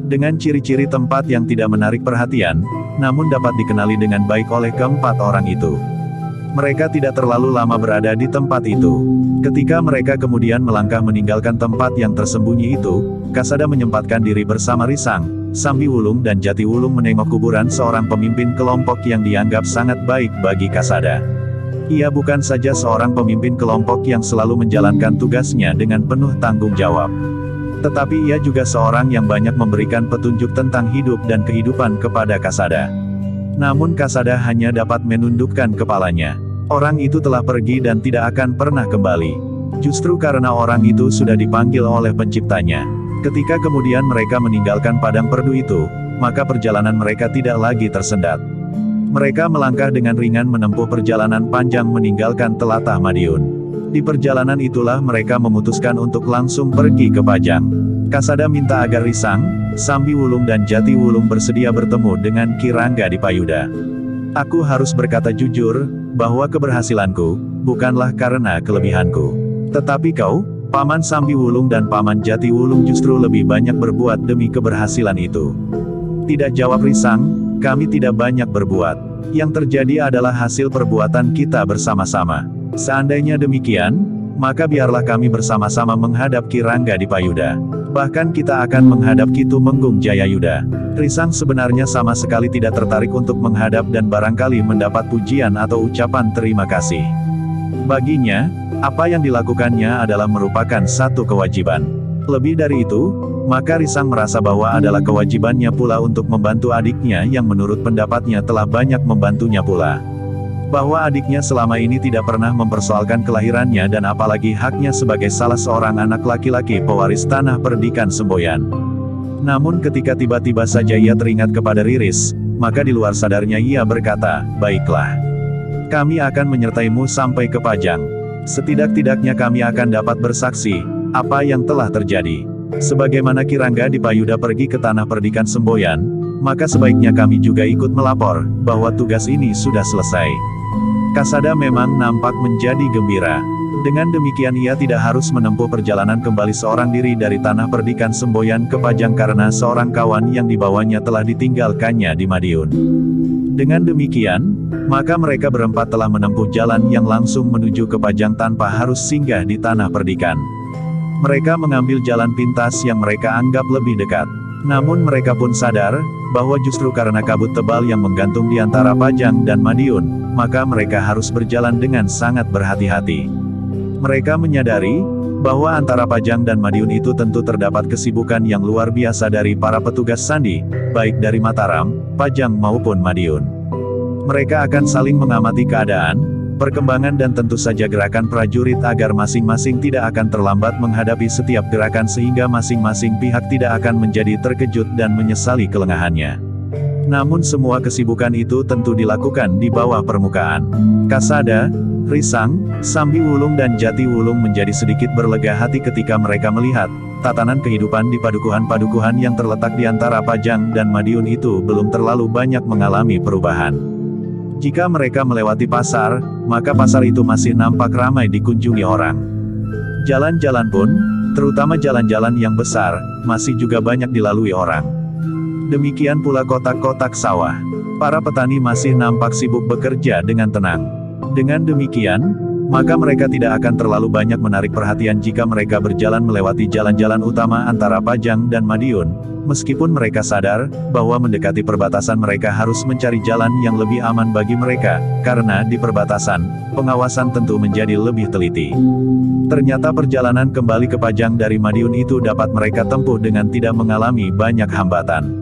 Dengan ciri-ciri tempat yang tidak menarik perhatian, namun dapat dikenali dengan baik oleh keempat orang itu. Mereka tidak terlalu lama berada di tempat itu. Ketika mereka kemudian melangkah meninggalkan tempat yang tersembunyi itu, Kasada menyempatkan diri bersama Risang, Sambi Wulung dan Jati Wulung menengok kuburan seorang pemimpin kelompok yang dianggap sangat baik bagi Kasada. Ia bukan saja seorang pemimpin kelompok yang selalu menjalankan tugasnya dengan penuh tanggung jawab, tetapi ia juga seorang yang banyak memberikan petunjuk tentang hidup dan kehidupan kepada Kasada. Namun Kasada hanya dapat menundukkan kepalanya. Orang itu telah pergi dan tidak akan pernah kembali. Justru karena orang itu sudah dipanggil oleh penciptanya. Ketika kemudian mereka meninggalkan padang perdu itu, maka perjalanan mereka tidak lagi tersendat. Mereka melangkah dengan ringan menempuh perjalanan panjang meninggalkan telatah Madiun. Di perjalanan itulah mereka memutuskan untuk langsung pergi ke Pajang. Kasada minta agar Risang, Sambi Wulung dan Jati Wulung bersedia bertemu dengan Ki Rangga di Payuda. Aku harus berkata jujur, bahwa keberhasilanku, bukanlah karena kelebihanku. Tetapi kau, Paman Sambi Wulung dan Paman Jati Wulung justru lebih banyak berbuat demi keberhasilan itu. Tidak, jawab Risang, kami tidak banyak berbuat. Yang terjadi adalah hasil perbuatan kita bersama-sama. Seandainya demikian, maka biarlah kami bersama-sama menghadap Ki Rangga di Payuda. Bahkan kita akan menghadap Ki Tumenggung Jayayuda. Risang sebenarnya sama sekali tidak tertarik untuk menghadap dan barangkali mendapat pujian atau ucapan terima kasih. Baginya, apa yang dilakukannya adalah merupakan satu kewajiban. Lebih dari itu, maka Risang merasa bahwa adalah kewajibannya pula untuk membantu adiknya yang menurut pendapatnya telah banyak membantunya pula. Bahwa adiknya selama ini tidak pernah mempersoalkan kelahirannya dan apalagi haknya sebagai salah seorang anak laki-laki pewaris tanah perdikan Semboyan. Namun ketika tiba-tiba saja ia teringat kepada Riris, maka di luar sadarnya ia berkata, baiklah. Kami akan menyertaimu sampai ke Pajang. Setidak-tidaknya kami akan dapat bersaksi, apa yang telah terjadi. Sebagaimana Ki Rangga di Payuda pergi ke tanah perdikan Semboyan, maka sebaiknya kami juga ikut melapor, bahwa tugas ini sudah selesai. Kasada memang nampak menjadi gembira. Dengan demikian ia tidak harus menempuh perjalanan kembali seorang diri dari tanah perdikan Semboyan ke Pajang karena seorang kawan yang dibawanya telah ditinggalkannya di Madiun. Dengan demikian, maka mereka berempat telah menempuh jalan yang langsung menuju ke Pajang tanpa harus singgah di tanah perdikan. Mereka mengambil jalan pintas yang mereka anggap lebih dekat. Namun mereka pun sadar, bahwa justru karena kabut tebal yang menggantung di antara Pajang dan Madiun, maka mereka harus berjalan dengan sangat berhati-hati. Mereka menyadari, bahwa antara Pajang dan Madiun itu tentu terdapat kesibukan yang luar biasa dari para petugas sandi, baik dari Mataram, Pajang maupun Madiun. Mereka akan saling mengamati keadaan, perkembangan dan tentu saja gerakan prajurit agar masing-masing tidak akan terlambat menghadapi setiap gerakan sehingga masing-masing pihak tidak akan menjadi terkejut dan menyesali kelengahannya. Namun semua kesibukan itu tentu dilakukan di bawah permukaan. Kasada, Risang, Sambi Wulung dan Jati Wulung menjadi sedikit berlega hati ketika mereka melihat, tatanan kehidupan di padukuhan-padukuhan yang terletak di antara Pajang dan Madiun itu belum terlalu banyak mengalami perubahan. Jika mereka melewati pasar, maka pasar itu masih nampak ramai dikunjungi orang. Jalan-jalan pun, terutama jalan-jalan yang besar, masih juga banyak dilalui orang. Demikian pula kotak-kotak sawah. Para petani masih nampak sibuk bekerja dengan tenang. Dengan demikian, maka mereka tidak akan terlalu banyak menarik perhatian jika mereka berjalan melewati jalan-jalan utama antara Pajang dan Madiun, meskipun mereka sadar, bahwa mendekati perbatasan mereka harus mencari jalan yang lebih aman bagi mereka, karena di perbatasan, pengawasan tentu menjadi lebih teliti. Ternyata perjalanan kembali ke Pajang dari Madiun itu dapat mereka tempuh dengan tidak mengalami banyak hambatan.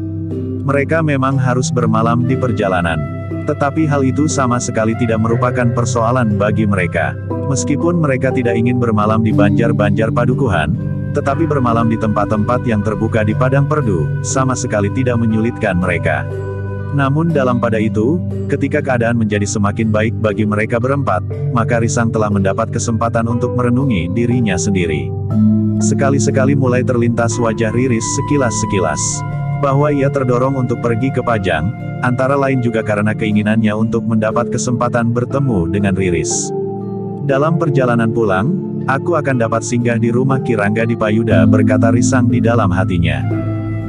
Mereka memang harus bermalam di perjalanan. Tetapi hal itu sama sekali tidak merupakan persoalan bagi mereka. Meskipun mereka tidak ingin bermalam di banjar-banjar padukuhan, tetapi bermalam di tempat-tempat yang terbuka di padang perdu, sama sekali tidak menyulitkan mereka. Namun dalam pada itu, ketika keadaan menjadi semakin baik bagi mereka berempat, maka Risang telah mendapat kesempatan untuk merenungi dirinya sendiri. Sekali-sekali mulai terlintas wajah Riris sekilas-sekilas. Bahwa ia terdorong untuk pergi ke Pajang, antara lain juga karena keinginannya untuk mendapat kesempatan bertemu dengan Riris. Dalam perjalanan pulang, aku akan dapat singgah di rumah Ki Rangga di Payuda, berkata Risang di dalam hatinya.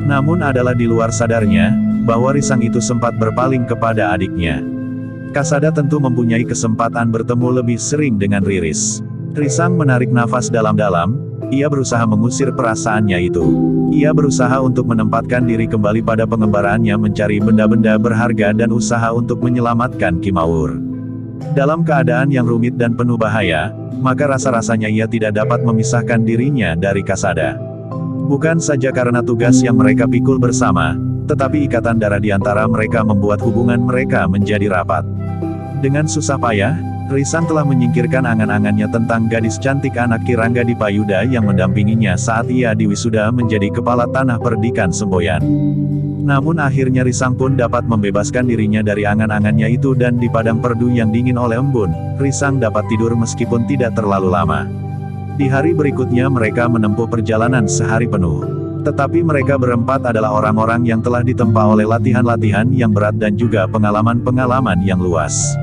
Namun adalah di luar sadarnya, bahwa Risang itu sempat berpaling kepada adiknya. Kasada tentu mempunyai kesempatan bertemu lebih sering dengan Riris. Risang menarik nafas dalam-dalam, ia berusaha mengusir perasaannya itu. Ia berusaha untuk menempatkan diri kembali pada pengembaraannya mencari benda-benda berharga dan usaha untuk menyelamatkan Kimaur. Dalam keadaan yang rumit dan penuh bahaya, maka rasa-rasanya ia tidak dapat memisahkan dirinya dari Kasada. Bukan saja karena tugas yang mereka pikul bersama, tetapi ikatan darah di antara mereka membuat hubungan mereka menjadi rapat. Dengan susah payah, Risang telah menyingkirkan angan-angannya tentang gadis cantik anak Kirangga Dipayuda yang mendampinginya saat ia diwisuda menjadi kepala tanah perdikan Semboyan. Namun akhirnya Risang pun dapat membebaskan dirinya dari angan-angannya itu dan di padang perdu yang dingin oleh embun, Risang dapat tidur meskipun tidak terlalu lama. Di hari berikutnya mereka menempuh perjalanan sehari penuh. Tetapi mereka berempat adalah orang-orang yang telah ditempa oleh latihan-latihan yang berat dan juga pengalaman-pengalaman yang luas.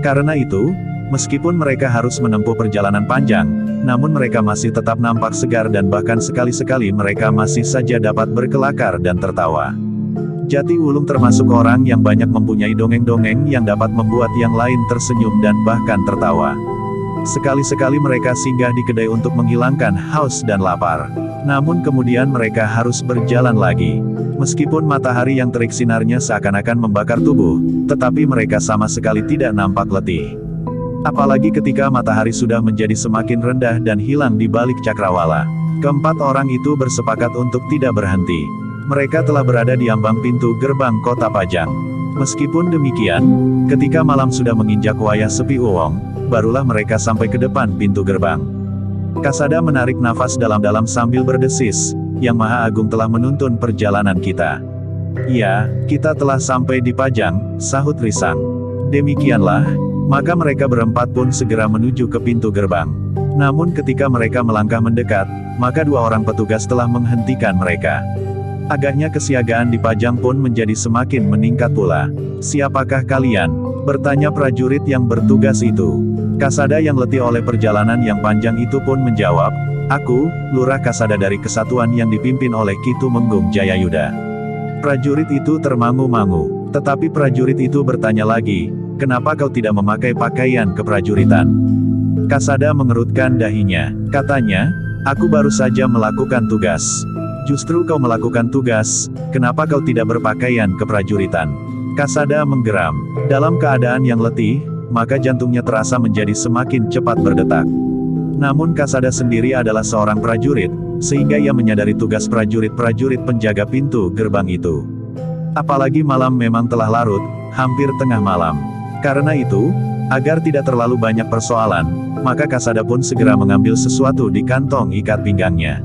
Karena itu, meskipun mereka harus menempuh perjalanan panjang, namun mereka masih tetap nampak segar dan bahkan sekali-sekali mereka masih saja dapat berkelakar dan tertawa. Jati Wulung termasuk orang yang banyak mempunyai dongeng-dongeng yang dapat membuat yang lain tersenyum dan bahkan tertawa. Sekali-sekali mereka singgah di kedai untuk menghilangkan haus dan lapar. Namun kemudian mereka harus berjalan lagi. Meskipun matahari yang terik sinarnya seakan-akan membakar tubuh, tetapi mereka sama sekali tidak nampak letih. Apalagi ketika matahari sudah menjadi semakin rendah dan hilang di balik cakrawala. Keempat orang itu bersepakat untuk tidak berhenti. Mereka telah berada di ambang pintu gerbang kota Pajang. Meskipun demikian, ketika malam sudah menginjak wayah sepi uwong, barulah mereka sampai ke depan pintu gerbang. Kasada menarik nafas dalam-dalam sambil berdesis, Yang Maha Agung telah menuntun perjalanan kita. Ya, kita telah sampai di Pajang, sahut Risang. Demikianlah, maka mereka berempat pun segera menuju ke pintu gerbang. Namun ketika mereka melangkah mendekat, maka dua orang petugas telah menghentikan mereka. Agaknya kesiagaan di Pajang pun menjadi semakin meningkat pula. "Siapakah kalian?" bertanya prajurit yang bertugas itu. Kasada yang letih oleh perjalanan yang panjang itu pun menjawab, "Aku, Lurah Kasada dari kesatuan yang dipimpin oleh Ki Tumenggung Jayayuda." Prajurit itu termangu-mangu. Tetapi prajurit itu bertanya lagi, "Kenapa kau tidak memakai pakaian keprajuritan?" Kasada mengerutkan dahinya. Katanya, "Aku baru saja melakukan tugas." "Justru kau melakukan tugas, kenapa kau tidak berpakaian keprajuritan?" Kasada menggeram. Dalam keadaan yang letih, maka jantungnya terasa menjadi semakin cepat berdetak. Namun Kasada sendiri adalah seorang prajurit, sehingga ia menyadari tugas prajurit-prajurit penjaga pintu gerbang itu. Apalagi malam memang telah larut, hampir tengah malam. Karena itu, agar tidak terlalu banyak persoalan, maka Kasada pun segera mengambil sesuatu di kantong ikat pinggangnya.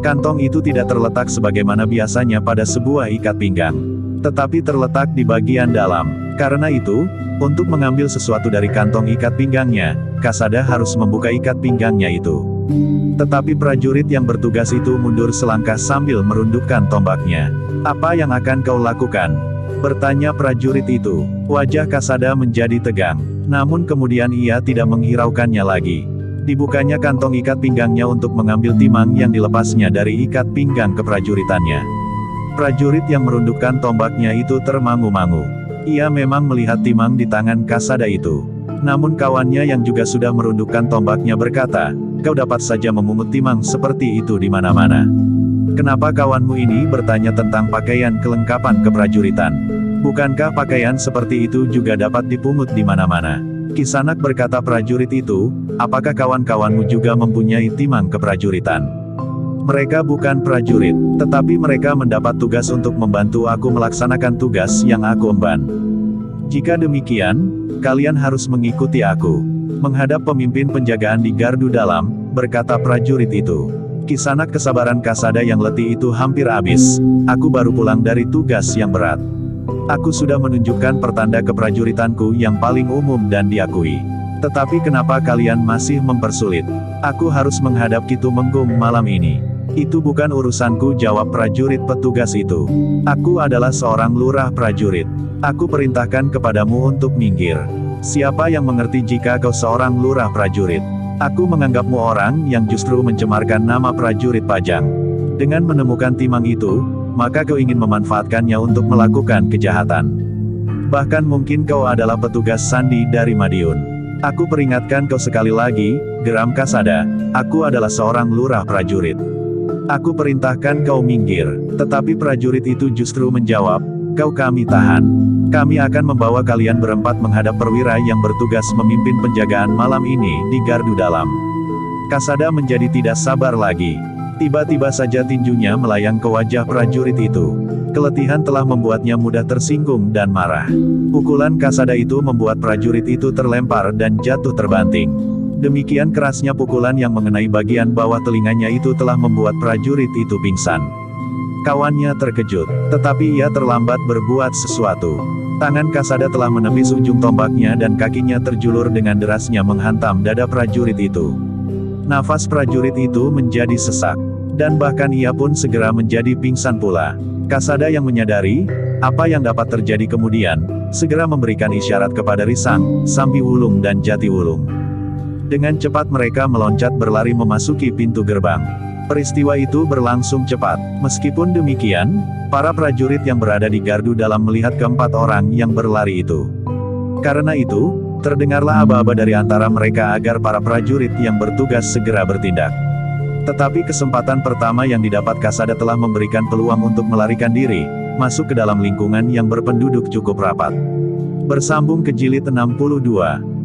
Kantong itu tidak terletak sebagaimana biasanya pada sebuah ikat pinggang, tetapi terletak di bagian dalam. Karena itu, untuk mengambil sesuatu dari kantong ikat pinggangnya, Kasada harus membuka ikat pinggangnya itu. Tetapi prajurit yang bertugas itu mundur selangkah sambil merundukkan tombaknya. "Apa yang akan kau lakukan?" bertanya prajurit itu. Wajah Kasada menjadi tegang. Namun kemudian ia tidak menghiraukannya lagi. Dibukanya kantong ikat pinggangnya untuk mengambil timang yang dilepasnya dari ikat pinggang keprajuritannya. Prajurit yang merundukkan tombaknya itu termangu-mangu. Ia memang melihat timang di tangan Kasada itu. Namun kawannya yang juga sudah merundukkan tombaknya berkata, "Kau dapat saja memungut timang seperti itu di mana-mana. Kenapa kawanmu ini bertanya tentang pakaian kelengkapan keprajuritan? Bukankah pakaian seperti itu juga dapat dipungut di mana-mana?" Kisanak berkata prajurit itu, "Apakah kawan-kawanmu juga mempunyai timang keprajuritan?" "Mereka bukan prajurit, tetapi mereka mendapat tugas untuk membantu aku melaksanakan tugas yang aku emban. Jika demikian, kalian harus mengikuti aku." Menghadap pemimpin penjagaan di gardu dalam, berkata prajurit itu. Kisanak kesabaran Kasada yang letih itu hampir habis. "Aku baru pulang dari tugas yang berat. Aku sudah menunjukkan pertanda keprajuritanku yang paling umum dan diakui. Tetapi kenapa kalian masih mempersulit? Aku harus menghadap Ki Tumenggung malam ini." "Itu bukan urusanku," jawab prajurit petugas itu. "Aku adalah seorang lurah prajurit. Aku perintahkan kepadamu untuk minggir. Siapa yang mengerti jika kau seorang lurah prajurit? Aku menganggapmu orang yang justru mencemarkan nama prajurit Pajang. Dengan menemukan timang itu, maka kau ingin memanfaatkannya untuk melakukan kejahatan. Bahkan mungkin kau adalah petugas sandi dari Madiun. Aku peringatkan kau sekali lagi, geram Kasada, aku adalah seorang lurah prajurit. Aku perintahkan kau minggir, tetapi prajurit itu justru menjawab, kau kami tahan. Kami akan membawa kalian berempat menghadap perwira yang bertugas memimpin penjagaan malam ini di gardu dalam. Kasada menjadi tidak sabar lagi. Tiba-tiba saja tinjunya melayang ke wajah prajurit itu. Keletihan telah membuatnya mudah tersinggung dan marah. Pukulan Kasada itu membuat prajurit itu terlempar dan jatuh terbanting. Demikian kerasnya pukulan yang mengenai bagian bawah telinganya itu telah membuat prajurit itu pingsan. Kawannya terkejut, tetapi ia terlambat berbuat sesuatu. Tangan Kasada telah menepis ujung tombaknya dan kakinya terjulur dengan derasnya menghantam dada prajurit itu. Nafas prajurit itu menjadi sesak, dan bahkan ia pun segera menjadi pingsan pula. Kasada yang menyadari apa yang dapat terjadi kemudian, segera memberikan isyarat kepada Risang, Sambi Wulung dan Jati Wulung. Dengan cepat mereka meloncat berlari memasuki pintu gerbang. Peristiwa itu berlangsung cepat. Meskipun demikian, para prajurit yang berada di gardu dalam melihat keempat orang yang berlari itu. Karena itu, terdengarlah aba-aba dari antara mereka agar para prajurit yang bertugas segera bertindak. Tetapi kesempatan pertama yang didapat Kasada telah memberikan peluang untuk melarikan diri, masuk ke dalam lingkungan yang berpenduduk cukup rapat. Bersambung ke jilid 62.